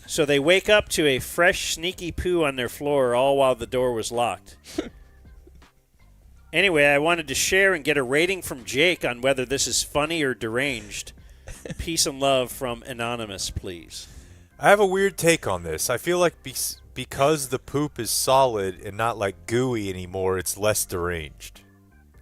So they wake up to a fresh, sneaky poo on their floor, all while the door was locked. Anyway, I wanted to share and get a rating from Jake on whether this is funny or deranged. Peace and love from Anonymous, please. I have a weird take on this. I feel like because the poop is solid and not like gooey anymore, it's less deranged.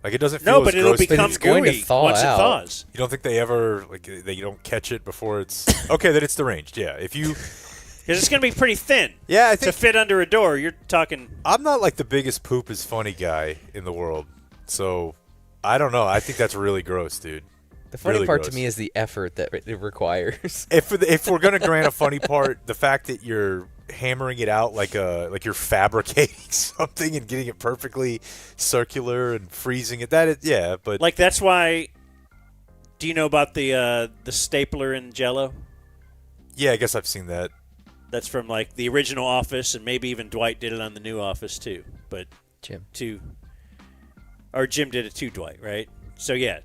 Like it doesn't feel but as it'll gross. become gooey once it thaws. You don't think they ever you don't catch it before it's okay? Then it's deranged. Yeah, if you. Because it's going to be pretty thin. Yeah, I think to fit under a door. You're talking. I'm not like the biggest poop is funny guy in the world, so I don't know. I think that's really gross, dude. The funny really part gross. to me is the effort that it requires. If we're gonna grant a funny part, the fact that you're hammering it out like you're fabricating something and getting it perfectly circular and freezing it. But like that's why. Do you know about the stapler in Jell-O? Yeah, I guess I've seen that. That's from like the original Office, and maybe even Dwight did it on the new Office too. But Jim did it too, Dwight, right? So yeah,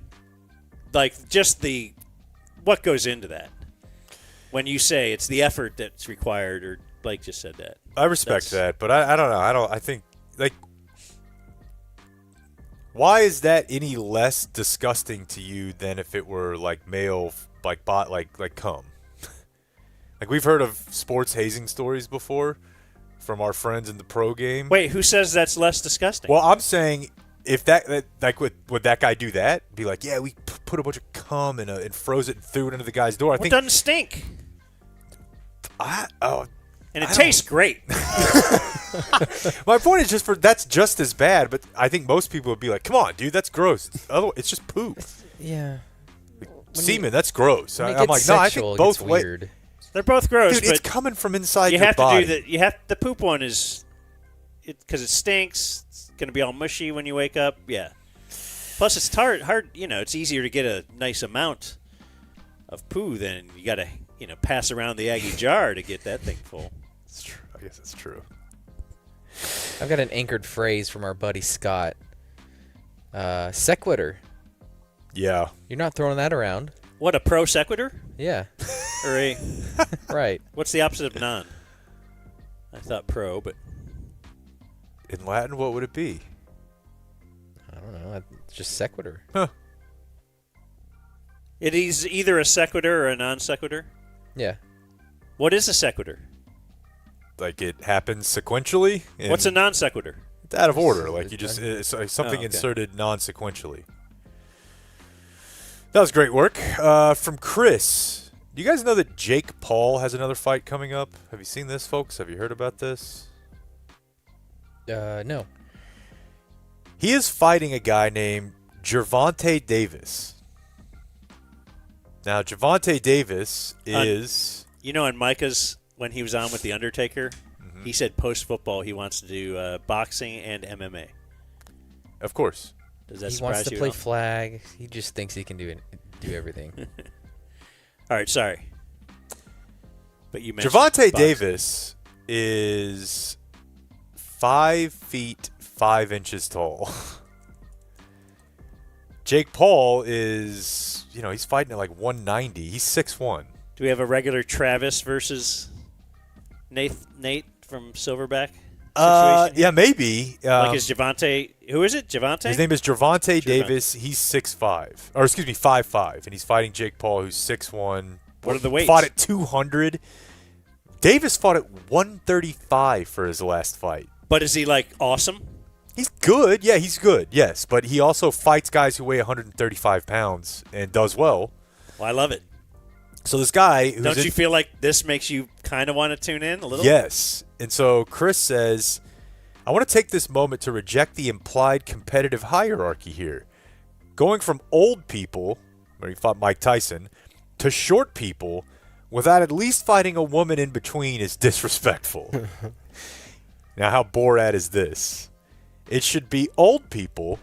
like just what goes into that. When you say it's the effort that's required, or Blake just said that. I respect that, but I don't know. I think like why is that any less disgusting to you than if it were like male like cum? Like we've heard of sports hazing stories before from our friends in the pro game. Wait, who says that's less disgusting? Well, I'm saying if that like would that guy do that? Be like, yeah, we put a bunch of cum and froze it and threw it into the guy's door. I think it doesn't stink. And it tastes great. My point is that's just as bad, but I think most people would be like, come on, dude, that's gross. It's just poop. Yeah. Semen, that's gross. I'm like, no, I think both weird. They're both gross, dude, but it's coming from inside you your have body. to do the poop one is because it stinks. It's going to be all mushy when you wake up. Yeah. Plus, it's hard. It's easier to get a nice amount of poo than you got to pass around the Aggie jar to get that thing full. It's true. I guess it's true. I've got an anchored phrase from our buddy Scott. Sequitur. Yeah. You're not throwing that around. What, a pro sequitur? Yeah. Or a right. What's the opposite of non? I thought pro, but in Latin, what would it be? I don't know. It's just sequitur. Huh. It is either a sequitur or a non sequitur. Yeah. What is a sequitur? Like it happens sequentially. What's a non sequitur? It's out of order. Like you just it's like something okay. inserted non-sequentially. That was great work from Chris. Do you guys know that Jake Paul has another fight coming up? Have you seen this, folks? Have you heard about this? No. He is fighting a guy named Gervonta Davis. Now, Gervonta Davis is... in Micah's, when he was on with The Undertaker, he said post-football he wants to do boxing and MMA. Of course. Does that he surprise wants to you play at all? flag. He just thinks he can do everything. All right, sorry. But you mentioned Gervonta boxing. Davis is 5 feet 5 inches tall. Jake Paul is, he's fighting at like 190. He's 6'1". Do we have a regular Travis versus Nate from Silverback situation? Yeah, maybe. Like is Gervonta, who is it? Gervonta? His name is Gervonta Davis. He's 6'5", or excuse me, 5'5", and he's fighting Jake Paul, who's 6'1". What are the weights? Fought at 200. Davis fought at 135 for his last fight. But is he like awesome? He's good. Yeah, he's good. Yes, but he also fights guys who weigh 135 pounds and does well. Well, I love it. So this guy who's Don't you feel like this makes you kind of want to tune in a little? Yes. And so Chris says, I want to take this moment to reject the implied competitive hierarchy here. Going from old people, where he fought Mike Tyson, to short people without at least fighting a woman in between is disrespectful. Now, how Borat is this? It should be old people,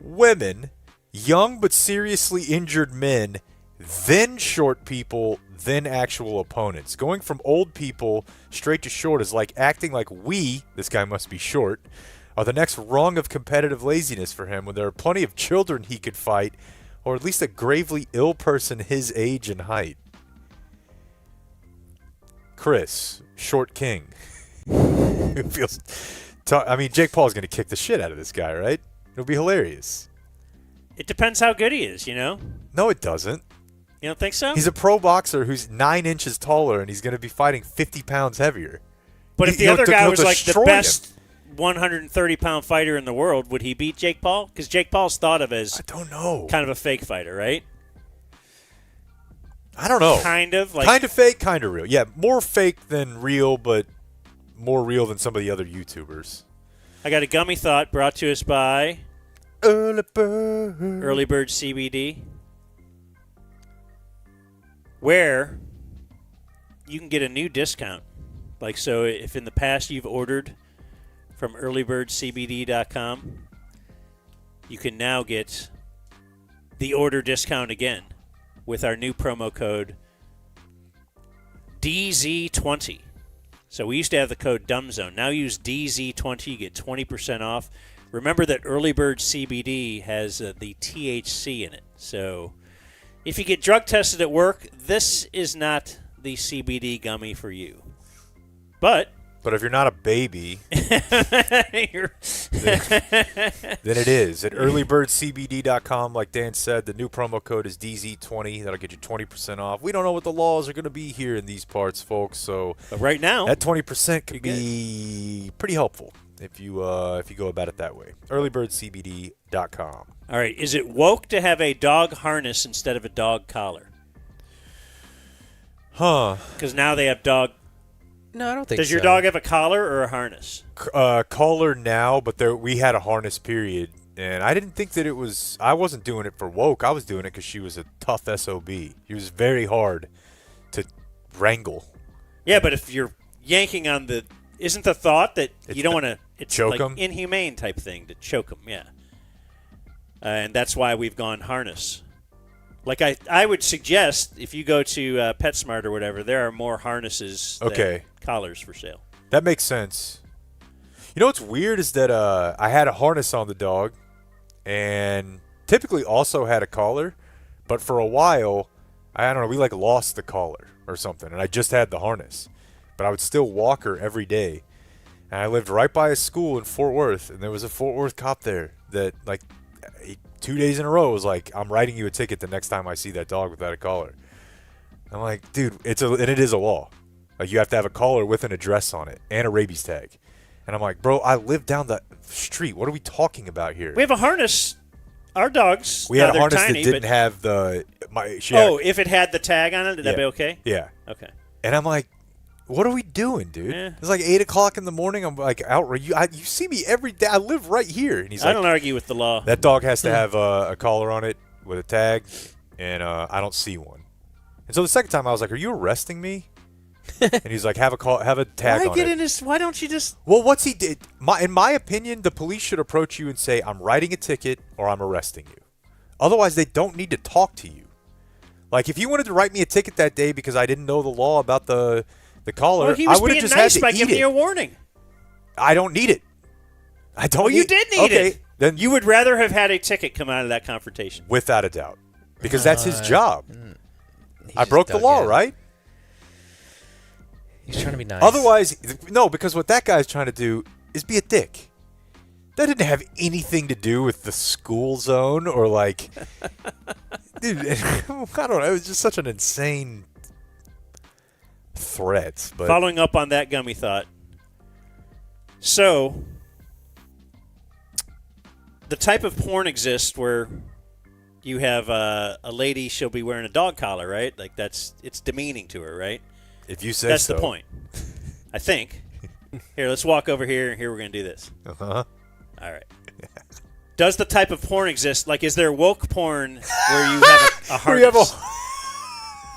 women, young but seriously injured men, then short people, then actual opponents. Going from old people straight to short is like acting like this guy must be short, are the next rung of competitive laziness for him when there are plenty of children he could fight, or at least a gravely ill person his age and height. Chris, short king. Who feels... I mean, Jake Paul's going to kick the shit out of this guy, right? It'll be hilarious. It depends how good he is, you know? No, it doesn't. You don't think so? He's a pro boxer who's 9 inches taller, and he's going to be fighting 50 pounds heavier. But if the other guy was like the destroy best 130-pound fighter in the world, would he beat Jake Paul? Because Jake Paul's thought of as I don't know, kind of a fake fighter, right? I don't know. Kind of fake, kind of real. Yeah, more fake than real, but more real than some of the other YouTubers. I got a gummy thought brought to us by Early Bird CBD, where you can get a new discount. Like, so if in the past you've ordered from earlybirdcbd.com, you can now get the order discount again with our new promo code DZ20. So we used to have the code DumbZone. Now use DZ20, you get 20% off. Remember that Early Bird CBD has the THC in it. So if you get drug tested at work, this is not the CBD gummy for you. But if you're not a baby, then it is. At earlybirdcbd.com, like Dan said, the new promo code is DZ20. That'll get you 20% off. We don't know what the laws are going to be here in these parts, folks. So but right now, that 20% could be pretty helpful if you go about it that way. earlybirdcbd.com. All right. Is it woke to have a dog harness instead of a dog collar? Huh. Because now they have dog. No, I don't think so. Does your dog have a collar or a harness? Collar now, but we had a harness period. And I didn't think that it was – I wasn't doing it for woke. I was doing it because she was a tough SOB. She was very hard to wrangle. Yeah, but if you're yanking on the – isn't the thought that you don't want to – it's choke like them? Inhumane type thing to choke them, yeah. And that's why we've gone harness. Like I would suggest if you go to PetSmart or whatever, there are more harnesses than collars for sale. That makes sense. You know what's weird is that I had a harness on the dog and typically also had a collar, but for a while, I don't know, we like lost the collar or something, and I just had the harness. But I would still walk her every day. And I lived right by a school in Fort Worth, and there was a Fort Worth cop there that, like, 2 days in a row was like, I'm writing you a ticket the next time I see that dog without a collar. I'm like, dude, it is a law. Like, you have to have a collar with an address on it and a rabies tag. And I'm like, bro, I live down the street. What are we talking about here? We have a harness. Our dogs, we had a harness tiny, that didn't have the. If it had the tag on it, would that be okay? Yeah. Okay. And I'm like, what are we doing, dude? Yeah. It's like 8 o'clock in the morning. I'm like, out. You see me every day. I live right here. And he's like, I don't argue with the law. That dog has to have a collar on it with a tag, and I don't see one. And so the second time I was like, are you arresting me? And he's like, have a tag on it. Why don't you just? Well, what's he did? In my opinion, the police should approach you and say, I'm writing a ticket or I'm arresting you. Otherwise, they don't need to talk to you. Like, if you wanted to write me a ticket that day because I didn't know the law about the collar, Well, he was I would have being just nice had to by eat giving it. you a warning. I don't need it. I don't. Well, you did need it. Then you would rather have had a ticket come out of that confrontation, without a doubt, because that's his job. I broke the law, right? He's trying to be nice. Otherwise, no, because what that guy's trying to do is be a dick. That didn't have anything to do with the school zone or like, dude, I don't know. It was just such an insane threat. But Following up on that gummy thought. So, the type of porn exists where you have a lady, she'll be wearing a dog collar, right? Like it's demeaning to her, right? If you say that's so. the point. I think. Here, let's walk over here, and here we're going to do this. Uh-huh. All right. Does the type of porn exist? Like, is there woke porn where you have a harness?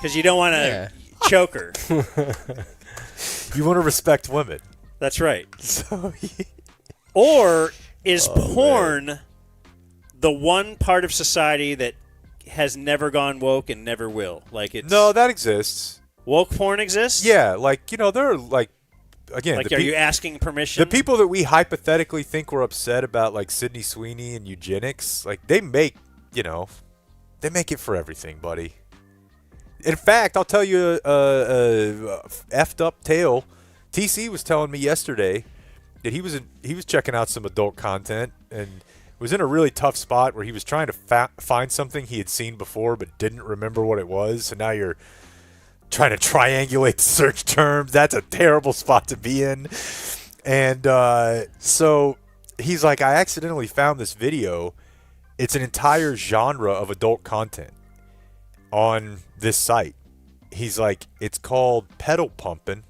Because you don't want to choke her. You want to respect women. That's right. So, or is porn the one part of society that has never gone woke and never will. Like it's No, that exists. Woke porn exists? Yeah, like, there are, like, again. Like, are you asking permission? The people that we hypothetically think were upset about, like, Sydney Sweeney and eugenics, like, they make, they make it for everything, buddy. In fact, I'll tell you a effed up tale. TC was telling me yesterday that he was checking out some adult content and was in a really tough spot where he was trying to find something he had seen before but didn't remember what it was. So now you're trying to triangulate the search terms. That's a terrible spot to be in. And so he's like, I accidentally found this video. It's an entire genre of adult content on this site. He's like, it's called pedal pumping,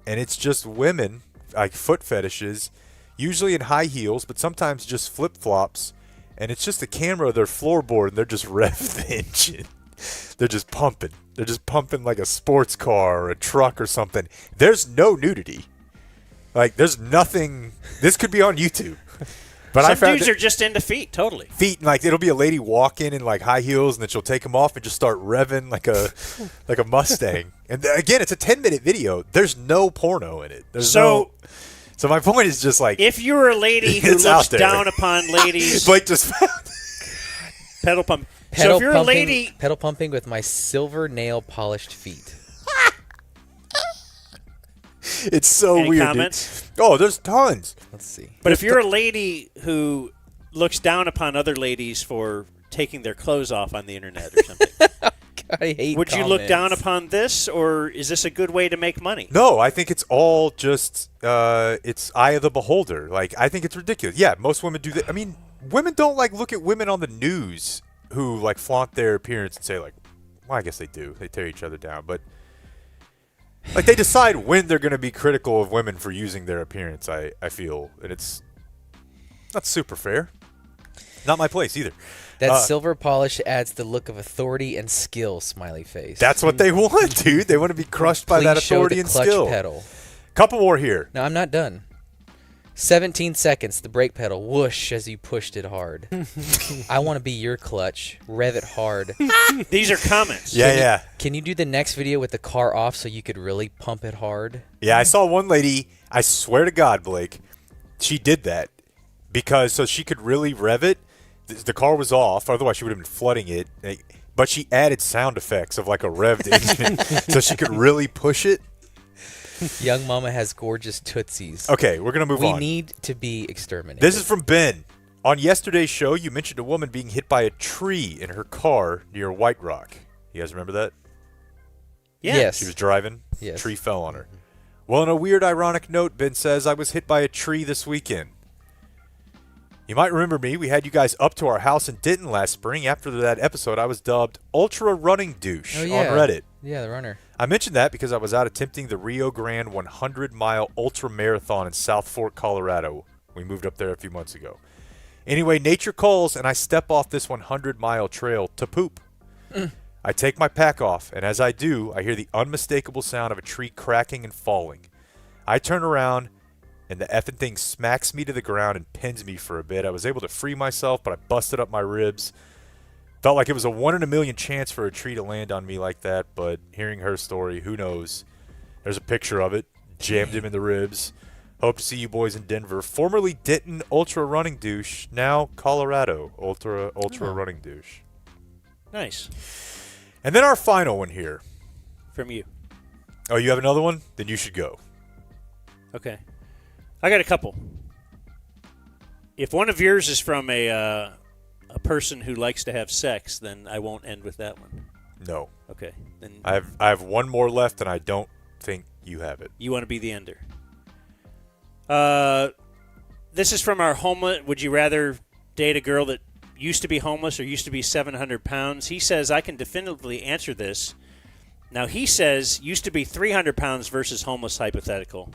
and it's just women, like foot fetishes, usually in high heels, but sometimes just flip-flops, and it's just the camera of their floorboard, and they're just revving the engine. They're just pumping. They're just pumping like a sports car or a truck or something. There's no nudity. Like, there's nothing. This could be on YouTube. But Some dudes are just into feet, totally. Feet, and like it'll be a lady walking in like high heels, and then she'll take them off and just start revving like a Mustang. And again, it's a 10-minute video. There's no porno in it. So my point is just like, if you're a lady who looks down upon ladies, Blake just found pedal pump. Pedal So if you're pumping, a lady, pedal pumping with my silver nail polished feet. It's so Any weird. comments? Dude. Oh, there's tons. Let's see. But if you're a lady who looks down upon other ladies for taking their clothes off on the internet or something, I hate would you look comments. down upon this, or is this a good way to make money? No, I think it's all just it's eye of the beholder. Like, I think it's ridiculous. Yeah, most women do that. I mean, women don't like look at women on the news who like flaunt their appearance and say like, well, I guess they do. They tear each other down, but like they decide when they're going to be critical of women for using their appearance. I feel, and it's not super fair. Not my place either. That silver polish adds the look of authority and skill, smiley face. That's what they want, dude. They want to be crushed by that Please show authority the and clutch skill. pedal. Couple more here. No, I'm not done. 17 seconds, the brake pedal, whoosh as you pushed it hard. I want to be your clutch. Rev it hard. These are comments. Yeah. Can you do the next video with the car off so you could really pump it hard? Yeah, I saw one lady, I swear to God, Blake, she did that because so she could really rev it. The car was off, otherwise she would have been flooding it. But she added sound effects of like a revved engine so she could really push it. Young mama has gorgeous tootsies. Okay, we're going to move on. We need to be exterminated. This is from Ben. On yesterday's show, you mentioned a woman being hit by a tree in her car near White Rock. You guys remember that? Yeah. Yes. She was driving. Yes. Tree fell on her. Well, on a weird, ironic note, Ben says, I was hit by a tree this weekend. You might remember me. We had you guys up to our house in Denton last spring. After that episode, I was dubbed Ultra Running Douche on Reddit. Yeah, the runner. I mentioned that because I was out attempting the Rio Grande 100-mile ultra marathon in South Fork, Colorado. We moved up there a few months ago. Anyway, nature calls, and I step off this 100-mile trail to poop. I take my pack off, and as I do, I hear the unmistakable sound of a tree cracking and falling. I turn around, and the effing thing smacks me to the ground and pins me for a bit. I was able to free myself, but I busted up my ribs. Felt like it was a 1 in a million chance for a tree to land on me like that, but hearing her story, who knows? There's a picture of it. Jammed him in the ribs. Hope to see you boys in Denver. Formerly Denton Ultra Running Douche, now Colorado Ultra Running Douche. Nice. And then our final one here. From you. Oh, you have another one? Then you should go. Okay. I got a couple. If one of yours is from a person who likes to have sex, then I won't end with that one. No. Okay. Then I have one more left, and I don't think you have it. You want to be the ender. This is from our homeless. Would you rather date a girl that used to be homeless or used to be 700 pounds? He says, I can definitively answer this. Now, he says used to be 300 pounds versus homeless hypothetical.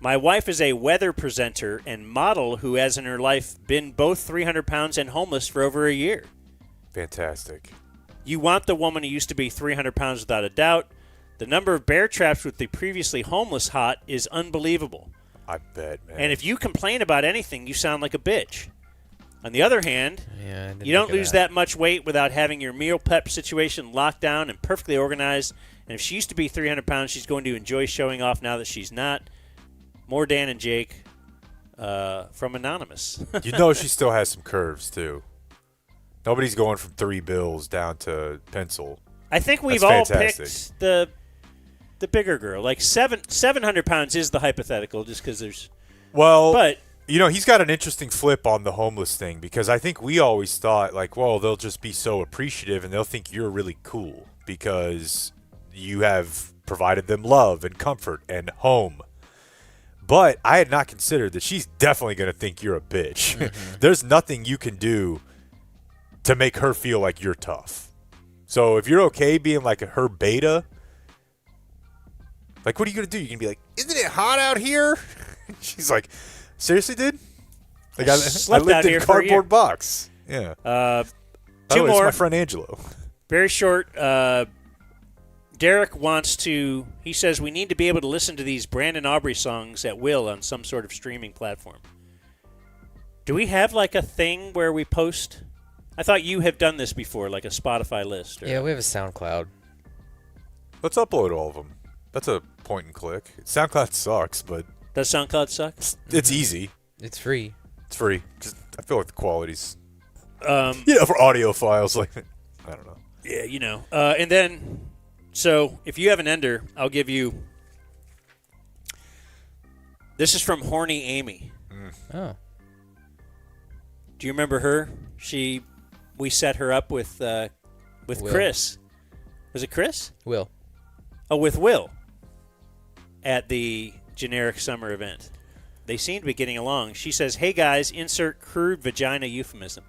My wife is a weather presenter and model who has in her life been both 300 pounds and homeless for over a year. Fantastic. You want the woman who used to be 300 pounds without a doubt. The number of bear traps with the previously homeless hot is unbelievable. I bet, man. And if you complain about anything, you sound like a bitch. On the other hand, Yeah, I didn't you don't think of lose that much weight without having your meal prep situation locked down and perfectly organized. And if she used to be 300 pounds, she's going to enjoy showing off now that she's not. More Dan and Jake from Anonymous. You know she still has some curves, too. Nobody's going from 3 bills down to pencil. I think we've That's all fantastic. picked the bigger girl. Like 700 pounds is the hypothetical just because there's – Well, but you know, he's got an interesting flip on the homeless thing because I think we always thought, like, well, they'll just be so appreciative and they'll think you're really cool because you have provided them love and comfort and home. But I had not considered that she's definitely going to think you're a bitch. There's nothing you can do to make her feel like you're tough. So if you're okay being like her beta, like, what are you going to do? You're going to be like, isn't it hot out here? She's like, seriously, dude? Like, I slept lived out in here a for a year. cardboard box. Yeah. Two Oh, it's more. my friend Angelo. Very short. Derek wants to – he says we need to be able to listen to these Brandon Aubrey songs at will on some sort of streaming platform. Do we have like a thing where we post – I thought you have done this before, like a Spotify list. Or, Yeah, we have a SoundCloud. Let's upload all of them. That's a point and click. SoundCloud sucks, but Does SoundCloud suck? it's easy. It's free. It's free. Just I feel like the quality's Yeah, for audio files, like I don't know. Yeah, you know. And then, so if you have an ender, I'll give you. This is from Horny Amy. Oh. Do you remember her? We set her up with Will. Chris. Was it Chris? Will. Oh, with Will. At the generic summer event. They seem to be getting along. She says, "Hey guys, insert crude vagina euphemism.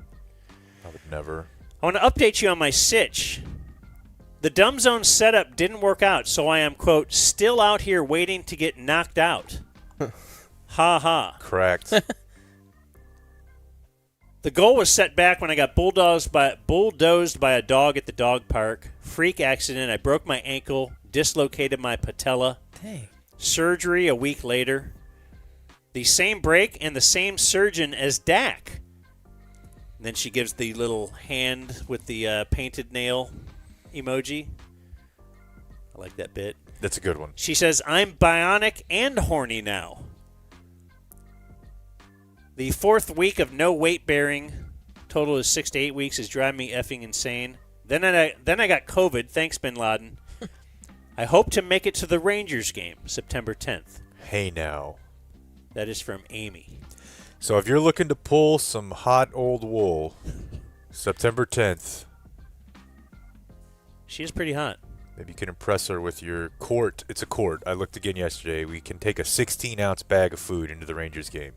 I would never. I want to update you on my sitch. The Dumb Zone setup didn't work out, so I am, quote, still out here waiting to get knocked out. Ha ha. Correct. The goal was set back when I got bulldozed by a dog at the dog park. Freak accident. I broke my ankle, dislocated my patella. Dang. Surgery a week later. The same break and the same surgeon as Dak." And then she gives the little hand with the painted nail emoji. I like that bit. That's a good one. She says, "I'm bionic and horny now. The 4th week of no weight bearing, total is 6 to 8 weeks, is driving me effing insane. Then I got COVID. Thanks, Bin Laden. I hope to make it to the Rangers game, September 10th. Hey now. That is from Amy. So if you're looking to pull some hot old wool, September 10th. She is pretty hot. Maybe you can impress her with your quart. It's a quart. I looked again yesterday. We can take a 16-ounce bag of food into the Rangers game.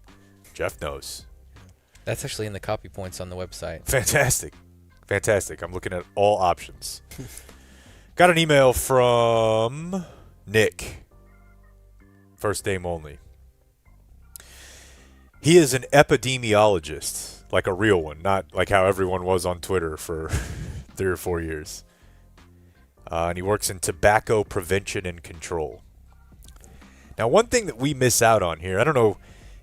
Jeff knows. That's actually in the copy points on the website. Fantastic. Fantastic. I'm looking at all options. Got an email from Nick. First name only. He is an epidemiologist, like a real one, not like how everyone was on Twitter for 3 or 4 years. And he works in tobacco prevention and control. Now, one thing that we miss out on here, I don't know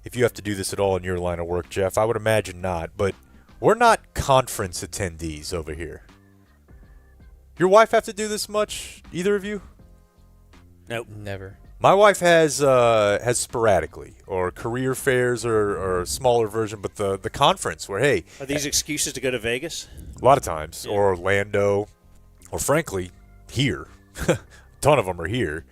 if you have to do this at all in your line of work, Jeff. I would imagine not, but we're not conference attendees over here. Your wife have to do this much, either of you? Nope. Never. My wife has sporadically, or career fairs, or a smaller version, but the conference where, hey. Are these excuses to go to Vegas? A lot of times, or Orlando, or frankly, here. A ton of them are here.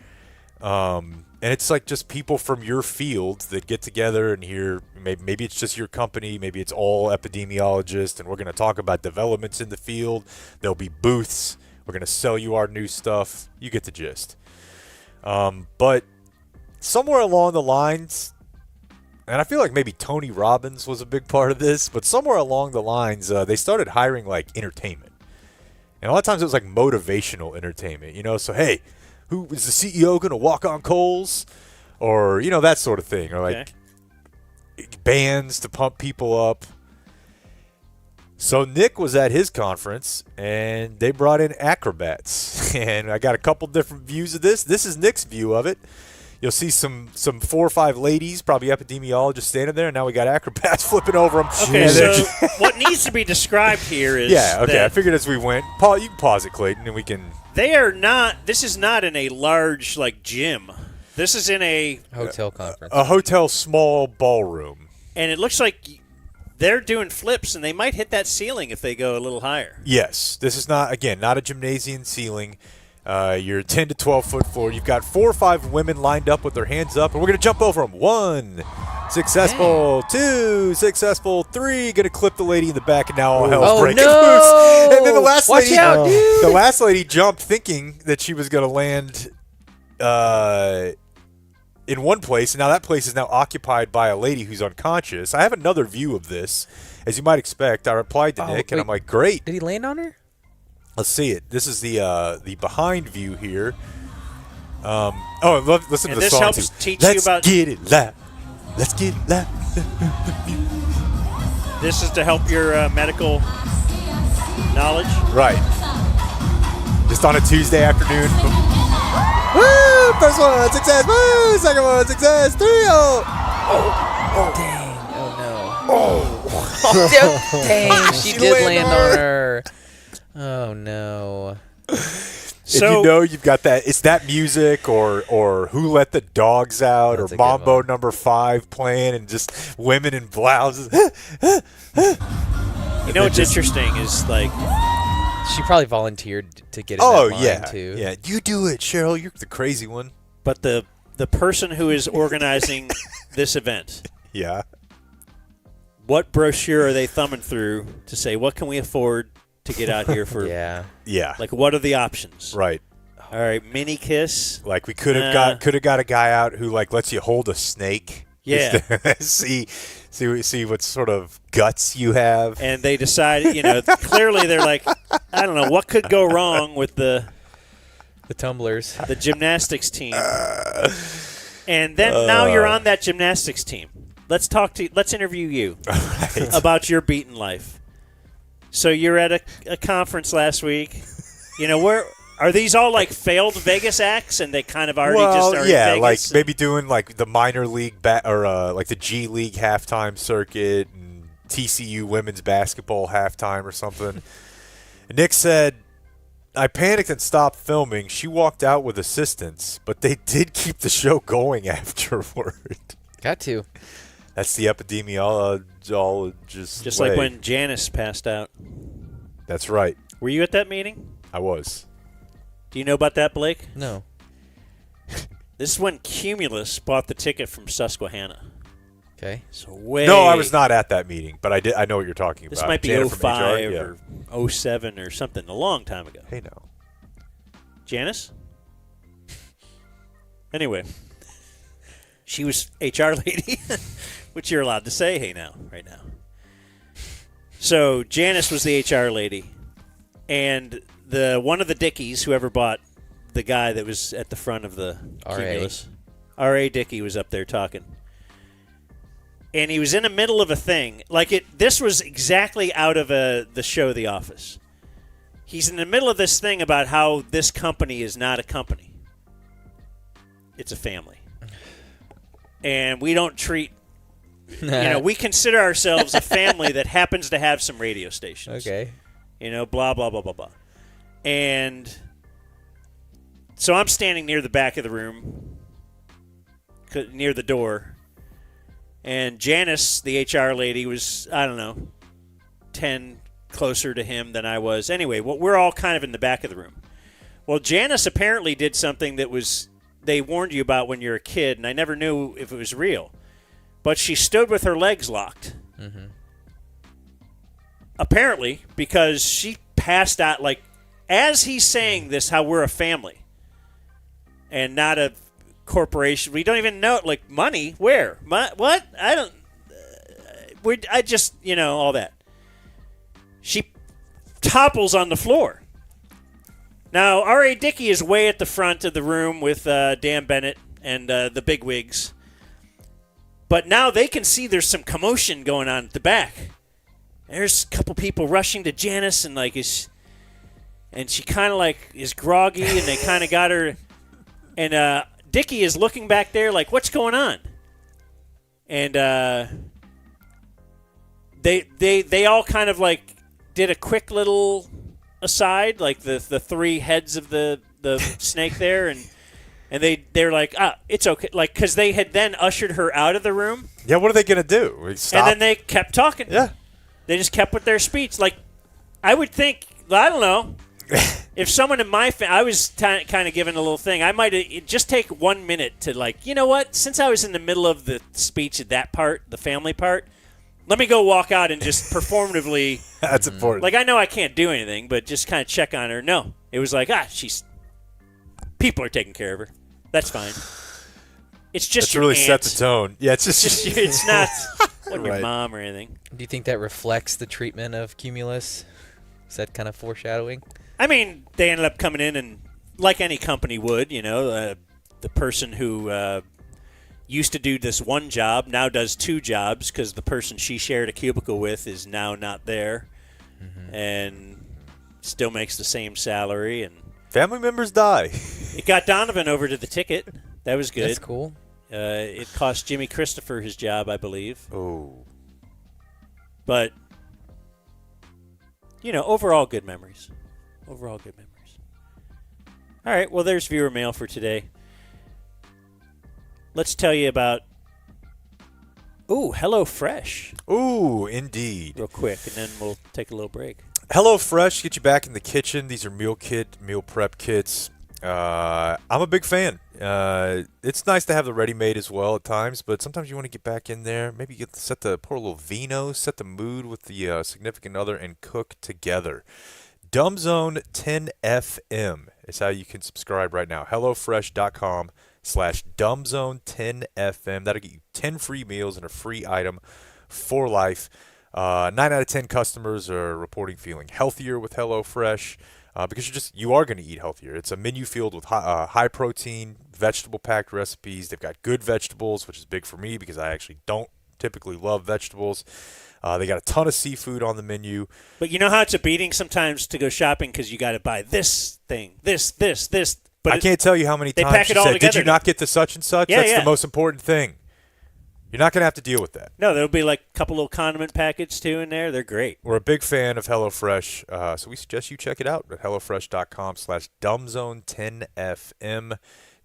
And it's like just people from your field that get together and hear, maybe it's just your company, maybe it's all epidemiologists, and we're going to talk about developments in the field. There'll be booths. We're going to sell you our new stuff. You get the gist. But somewhere along the lines, and I feel like maybe Tony Robbins was a big part of this, but somewhere along the lines, they started hiring like entertainment. And a lot of times it was like motivational entertainment, you know? So, hey, who is the CEO going to walk on coals? Or, you know, that sort of thing. Or like bands to pump people up. So Nick was at his conference, and they brought in acrobats. And I got a couple different views of this. This is Nick's view of it. You'll see some 4 or 5 ladies, probably epidemiologists, standing there, and now we got acrobats flipping over them. Okay, so what needs to be described here is I figured as we went. Paul, you can pause it, Clayton, and we can. They are not. This is not in a large gym. This is in a hotel conference. A hotel small ballroom. And it looks like they're doing flips, and they might hit that ceiling if they go a little higher. Yes, this is not a gymnasium ceiling. You're 10 to 12 foot floor. You've got 4 or 5 women lined up with their hands up, and we're gonna jump over them. 1, successful. 2, successful. 3, gonna clip the lady in the back, and now all hell's breaking loose. And then the last Watch lady, out, dude. the last lady jumped, thinking that she was gonna land in one place, and now that place is now occupied by a lady who's unconscious. I have another view of this, as you might expect. I replied to Nick, and I'm like, great. Did he land on her? Let's see it. This is the behind view here. Listen to the this song. helps too. teach Let's you about. get it loud. Let's get it loud. This is to help your medical knowledge. Right. Just on a Tuesday afternoon. Woo! First one, success. Woo! Second one, success. 3-0. Oh, dang. Oh, no. Dang, she did land on her. Oh, no. If you know you've got that, it's that music or Who Let the Dogs Out or Mambo number 5 playing and just women in blouses. You know what's interesting is she probably volunteered to get in that line too. Yeah, you do it, Cheryl. You're the crazy one. But the person who is organizing this event, what brochure are they thumbing through to say what can we afford to get out here for? Yeah. Like, what are the options? Right. All right, mini kiss. Like we could have got a guy out who lets you hold a snake. Yeah. see what sort of guts you have. And they decide, clearly they're like, I don't know, what could go wrong with the tumblers, the gymnastics team. And then now you're on that gymnastics team. Let's interview you about your beaten life. So you're at a conference last week. Where are these all failed Vegas acts, and they kind of already just are in Vegas? Maybe doing the minor league or the G League halftime circuit and TCU women's basketball halftime or something. And Nick said, I panicked and stopped filming. She walked out with assistants, but they did keep the show going afterward. Got to. That's the epidemiologist. Just like when Janice passed out. That's right. Were you at that meeting? I was. Do you know about that, Blake? No. This is when Cumulus bought the ticket from Susquehanna. Okay. So No, I was not at that meeting, but I know what you're talking about. This might be Janet from 05 HR, or 07 or something, a long time ago. Hey, no. Janice? Anyway. She was HR lady, which you're allowed to say, hey now, right now. So Janice was the HR lady, and one of the Dickies, whoever bought the guy that was at the front of the Cumulus, R.A. Dickey was up there talking. And he was in the middle of a thing. This was exactly out of the show The Office. He's in the middle of this thing about how this company is not a company. It's a family. And we don't treat, we consider ourselves a family that happens to have some radio stations. Okay. Blah, blah, blah, blah, blah. And so I'm standing near the back of the room, near the door. And Janice, the HR lady, was, 10 closer to him than I was. Anyway, we're all kind of in the back of the room. Well, Janice apparently did something that they warned you about when you're a kid, and I never knew if it was real. But she stood with her legs locked. Mm-hmm. Apparently, because she passed out, as he's saying this, how we're a family and not a corporation. We don't even know, money, where? What? I don't, I just, all that. She topples on the floor. Now, R.A. Dickey is way at the front of the room with Dan Bennett and the bigwigs. But now they can see there's some commotion going on at the back. There's a couple people rushing to Janice and and she kind of is groggy, and they kind of got her. And Dickie is looking back there like, what's going on? And they all kind of like did a quick little aside, like the three heads of the snake there, and they're like, it's okay, like, because they had then ushered her out of the room. Yeah, what are they gonna do? Stop? And then they kept talking. Yeah, they just kept with their speech. Like, I would think, I don't know, if someone in my I was kind of given a little thing, I might just take 1 minute to, like, you know what? Since I was in the middle of the speech at that part, the family part, let me go walk out and just performatively. That's important. Like, I know I can't do anything, but just kind of check on her. No, it was like, people are taking care of her. That's fine. It's just really aunt. set the tone. Yeah, it's just it's not your Right. mom or anything. Do you think that reflects the treatment of Cumulus? Is that kind of foreshadowing? I mean, they ended up coming in and, like any company would, the person who used to do this one job now does two jobs because the person she shared a cubicle with is now not there, and still makes the same salary. And family members die. It got Donovan over to the ticket. That was good. That's cool. It cost Jimmy Christopher his job, I believe. Oh. But, overall good memories. Overall good memories. All right, well, there's viewer mail for today. Let's tell you about, HelloFresh. Ooh, indeed. Real quick, and then we'll take a little break. HelloFresh, get you back in the kitchen. These are meal prep kits. I'm a big fan. It's nice to have the ready-made as well at times, but sometimes you want to get back in there. Maybe pour a little vino, set the mood with the significant other, and cook together. DumbZone 10 FM is how you can subscribe right now. HelloFresh.com/DumbZone 10 FM. That'll get you 10 free meals and a free item for life. 9 out of 10 customers are reporting feeling healthier with HelloFresh because you are going to eat healthier. It's a menu filled with high protein, vegetable packed recipes. They've got good vegetables, which is big for me because I actually don't typically love vegetables. They got a ton of seafood on the menu. But you know how it's a beating sometimes to go shopping because you got to buy this thing, this. But I can't tell you how many they times pack she it all said, together. "Did you not get the such and such?" Yeah, That's yeah. the most important thing. You're not going to have to deal with that. No, there'll be like a couple little condiment packets too in there. They're great. We're a big fan of HelloFresh, so we suggest you check it out at HelloFresh.com/DumbZone 10 FM.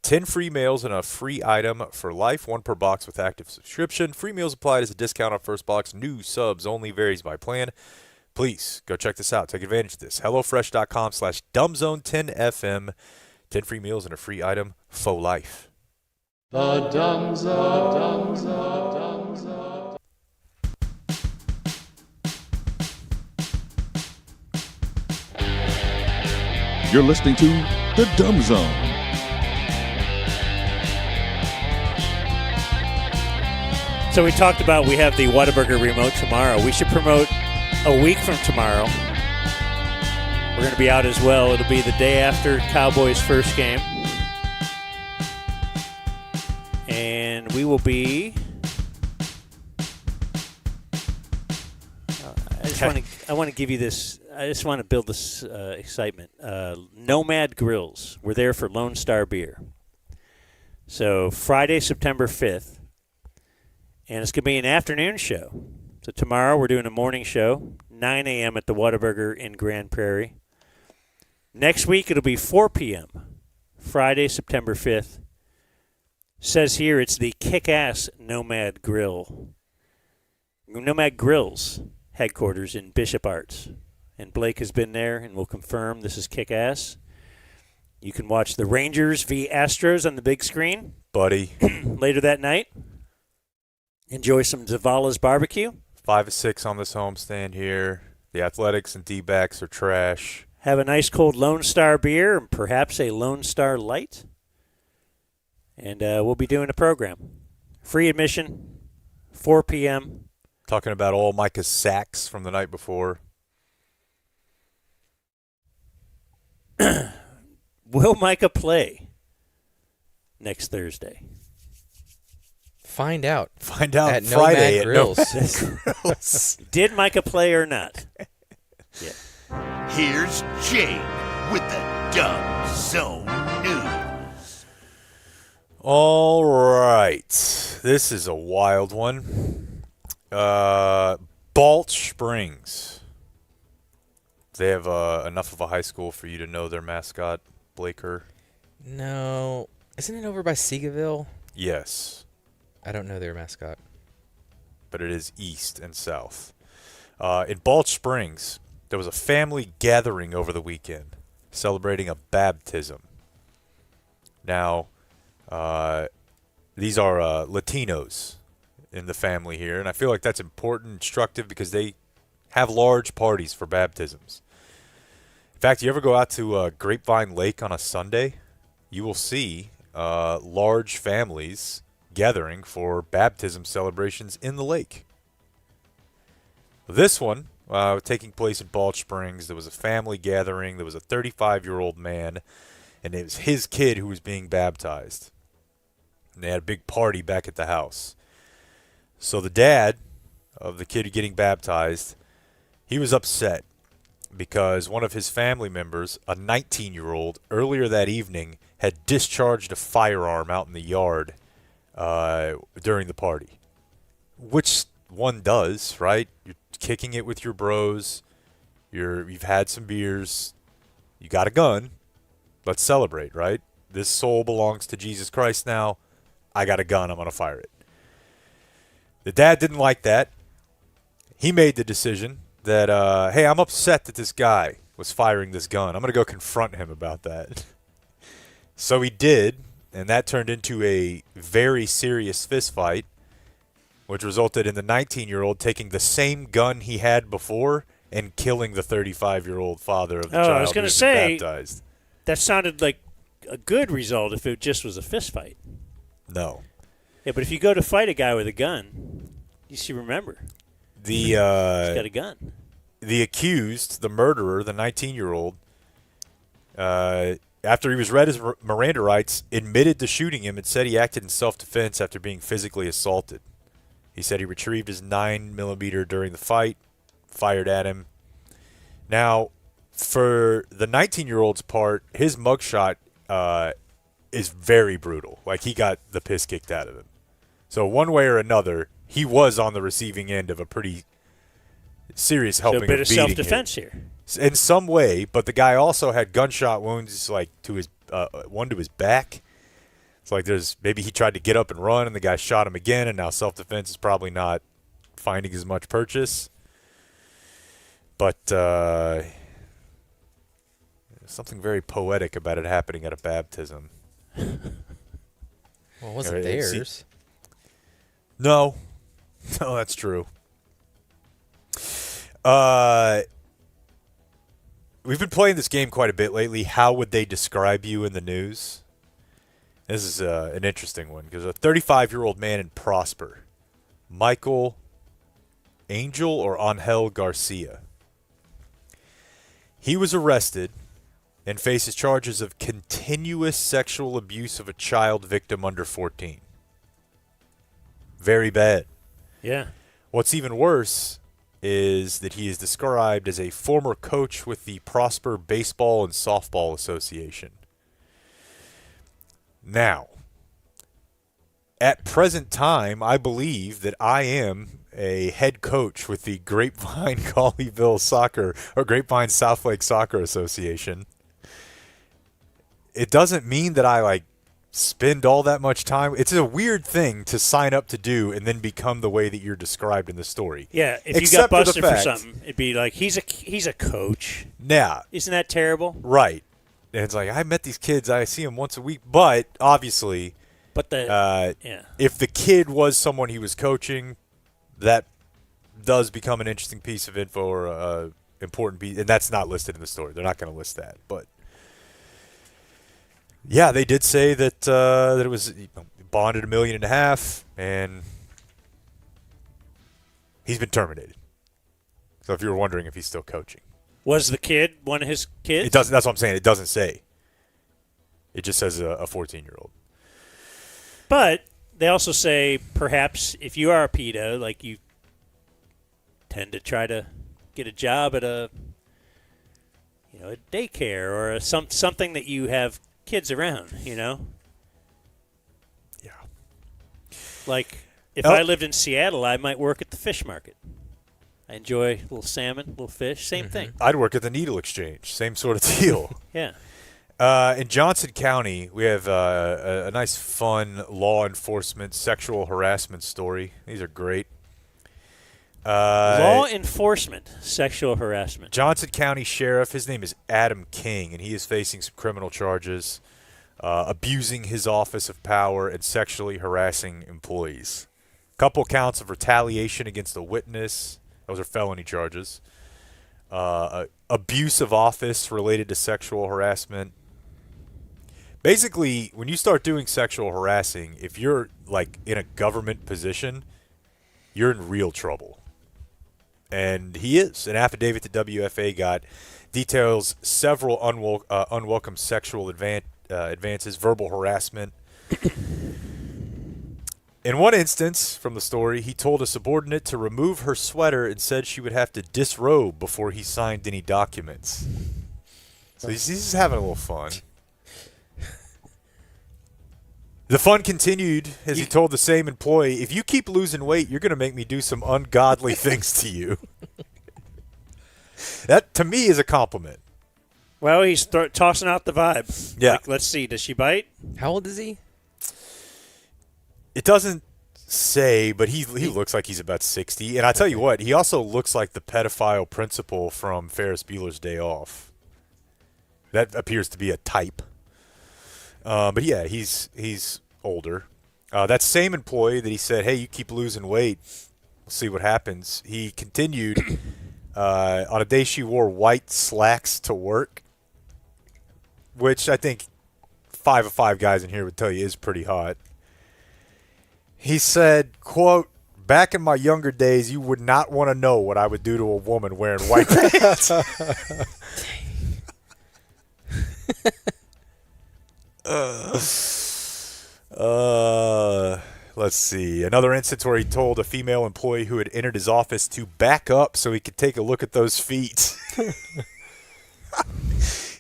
10 free meals and a free item for life, 1 per box with active subscription. Free meals applied as a discount on first box. New subs only, varies by plan. Please go check this out. Take advantage of this. HelloFresh.com/DumbZone 10 FM. 10 free meals and a free item for life. The Dumb Zone. You're listening to The Dumb Zone. So we talked about we have the Whataburger remote tomorrow. We should promote a week from tomorrow. We're going to be out as well. It'll be the day after Cowboys' first game. And we will be... I want to give you this... I just want to build this excitement. Nomad Grills. We're there for Lone Star Beer. So Friday, September 5th. And it's going to be an afternoon show. So tomorrow we're doing a morning show, 9 a.m. at the Whataburger in Grand Prairie. Next week it'll be 4 p.m., Friday, September 5th. Says here it's the Kick-Ass Nomad Grill. Nomad Grills headquarters in Bishop Arts. And Blake has been there and will confirm this is Kick-Ass. You can watch the Rangers v. Astros on the big screen. Buddy. Later that night. Enjoy some Zavala's barbecue. 5 of 6 on this homestand here. The Athletics and D-backs are trash. Have a nice cold Lone Star beer and perhaps a Lone Star Light. And we'll be doing a program. Free admission, 4 p.m. Talking about all Micah's sacks from the night before. Will Micah play next Thursday? Find out. Find out at Friday Nomad Grills. Grills. Did Micah play or not? Yeah. Here's Jake with the Dumb Zone News. All right. This is a wild one. Balch Springs. They have enough of a high school for you to know their mascot, Blaker? No. Isn't it over by Seagaville? Yes. I don't know their mascot. But it is east and south. In Balch Springs, there was a family gathering over the weekend celebrating a baptism. Now, these are Latinos in the family here, and I feel like that's important, instructive, because they have large parties for baptisms. In fact, you ever go out to Grapevine Lake on a Sunday, you will see large families gathering for baptism celebrations in the lake. This one, taking place in Balch Springs, there was a family gathering. There was a 35-year-old man, and it was his kid who was being baptized. And they had a big party back at the house. So the dad of the kid getting baptized, he was upset because one of his family members, a 19-year-old, earlier that evening had discharged a firearm out in the yard during the party. Which one does, right? You're kicking it with your bros. You've had some beers. You got a gun. Let's celebrate, right? This soul belongs to Jesus Christ now. I got a gun. I'm going to fire it. The dad didn't like that. He made the decision that, hey, I'm upset that this guy was firing this gun. I'm going to go confront him about that. So he did, and that turned into a very serious fist fight, which resulted in the 19-year-old taking the same gun he had before and killing the 35-year-old father of the child I was going to say, baptized. That sounded like a good result if it just was a fist fight. No. Yeah, but if you go to fight a guy with a gun, you should remember. He's got a gun. The accused, the murderer, the 19-year-old, after he was read his Miranda rights, admitted to shooting him and said he acted in self-defense after being physically assaulted. He said he retrieved his 9mm during the fight, fired at him. Now, for the 19-year-old's part, his mugshot is very brutal. Like, he got the piss kicked out of him. So one way or another, he was on the receiving end of a pretty serious helping So a bit of beating self-defense here. in some way, but the guy also had gunshot wounds, like to his one to his back. It's like maybe he tried to get up and run, and the guy shot him again, and now self-defense is probably not finding as much purchase. But something very poetic about it happening at a baptism. Well, it wasn't theirs. No, that's true. We've been playing this game quite a bit lately. How would they describe you in the news? This is an interesting one because a 35-year-old man in Prosper, Michael Angel or Angel Garcia, he was arrested and faces charges of continuous sexual abuse of a child victim under 14. Very bad. Yeah. What's even worse is that he is described as a former coach with the Prosper Baseball and Softball Association. Now, at present time, I believe that I am a head coach with the Grapevine Colleyville Soccer or Grapevine Southlake Soccer Association. It doesn't mean that I spend all that much time. It's a weird thing to sign up to do and then become the way that you're described in the story. Yeah, if you got busted for something, it'd be like he's a coach. Yeah, isn't that terrible? Right. And it's like I met these kids. I see them once a week, but obviously, if the kid was someone he was coaching, that does become an interesting piece of info or important piece, and that's not listed in the story. They're not going to list that, but. Yeah, they did say that it was bonded $1.5 million, and he's been terminated. So if you were wondering if he's still coaching, was the kid one of his kids? It doesn't. That's what I'm saying. It doesn't say. It just says a 14-year-old. But they also say perhaps if you are a pedo, like you tend to try to get a job at a daycare or something that you have kids around, Like, if Oh. I lived in Seattle, I might work at the fish market. I enjoy a little salmon, a little fish, same thing. I'd work at the needle exchange. Same sort of deal. Yeah. In Johnson County, we have a nice, fun law enforcement sexual harassment story. These are great. Law enforcement, sexual harassment. Johnson County Sheriff, his name is Adam King, and he is facing some criminal charges, abusing his office of power and sexually harassing employees. Couple counts of retaliation against a witness. Those are felony charges. Abuse of office related to sexual harassment. Basically, when you start doing sexual harassing, if you're like in a government position, you're in real trouble. And he is. An affidavit the WFA got details several unwelcome sexual advances, verbal harassment. In one instance from the story, he told a subordinate to remove her sweater and said she would have to disrobe before he signed any documents. So he's just having a little fun. The fun continued as he told the same employee, if you keep losing weight, you're going to make me do some ungodly things to you. That, to me, is a compliment. Well, he's tossing out the vibe. Yeah. Like, let's see. Does she bite? How old is he? It doesn't say, but he looks like he's about 60. And I tell you what, he also looks like the pedophile principal from Ferris Bueller's Day Off. That appears to be a type. But yeah, he's older. That same employee that he said, hey, you keep losing weight, we'll see what happens. He continued, on a day she wore white slacks to work, which I think 5 of 5 guys in here would tell you is pretty hot. He said, quote, back in my younger days, you would not want to know what I would do to a woman wearing white pants. Let's see. Another instance where he told a female employee who had entered his office to back up so he could take a look at those feet.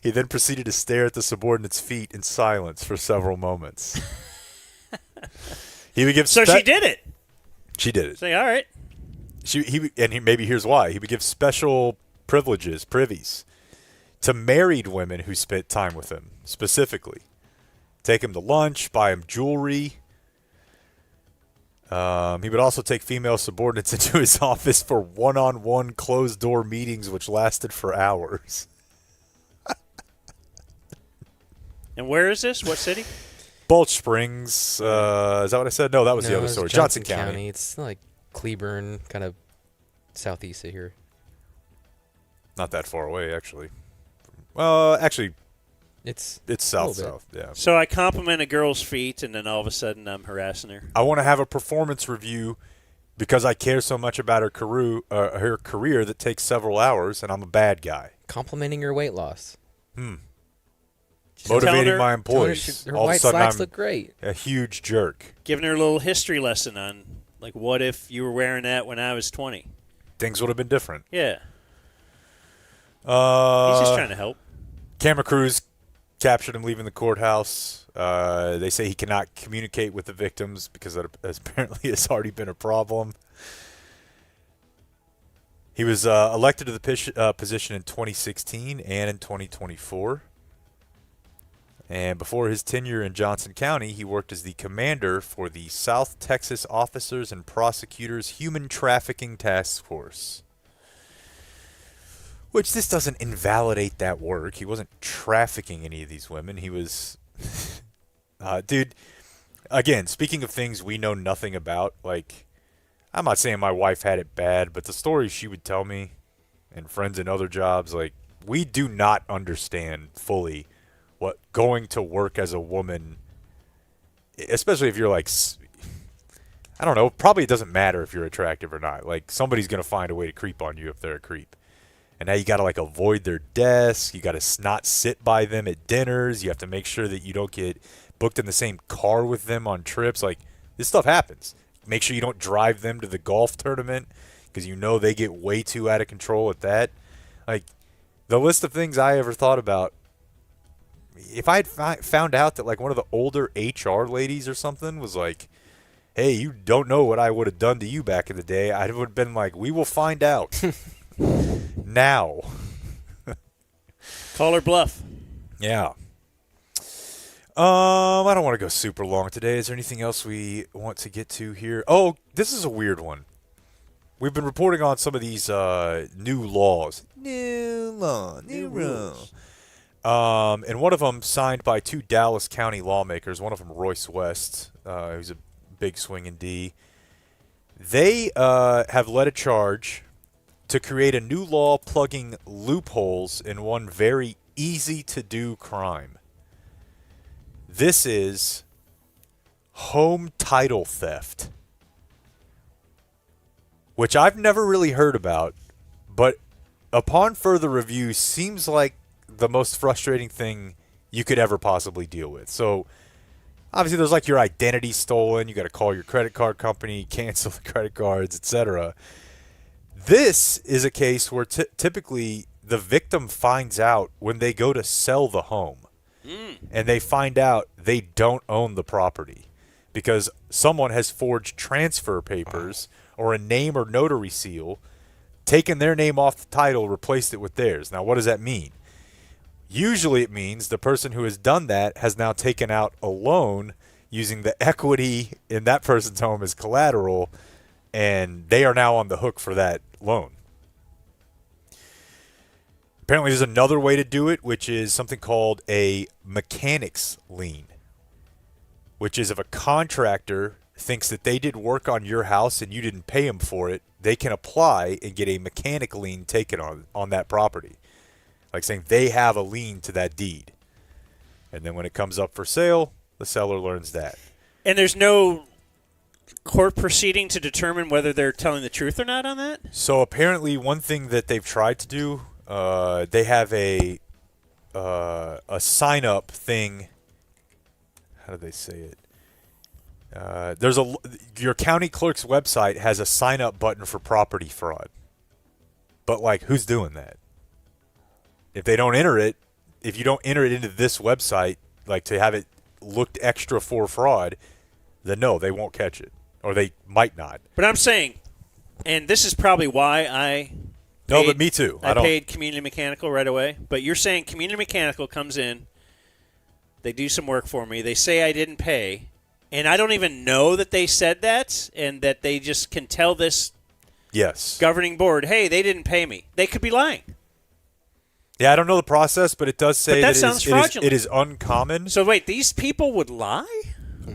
He then proceeded to stare at the subordinate's feet in silence for several moments. He would give So she did it. She did it. Say, all right. Maybe here's why. He would give special privies to married women who spent time with him, specifically. Take him to lunch, buy him jewelry. He would also take female subordinates into his office for one-on-one closed-door meetings, which lasted for hours. And where is this? What city? Balch Springs. Is that what I said? No, that was the other it's story. Johnson County. It's like Cleburne, kind of southeast of here. Not that far away, actually. Well, actually, it's south. Yeah. So I compliment a girl's feet, and then all of a sudden I'm harassing her. I want to have a performance review because I care so much about her career that takes several hours, and I'm a bad guy. Complimenting her weight loss. Motivating my employees. Her All of a white sudden, slacks I'm look great. a huge jerk. Giving her a little history lesson on, like, what if you were wearing that when I was 20? Things would have been different. Yeah. He's just trying to help. Camera crews captured him leaving the courthouse. They say he cannot communicate with the victims because that apparently has already been a problem. He was elected to the position in 2016 and in 2024. And before his tenure in Johnson County, he worked as the commander for the South Texas Officers and Prosecutors Human Trafficking Task Force. Which, this doesn't invalidate that work. He wasn't trafficking any of these women. He was... dude, again, speaking of things we know nothing about, like, I'm not saying my wife had it bad, but the stories she would tell me, and friends in other jobs, like, we do not understand fully what going to work as a woman, especially if you're like, I don't know, probably it doesn't matter if you're attractive or not. Like, somebody's going to find a way to creep on you if they're a creep. And now you got to, like, avoid their desk. You got to not sit by them at dinners. You have to make sure that you don't get booked in the same car with them on trips. Like, this stuff happens. Make sure you don't drive them to the golf tournament because you know they get way too out of control at that. Like, the list of things I ever thought about, if I had found out that, like, one of the older HR ladies or something was, like, hey, you don't know what I would have done to you back in the day. I would have been like, we will find out now. Call her bluff. Yeah. I don't want to go super long today. Is there anything else we want to get to here? Oh, this is a weird one. We've been reporting on some of these new laws. New law, new rules. And one of them signed by 2 Dallas County lawmakers, one of them Royce West, who's a big swing in D. They have led a charge to create a new law plugging loopholes in one very easy-to-do crime. This is home title theft, which I've never really heard about, but upon further review seems like the most frustrating thing you could ever possibly deal with. So obviously there's like your identity stolen, you got to call your credit card company, cancel the credit cards, etc. This is a case where typically the victim finds out when they go to sell the home. And they find out they don't own the property because someone has forged transfer papers or a name or notary seal, taken their name off the title, replaced it with theirs. Now, what does that mean? Usually it means the person who has done that has now taken out a loan using the equity in that person's home as collateral, and they are now on the hook for that loan. Apparently there's another way to do it, which is something called a mechanic's lien, which is if a contractor thinks that they did work on your house and you didn't pay them for it, they can apply and get a mechanic lien taken on that property, like saying they have a lien to that deed. And then when it comes up for sale, the seller learns that. And there's no court proceeding to determine whether they're telling the truth or not on that? So apparently one thing that they've tried to do, they have a sign-up thing. How do they say it? Your county clerk's website has a sign-up button for property fraud. But, like, who's doing that? If they don't enter it, if you don't enter it into this website, like to have it looked extra for fraud, then no, they won't catch it. Or they might not. But I'm saying, and this is probably why I... No, but me too. I paid Community Mechanical right away. But you're saying Community Mechanical comes in, they do some work for me, they say I didn't pay, and I don't even know that they said that, and that they just can tell this governing board, hey, they didn't pay me. They could be lying. Yeah, I don't know the process, but it does say that sounds fraudulent. It is uncommon. So wait, these people would lie?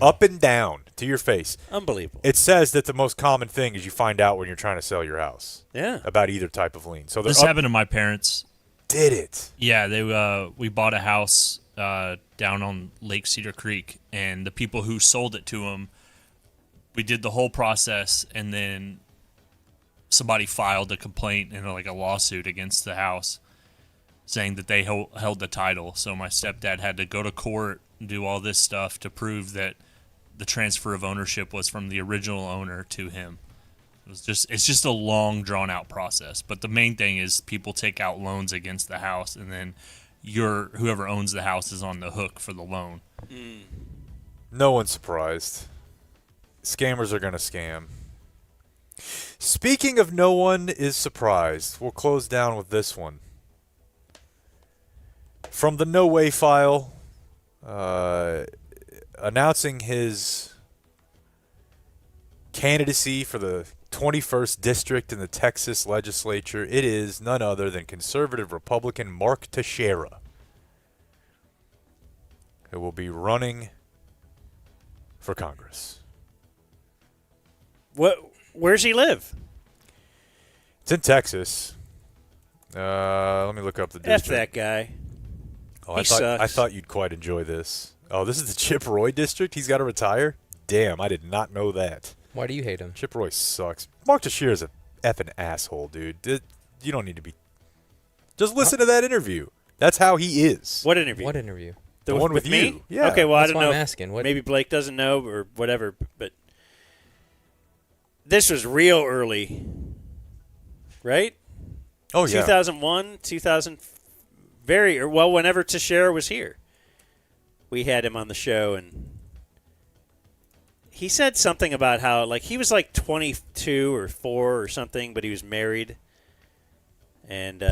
Up and down to your face. Unbelievable. It says that the most common thing is you find out when you're trying to sell your house. Yeah. About either type of lien. So this happened to my parents. Did it? Yeah, we bought a house down on Lake Cedar Creek, and the people who sold it to them, we did the whole process, and then somebody filed a complaint and like a lawsuit against the house, saying that they held the title. So my stepdad had to go to court and do all this stuff to prove that the transfer of ownership was from the original owner to him. It's just a long, drawn-out process. But the main thing is people take out loans against the house, and then whoever owns the house is on the hook for the loan. No one's surprised. Scammers are going to scam. Speaking of no one is surprised, we'll close down with this one. From the No Way file, announcing his candidacy for the 21st District in the Texas legislature, it is none other than conservative Republican Mark Teixeira, who will be running for Congress. Where's he live? It's in Texas. Let me look up the district. F that guy. Oh, He sucks. I thought you'd quite enjoy this. Oh, this is the Chip Roy district? He's got to retire? Damn, I did not know that. Why do you hate him? Chip Roy sucks. Mark Teixeira's a effing asshole, dude. You don't need to be... Just listen to that interview. That's how he is. What interview? What interview? The one with me? you. Yeah. Okay, well, That's I don't why know. I'm asking. What- Maybe Blake doesn't know or whatever, but this was real early, right? Oh, yeah. 2001, 2000, whenever Teixeira was here. We had him on the show, and he said something about how like he was like 22 or 4 or something, but he was married. And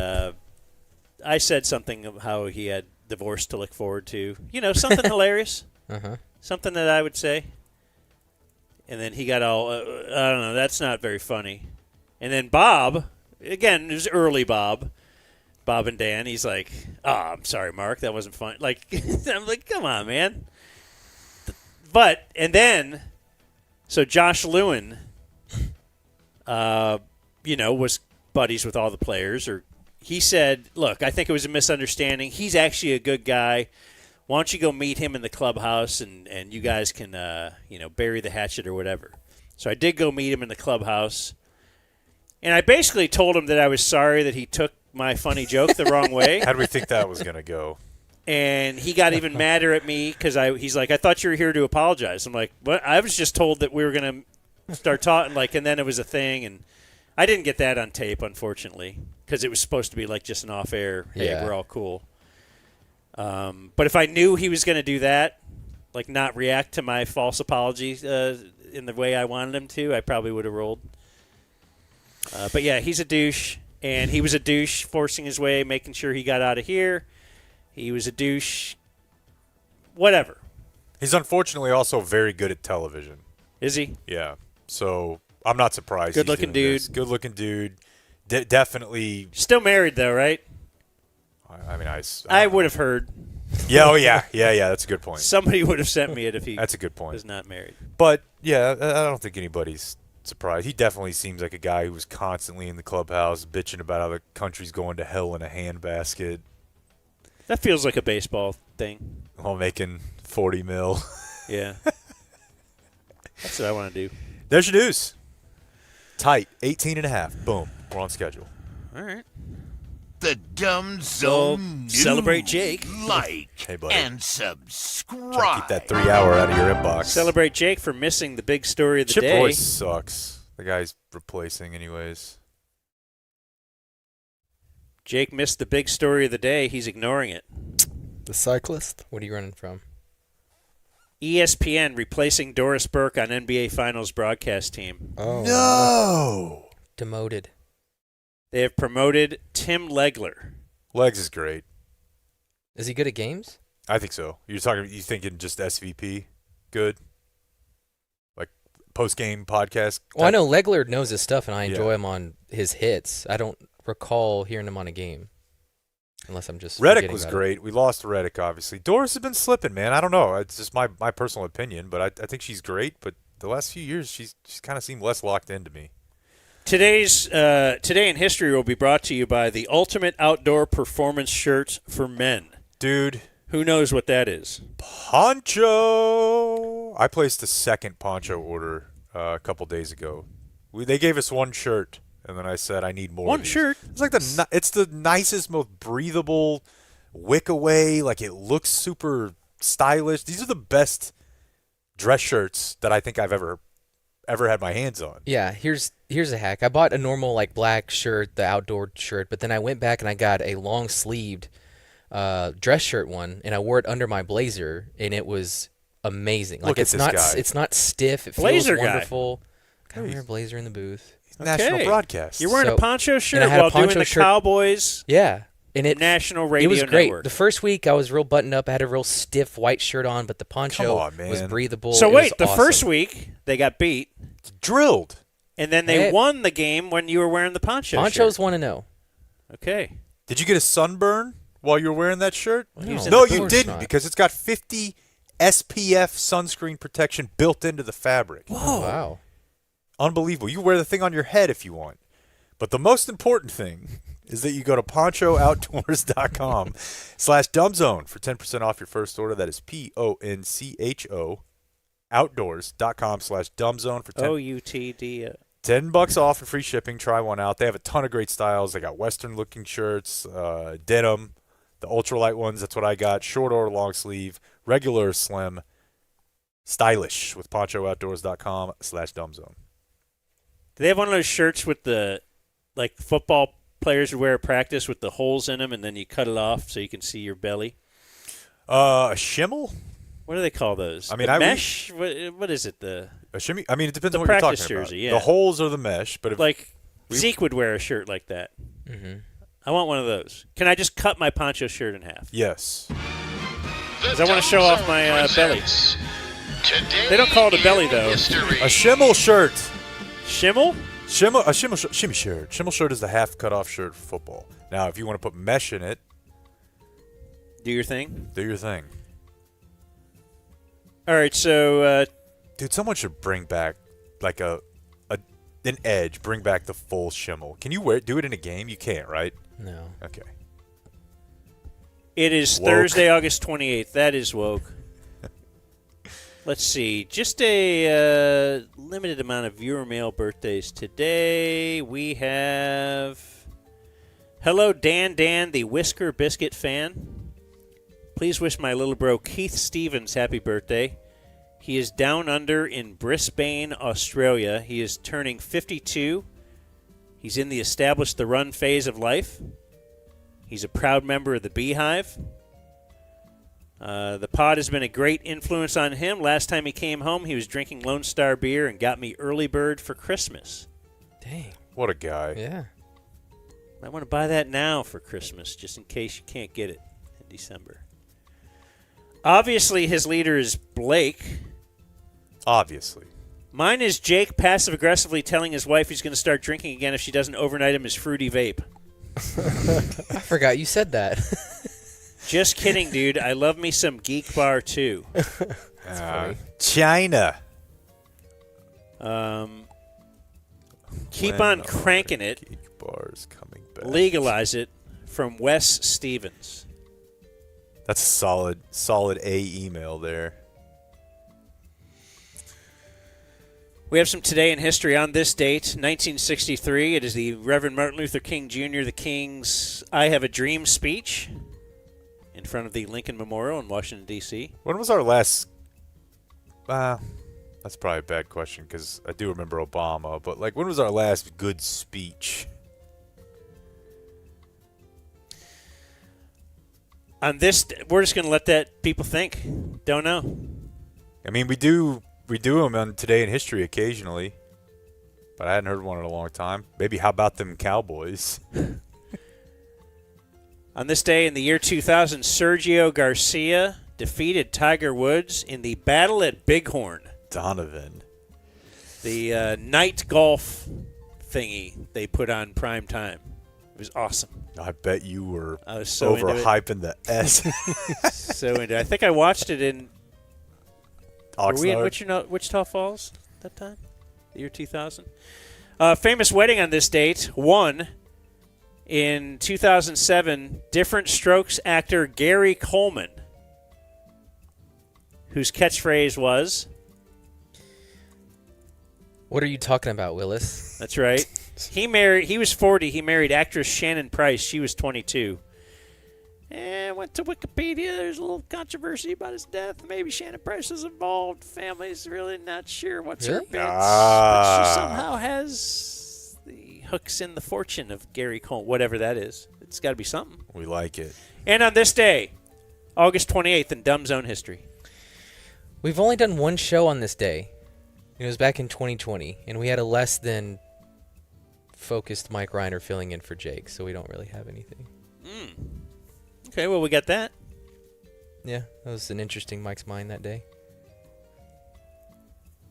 I said something of how he had divorce to look forward to. You know, something hilarious. Uh-huh. Something that I would say. And then he got all, I don't know, that's not very funny. And then Bob, again, it was early Bob and Dan, he's like, oh, I'm sorry, Mark, that wasn't funny. Like, I'm like, come on, man. But, and then, so Josh Lewin, was buddies with all the players. Or he said, look, I think it was a misunderstanding. He's actually a good guy. Why don't you go meet him in the clubhouse and you guys can, bury the hatchet or whatever. So I did go meet him in the clubhouse. And I basically told him that I was sorry that he took my funny joke the wrong way. How do we think that was going to go? And he got even madder at me because he's like, I thought you were here to apologize. I'm like, what? I was just told that we were going to start talking, and then it was a thing. And I didn't get that on tape, unfortunately, because it was supposed to be like just an off-air, hey, we're all cool. But if I knew he was going to do that, like not react to my false apology in the way I wanted him to, I probably would have rolled. But yeah, he's a douche, and he was a douche forcing his way, making sure he got out of here. He was a douche. Whatever. He's unfortunately also very good at television. Is he? Yeah. So I'm not surprised. Good-looking dude. Good-looking dude. Definitely. Still married, though, right? I mean, I would have heard. Yeah, yeah. That's a good point. Somebody would have sent me it if he that's a good point. was not married. But, yeah, I don't think anybody's surprised. He definitely seems like a guy who was constantly in the clubhouse bitching about how the country's going to hell in a handbasket. That feels like a baseball thing. While making $40 million. Yeah. That's what I want to do. There's your news. Tight. 18.5. Boom. We're on schedule. All right. The Dumb Zone. Celebrate Jake. Like hey, buddy. and subscribe. Try to keep that 3 hour out of your inbox. Celebrate Jake for missing the big story of the Chip day. Royce sucks. The guy's replacing anyways. Jake missed the big story of the day. He's ignoring it. The cyclist? What are you running from? ESPN replacing Doris Burke on NBA Finals broadcast team. Oh no! Demoted. They have promoted Tim Legler. Legs is great. Is he good at games? I think so. You thinking just SVP? Good? Like post-game podcast? Well, I know Legler knows his stuff, and I enjoy him on his hits. I don't recall hearing him on a game. Unless I'm just Reddick was great. We lost Reddick, obviously. Doris has been slipping, man. I don't know. It's just my personal opinion, but I think she's great. But the last few years, she's kind of seemed less locked into me. Today in history will be brought to you by the Ultimate Outdoor Performance Shirt for Men. Dude. Who knows what that is? Poncho! I placed a second poncho order a couple days ago. They gave us one shirt. And then I said, I need more. One shirt. It's like it's the nicest, most breathable, wick away. Like it looks super stylish. These are the best dress shirts that I think I've ever had my hands on. Yeah, here's a hack. I bought a normal like black shirt, the outdoor shirt, but then I went back and I got a long sleeved dress shirt one, and I wore it under my blazer, and it was amazing. Like it's not stiff. It feels wonderful. Can I wear a blazer in the booth? National broadcast. You're wearing a poncho shirt while doing the Cowboys. Yeah. And National Radio Network. It was great. Network. The first week I was real buttoned up. I had a real stiff white shirt on, but the poncho was breathable. So wait, the first week they got beat. Drilled. And then they won the game when you were wearing the poncho Ponchos shirt. 1-0. Okay. Did you get a sunburn while you were wearing that shirt? No, you didn't, because it's got 50 SPF sunscreen protection built into the fabric. Whoa. Wow. Unbelievable. You wear the thing on your head if you want. But the most important thing is that you go to ponchooutdoors.com/dumbzone for 10% off your first order. That is PONCHO outdoors.com/dumbzone for OUTD. $10 off and free shipping. Try one out. They have a ton of great styles. They got Western looking shirts, denim, the ultralight ones. That's what I got. Short or long sleeve, regular, slim, stylish with ponchooutdoors.com/dumbzone. Do they have one of those shirts with the, like football players would wear at practice with the holes in them, and then you cut it off so you can see your belly? A shimmel? What do they call those? I mean, the mesh. What is it? A shimmy. I mean, it depends the on what you're talking practice jersey, about. yeah. The holes are the mesh, but if like Zeke would wear a shirt like that. Mm-hmm. I want one of those. Can I just cut my poncho shirt in half? Yes. Because I want to show off my belly. They don't call it a belly though. A shimmel shirt. Shimmel? A shimmy shirt. Shimmel shirt is the half cut off shirt for football. Now, if you want to put mesh in it, do your thing. Do your thing. All right, so dude, someone should bring back like an edge. Bring back the full shimmel. Can you do it in a game? You can't, right? No. Okay. It is Woke. Thursday, August 28th. That is woke. Let's see. Just a limited amount of viewer mail birthdays today. We have... Hello, Dan, the Whisker Biscuit fan. Please wish my little bro Keith Stevens happy birthday. He is down under in Brisbane, Australia. He is turning 52. He's in the establish the run phase of life. He's a proud member of the Beehive. The pod has been a great influence on him. Last time he came home, he was drinking Lone Star beer and got me early bird for Christmas. Dang. What a guy. Yeah. I want to buy that now for Christmas, just in case you can't get it in December. Obviously, his leader is Blake. Obviously. Mine is Jake passive-aggressively telling his wife he's going to start drinking again if she doesn't overnight him his fruity vape. I forgot you said that. Just kidding, dude. I love me some Geek Bar, too. That's funny. China. Keep on cranking it. Geek Bar's coming back. Legalize it from Wes Stevens. That's a solid A email there. We have some today in history on this date, 1963. It is the Reverend Martin Luther King Jr., the King's I Have a Dream speech in front of the Lincoln Memorial in Washington, D.C. When was our last... that's probably a bad question because I do remember Obama, but like when was our last good speech? On this, we're just going to let that people think. Don't know. I mean, we do them on Today in History occasionally, but I hadn't heard one in a long time. Maybe how about them Cowboys? On this day in the year 2000, Sergio Garcia defeated Tiger Woods in the Battle at Bighorn. Donovan. The night golf thingy they put on prime time. It was awesome. I bet you were so overhyping the S. So into it. I think I watched it in... Oxnard. Were we in Wichita Falls that time? The year 2000? Famous wedding on this date. One, in 2007, Different Strokes actor Gary Coleman, whose catchphrase was... What are you talking about, Willis? That's right. He was 40. He married actress Shannon Price. She was 22. And went to Wikipedia. There's a little controversy about his death. Maybe Shannon Price is involved. Family's really not sure what's her bits. But she somehow has the hooks in the fortune of Gary Coleman, whatever that is. It's got to be something. We like it. And on this day, August 28th in Dumb Zone history. We've only done one show on this day. It was back in 2020, and we had a less than focused Mike Reiner filling in for Jake, so we don't really have anything. Okay, well, we got that. Yeah, that was an interesting Mike's Mind that day.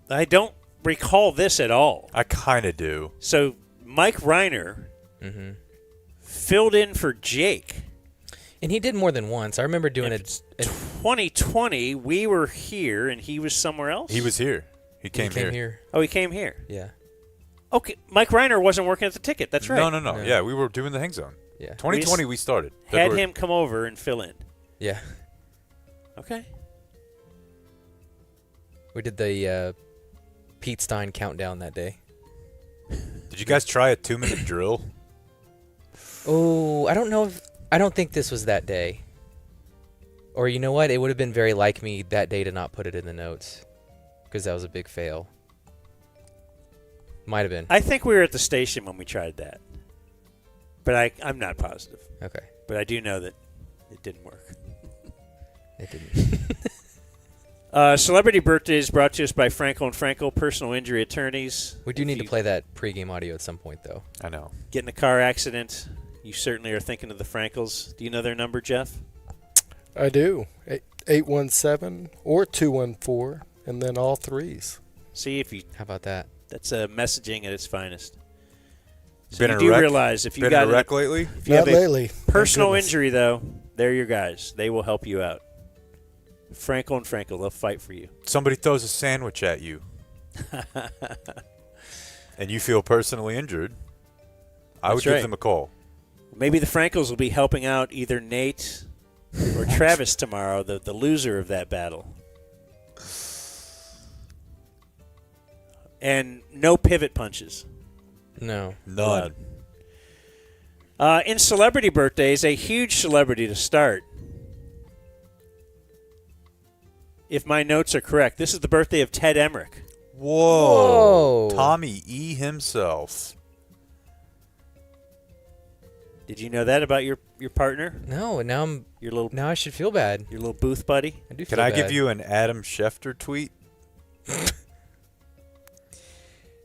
I don't recall this at all. I kind of do. So Mike Reiner filled in for Jake. And he did more than once. I remember doing it. 2020, we were here, and he was somewhere else? He was here. He came here. Oh, he came here. Yeah. Okay, Mike Reiner wasn't working at the ticket. That's right. No. Yeah, we were doing the Hang Zone. Yeah. 2020 we started. Had him come over and fill in. Yeah. Okay. We did the Pete Stein countdown that day. Did you guys try a 2-minute drill? Oh, I don't think this was that day. Or you know what? It would have been very like me that day to not put it in the notes. Because that was a big fail. Might have been. I think we were at the station when we tried that. But I'm not positive. Okay. But I do know that it didn't work. It didn't. Celebrity Birthdays brought to us by Frankel & Frankel, personal injury attorneys. We do need to play that pregame audio at some point, though. I know. Get in a car accident, you certainly are thinking of the Frankels. Do you know their number, Jeff? I do. 817 or 214, and then all threes. See if you. How about that? That's messaging at its finest. So Been you a do wreck? realize if you Been got in a wreck lately? if you Not have a lately. Thank personal goodness. injury, though, they're your guys. They will help you out. Frankel & Frankel, they'll fight for you. Somebody throws a sandwich at you, and you feel personally injured, I would That's give right. them a call. Maybe the Frankels will be helping out either Nate or Travis tomorrow, the loser of that battle. And no pivot punches. No. None. In celebrity birthdays, a huge celebrity to start. If my notes are correct, this is the birthday of Ted Emmerich. Whoa. Tommy E. himself. Did you know that about your partner? No, and now I should feel bad. Your little booth buddy? I do Can feel I bad. give you an Adam Schefter tweet?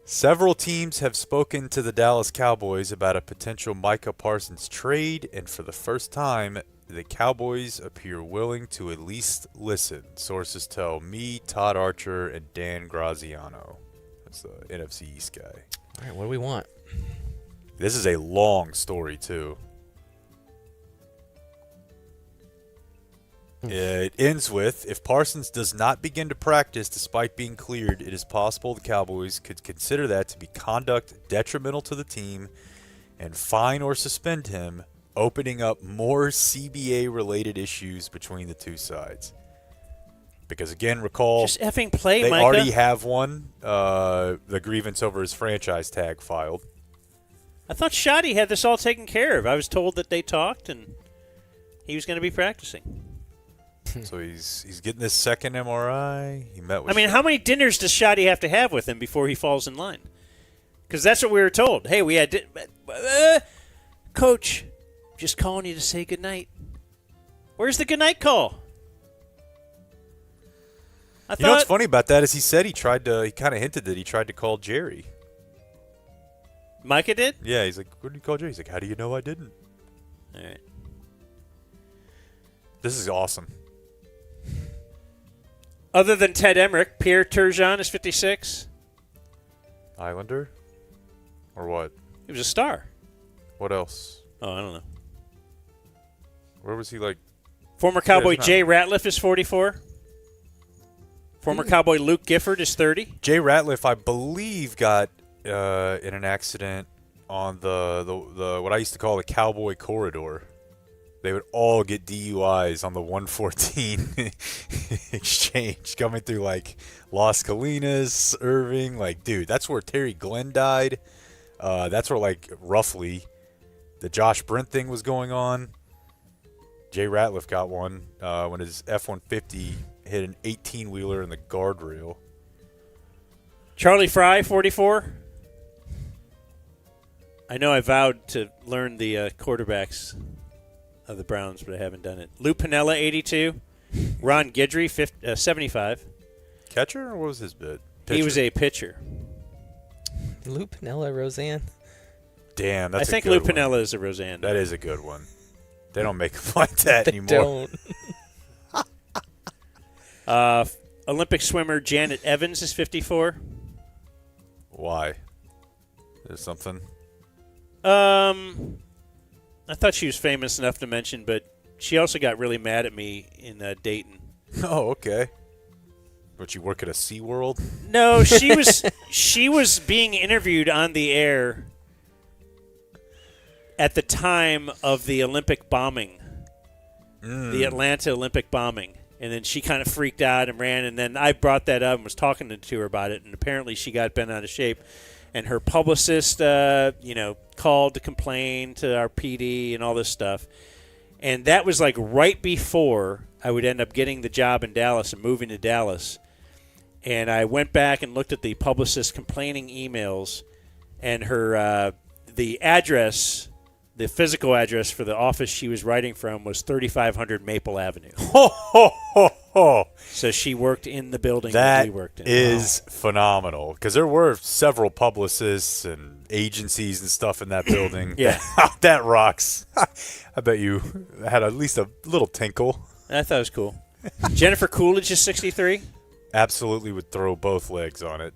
Several teams have spoken to the Dallas Cowboys about a potential Micah Parsons trade, and for the first time, the Cowboys appear willing to at least listen. Sources tell me, Todd Archer, and Dan Graziano. That's the NFC East guy. All right, what do we want? This is a long story, too. It ends with, if Parsons does not begin to practice despite being cleared, it is possible the Cowboys could consider that to be conduct detrimental to the team and fine or suspend him, opening up more CBA-related issues between the two sides. Because, again, recall, Just effing play, they Micah. already have one, the grievance over his franchise tag filed. I thought Shoddy had this all taken care of. I was told that they talked and he was going to be practicing. So he's getting this second MRI. He met with. I mean, how many dinners does Shoddy have to have with him before he falls in line? Because that's what we were told. Hey, we had Coach, just calling you to say goodnight. Where's the goodnight call? You know what's funny about that is he said he kind of hinted that he tried to call Jerry. Micah did? Yeah, he's like, what did you call Jerry? He's like, how do you know I didn't? All right. This is awesome. Other than Ted Emmerich, Pierre Turgeon is 56. Islander? Or what? He was a star. What else? Oh, I don't know. Where was he like? Former Cowboy Yeah, Jay Ratliff is 44. Former Cowboy Luke Gifford is 30. Jay Ratliff, I believe, got in an accident on the what I used to call the Cowboy Corridor. They would all get DUIs on the 114 exchange coming through like Las Colinas, Irving. Like, dude, that's where Terry Glenn died. That's where, like, roughly the Josh Brent thing was going on. Jay Ratliff got one when his F-150 hit an 18-wheeler in the guardrail. Charlie Fry, 44. I know I vowed to learn the quarterbacks of the Browns, but I haven't done it. Lou Piniella, 82. Ron Guidry, 75. Catcher, or what was his bid? He was a pitcher. Lou Piniella, Roseanne. Damn, that's I think a good Lou one. Piniella is a Roseanne. That is a good one. They don't make them like that They anymore. don't. Olympic swimmer Janet Evans is 54. Why? There's something. I thought she was famous enough to mention, but she also got really mad at me in Dayton. Oh, okay. But you work at a SeaWorld? No, she was being interviewed on the air at the time of the Olympic bombing, the Atlanta Olympic bombing. And then she kind of freaked out and ran, and then I brought that up and was talking to her about it, and apparently she got bent out of shape. And her publicist, called to complain to our PD and all this stuff. And that was like right before I would end up getting the job in Dallas and moving to Dallas. And I went back and looked at the publicist complaining emails, and her the address, the physical address for the office she was writing from was 3500 Maple Avenue. So she worked in the building That we worked in. is phenomenal because there were several publicists and agencies and stuff in that building. Yeah. That rocks. I bet you had at least a little tinkle. I thought it was cool. Jennifer Coolidge is 63. Absolutely would throw both legs on it.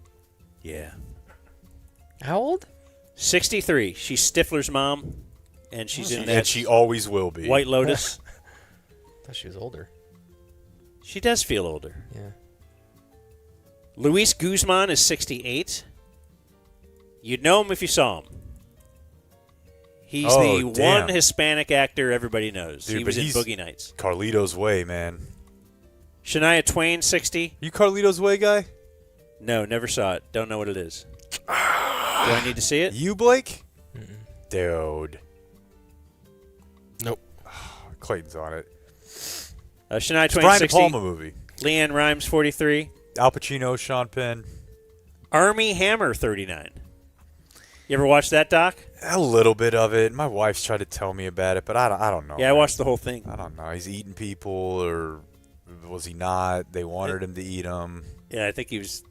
Yeah. How old? 63. She's Stifler's mom, and she's in that. And she always will be. White Lotus. I thought she was older. She does feel older. Yeah. Luis Guzman is 68. You'd know him if you saw him. He's the one Hispanic actor everybody knows. Dude, he was in he's Boogie Nights. Carlito's Way, man. Shania Twain, 60. You Carlito's Way guy? No, never saw it. Don't know what it is. Do I need to see it? You, Blake? Dude. Nope. Clayton's on it. Shania It's Twain, Brian 60. De Palma movie. Leanne Rimes, 43. Al Pacino, Sean Penn. Armie Hammer, 39. You ever watch that, Doc? A little bit of it. My wife's tried to tell me about it, but I don't know. Yeah, I watched the whole thing. I don't know. He's eating people, or was he not? They wanted him to eat them. Yeah, I think he was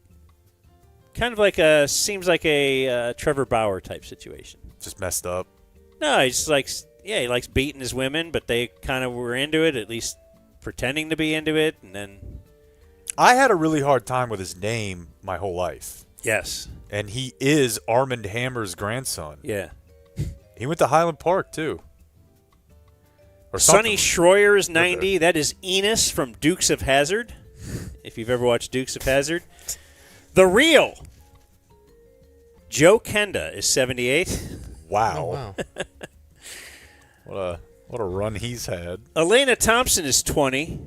kind of seems like a Trevor Bauer type situation. Just messed up. No, he just likes beating his women, but they kind of were into it, at least pretending to be into it, and then. I had a really hard time with his name my whole life. Yes. And he is Armand Hammer's grandson. Yeah. He went to Highland Park, too. Or Sonny something. Schroyer is 90. That is Enos from Dukes of Hazzard, if you've ever watched Dukes of Hazzard. The real Joe Kenda is 78. Wow. Oh, wow. What a run he's had. Elena Thompson is 20.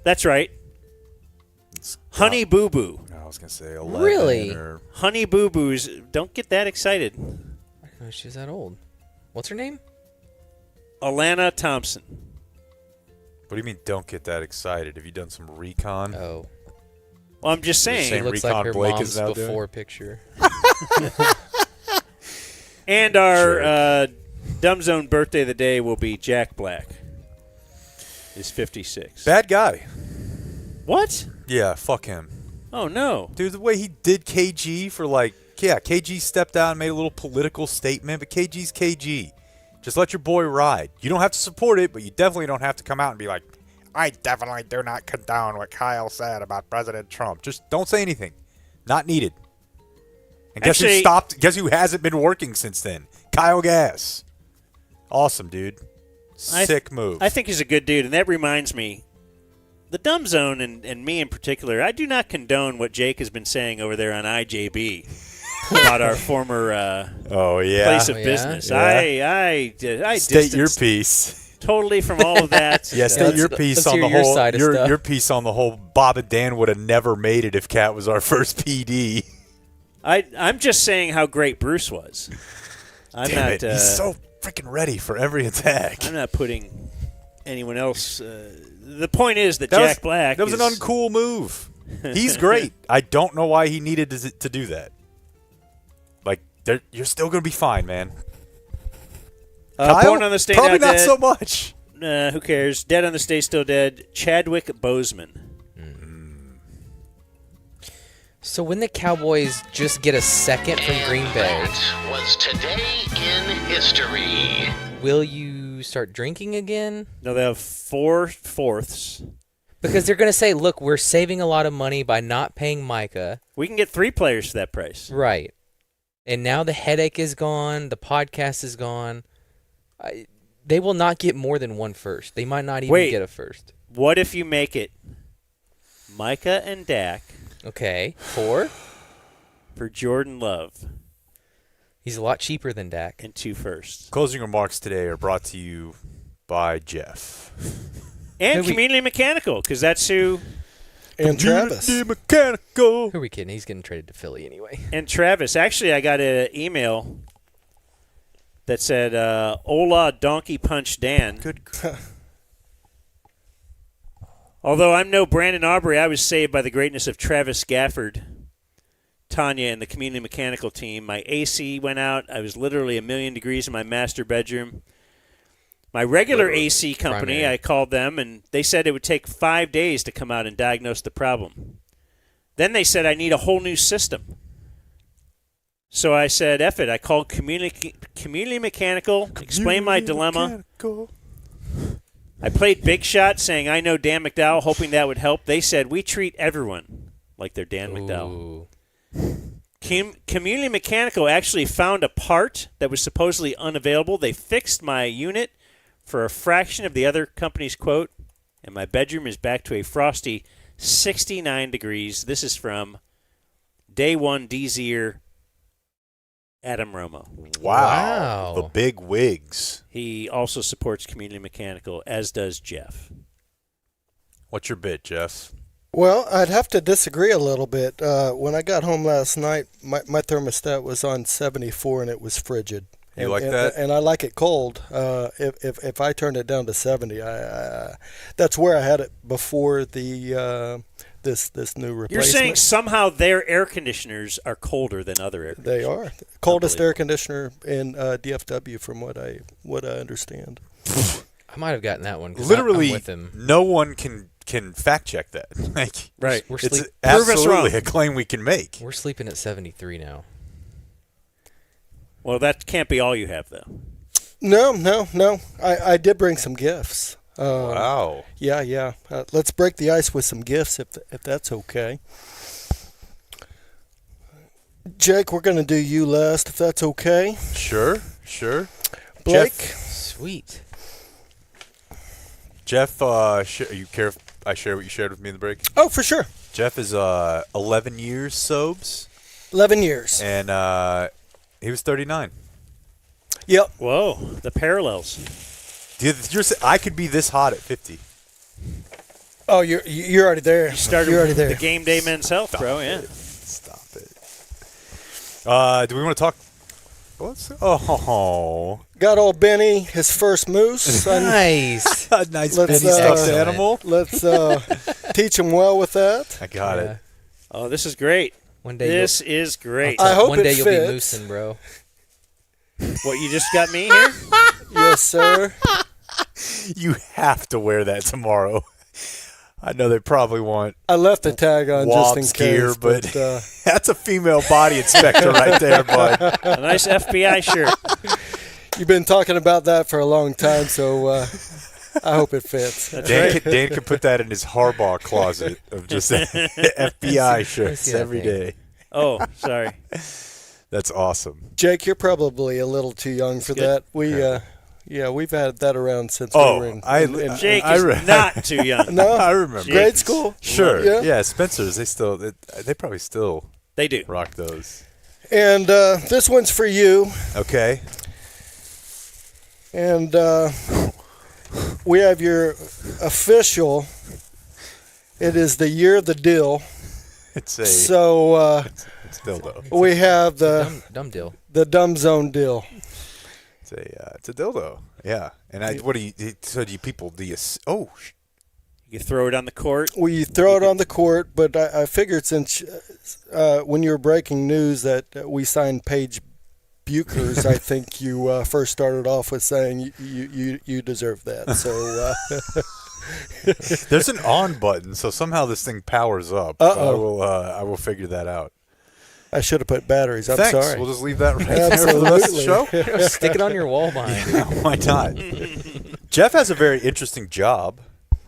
That's right. Honey Boo Boo. I was going to say 11. Really? Honey Boo Boos. Don't get that excited. I didn't know she's that old. What's her name? Alana Thompson. What do you mean don't get that excited? Have you done some recon? Oh. Well, I'm just saying. She looks like her mom's before picture. And our Dumb Zone birthday of the day will be Jack Black. Is 56. Bad guy. What? Yeah, fuck him. Oh, no. Dude, the way he did KG for KG stepped out and made a little political statement, but KG's KG. Just let your boy ride. You don't have to support it, but you definitely don't have to come out and be like, I definitely do not condone what Kyle said about President Trump. Just don't say anything. Not needed. And guess who stopped? Guess who hasn't been working since then? Kyle Gass. Awesome, dude. Sick move. I think he's a good dude, and that reminds me, the Dumb Zone and me in particular, I do not condone what Jake has been saying over there on IJB about our former place of business. Yeah. I state your piece totally from all of that. Yeah, state your piece on the whole. Your piece on the whole. Bob and Dan would have never made it if Cat was our first PD. I'm just saying how great Bruce was. Damn it. He's so freaking ready for every attack. I'm not putting anyone else. The point is that Jack Black. That was an uncool move. He's great. I don't know why he needed to do that. You're still going to be fine, man. Born on the State, probably Now not Dead. so much. Who cares? Dead on the State, Still Dead. Chadwick Boseman. So when the Cowboys just get a second from Green Bay, That was today in history. will you start drinking again? No, they have 4/4. Because they're going to say, look, we're saving a lot of money by not paying Micah. We can get 3 players for that price. Right. And now the headache is gone. The podcast is gone. They will not get more than one first. They might not even get a first. What if you make it Micah and Dak? Okay. 4? For Jordan Love. He's a lot cheaper than Dak. And 2 firsts. Closing remarks today are brought to you by Jeff. And Community Mechanical, because that's who... And Travis. Mechanical. Who are we kidding? He's getting traded to Philly anyway. And Travis. Actually, I got an email that said, Hola, Donkey Punch Dan. Good. Although I'm no Brandon Aubrey, I was saved by the greatness of Travis Gafford, Tanya, and the Community Mechanical team. My AC went out. I was literally 1,000,000 degrees in my master bedroom. My regular Literally. AC company, Primary. I called them, and they said it would take 5 days to come out and diagnose the problem. Then they said I need a whole new system. So I said, F it. I called Community Mechanical, explained my dilemma. I played big shot, saying I know Dan McDowell, hoping that would help. They said, we treat everyone like they're Dan McDowell. Community Mechanical actually found a part that was supposedly unavailable. They fixed my unit for a fraction of the other company's quote, and my bedroom is back to a frosty 69 degrees. This is from Day One DeeZ Adam Romo. Wow. The big wigs. He also supports Community Mechanical, as does Jeff. What's your bit, Jeff? Well, I'd have to disagree a little bit. When I got home last night, my thermostat was on 74 and it was frigid. You like that? And I like it cold. If I turned it down to 70, that's where I had it before the this new replacement. You're saying somehow their air conditioners are colder than other air conditioners. They are coldest air conditioner in DFW, from what I understand. I might have gotten that one. 'Cause Literally, I'm with him. no one can fact check that. Like, right. We're it's sleep- absolutely a claim we can make. We're sleeping at 73 now. Well, that can't be all you have, though. No. I did bring some gifts. Wow. Yeah. Let's break the ice with some gifts, if that's okay. Jake, we're going to do you last, if that's okay. Sure. Blake? Sweet. Jeff, are you care if I share what you shared with me in the break? Oh, for sure. Jeff is 11 years sobes. 11 years. And he was 39. Yep. Whoa, the parallels. I could be this hot at 50. Oh, you're already there. You started You're already with there. the game day men's health, Stop bro. it. Yeah. Stop it. Do we want to talk? Got old Benny, his first moose. Nice. Nice Let's, Benny stuffed animal. Let's teach him well with that. I got it. Oh, this is great. One day This is great. I hope one day it you'll be fits. moosing, bro. What, you just got me here? Yes, sir. You have to wear that tomorrow. I know they probably want I left the tag on just in Wobb's case. gear, but but that's a female body inspector right there, bud. A nice FBI shirt. you've been talking about that for a long time, so I hope it fits. Dan can put that in his Harbaugh closet of just FBI shirts that every thing. day. Oh, sorry. That's awesome. Jake, you're probably a little too young for that. We've had that around since we were in Jake is not too young. No, I remember. grade school. Sure. Yeah. Spencer's. They probably still They do. rock those. And this one's for you. Okay. And we have your official. It is the year of the dill. It's a So it's dildo. we have the Dumb deal. the dumb zone dill. It's a dildo. Yeah. And do you You throw it on the court. Well, you throw it on the court, but I figured since when you were breaking news that we signed Paige Buchers, I think you first started off with saying you deserve that. So there's an on button, so somehow this thing powers up. Uh-oh. I will figure that out. I should have put batteries. I'm Thanks. sorry. We'll just leave that right there for the rest of the show. Stick it on your wall behind you. Yeah, why not? Jeff has a very interesting job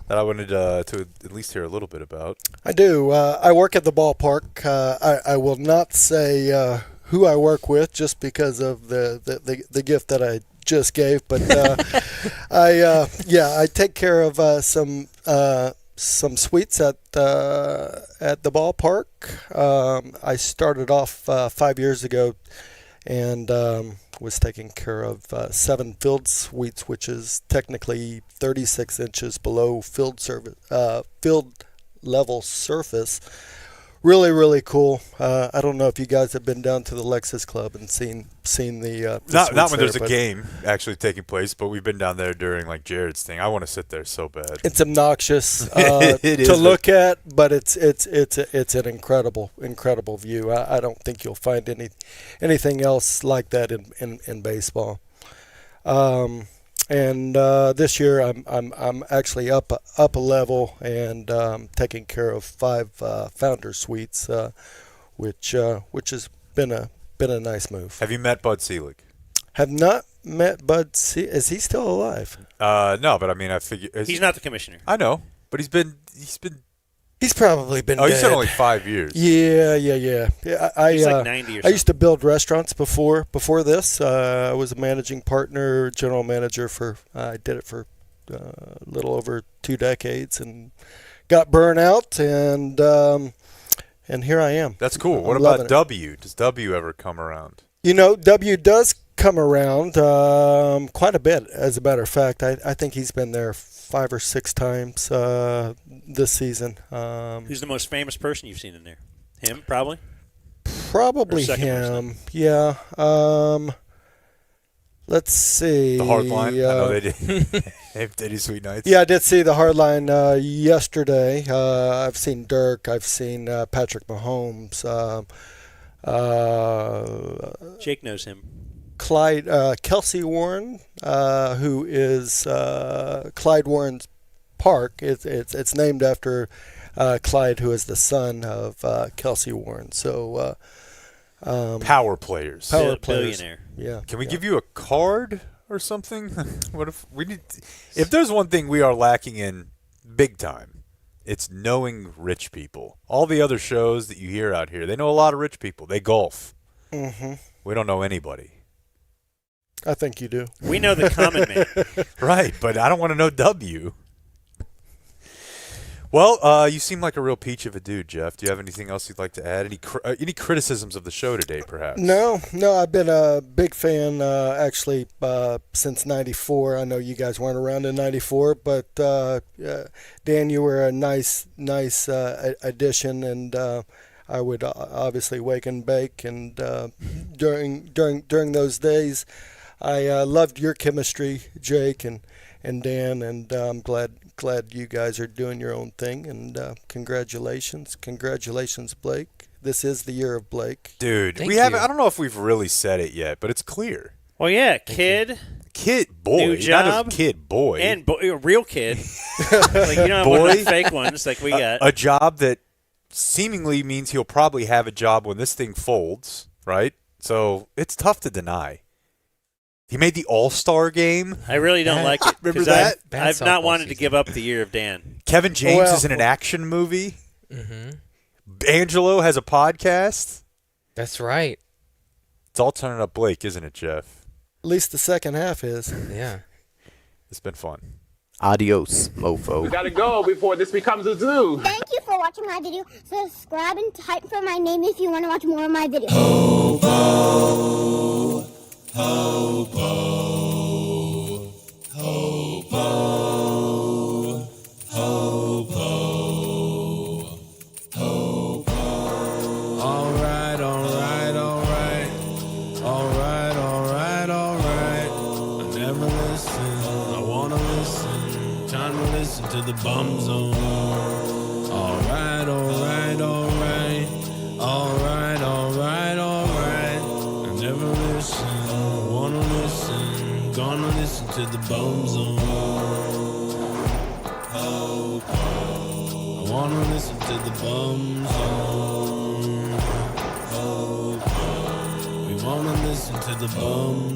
that I wanted to at least hear a little bit about. I do. I work at the ballpark. I will not say who I work with just because of the gift that I just gave, but I take care of some suites at the ballpark. I started off 5 years ago and was taking care of 7 field suites, which is technically 36 inches below field level surface. Really, really cool. I don't know if you guys have been down to the Lexus Club and seen the Not when there's there, a but game actually taking place, but we've been down there during like Jared's thing. I want to sit there so bad. It's obnoxious It is, to look at, but it's an incredible view. I don't think you'll find anything else like that in baseball. And this year, I'm actually up a level and taking care of 5 founder suites, which has been a nice move. Have you met Bud Selig? Have not met Bud. Is he still alive? No, but I mean, I figure he's not the commissioner. I know, but he's probably been. Oh, dead. you said only 5 years. Yeah. He's like 90 or I used to build restaurants before this. I was a managing partner, general manager for. I did it for a little over 2 decades and got burnt out, and here I am. That's cool. What I'm about loving it. W? Does W ever come around? W does come around quite a bit. As a matter of fact, I think he's been there 5 or 6 times this season. Who's the most famous person you've seen in there? Him, probably? Probably him. Yeah. Let's see. The Hardline? I know they did. They did Sweet Nights. Yeah, I did see the Hardline yesterday. I've seen Dirk. I've seen Patrick Mahomes. Jake knows him. Clyde, Kelsey Warren, who is Clyde Warren's Park. It's named after Clyde, who is the son of Kelsey Warren. So power players. Power players. Billionaire. Yeah. Can we give you a card or something? What if we need? If there's one thing we are lacking in big time, it's knowing rich people. All the other shows that you hear out here, they know a lot of rich people. They golf. Mm-hmm. We don't know anybody. I think you do. We know the common man. Right, but I don't want to know W. Well, you seem like a real peach of a dude, Jeff. Do you have anything else you'd like to add? Any criticisms of the show today, perhaps? No. I've been a big fan actually since '94. I know you guys weren't around in '94, but Dan, you were a nice addition, and I would obviously wake and bake. And during those days, I loved your chemistry, Jake and Dan, and I'm glad you guys are doing your own thing, and congratulations, Blake. This is the year of Blake. Dude, Thank we haven't. you. I don't know if we've really said it yet, but it's clear. Well, yeah, kid, boy, new job, not just kid, boy, and a real kid. Like you don't have one of the fake ones like we got. A job that seemingly means he'll probably have a job when this thing folds, right? So it's tough to deny. He made the All-Star game. I really don't like it. Remember 'cause that? I've not wanted to give up the year of Dan. Kevin James is in an action movie. Mm-hmm. Angelo has a podcast. That's right. It's all turning up Blake, isn't it, Jeff? At least the second half is. Yeah. It's been fun. Adios, mofo. We gotta go before this becomes a zoo. Thank you for watching my video. Subscribe and type for my name if you want to watch more of my videos. Hobo, hobo, hobo, hobo, hobo. All right, all right, all right, all right, all right, all right. I never listen. I wanna listen. Time to listen to the bum zone. All right, all right, all right, all right, all right, all right. I never listen. I wanna listen. Gonna listen to the bum zone. Oh, oh. I wanna listen to the bum zone. Oh, oh. We wanna listen to the bum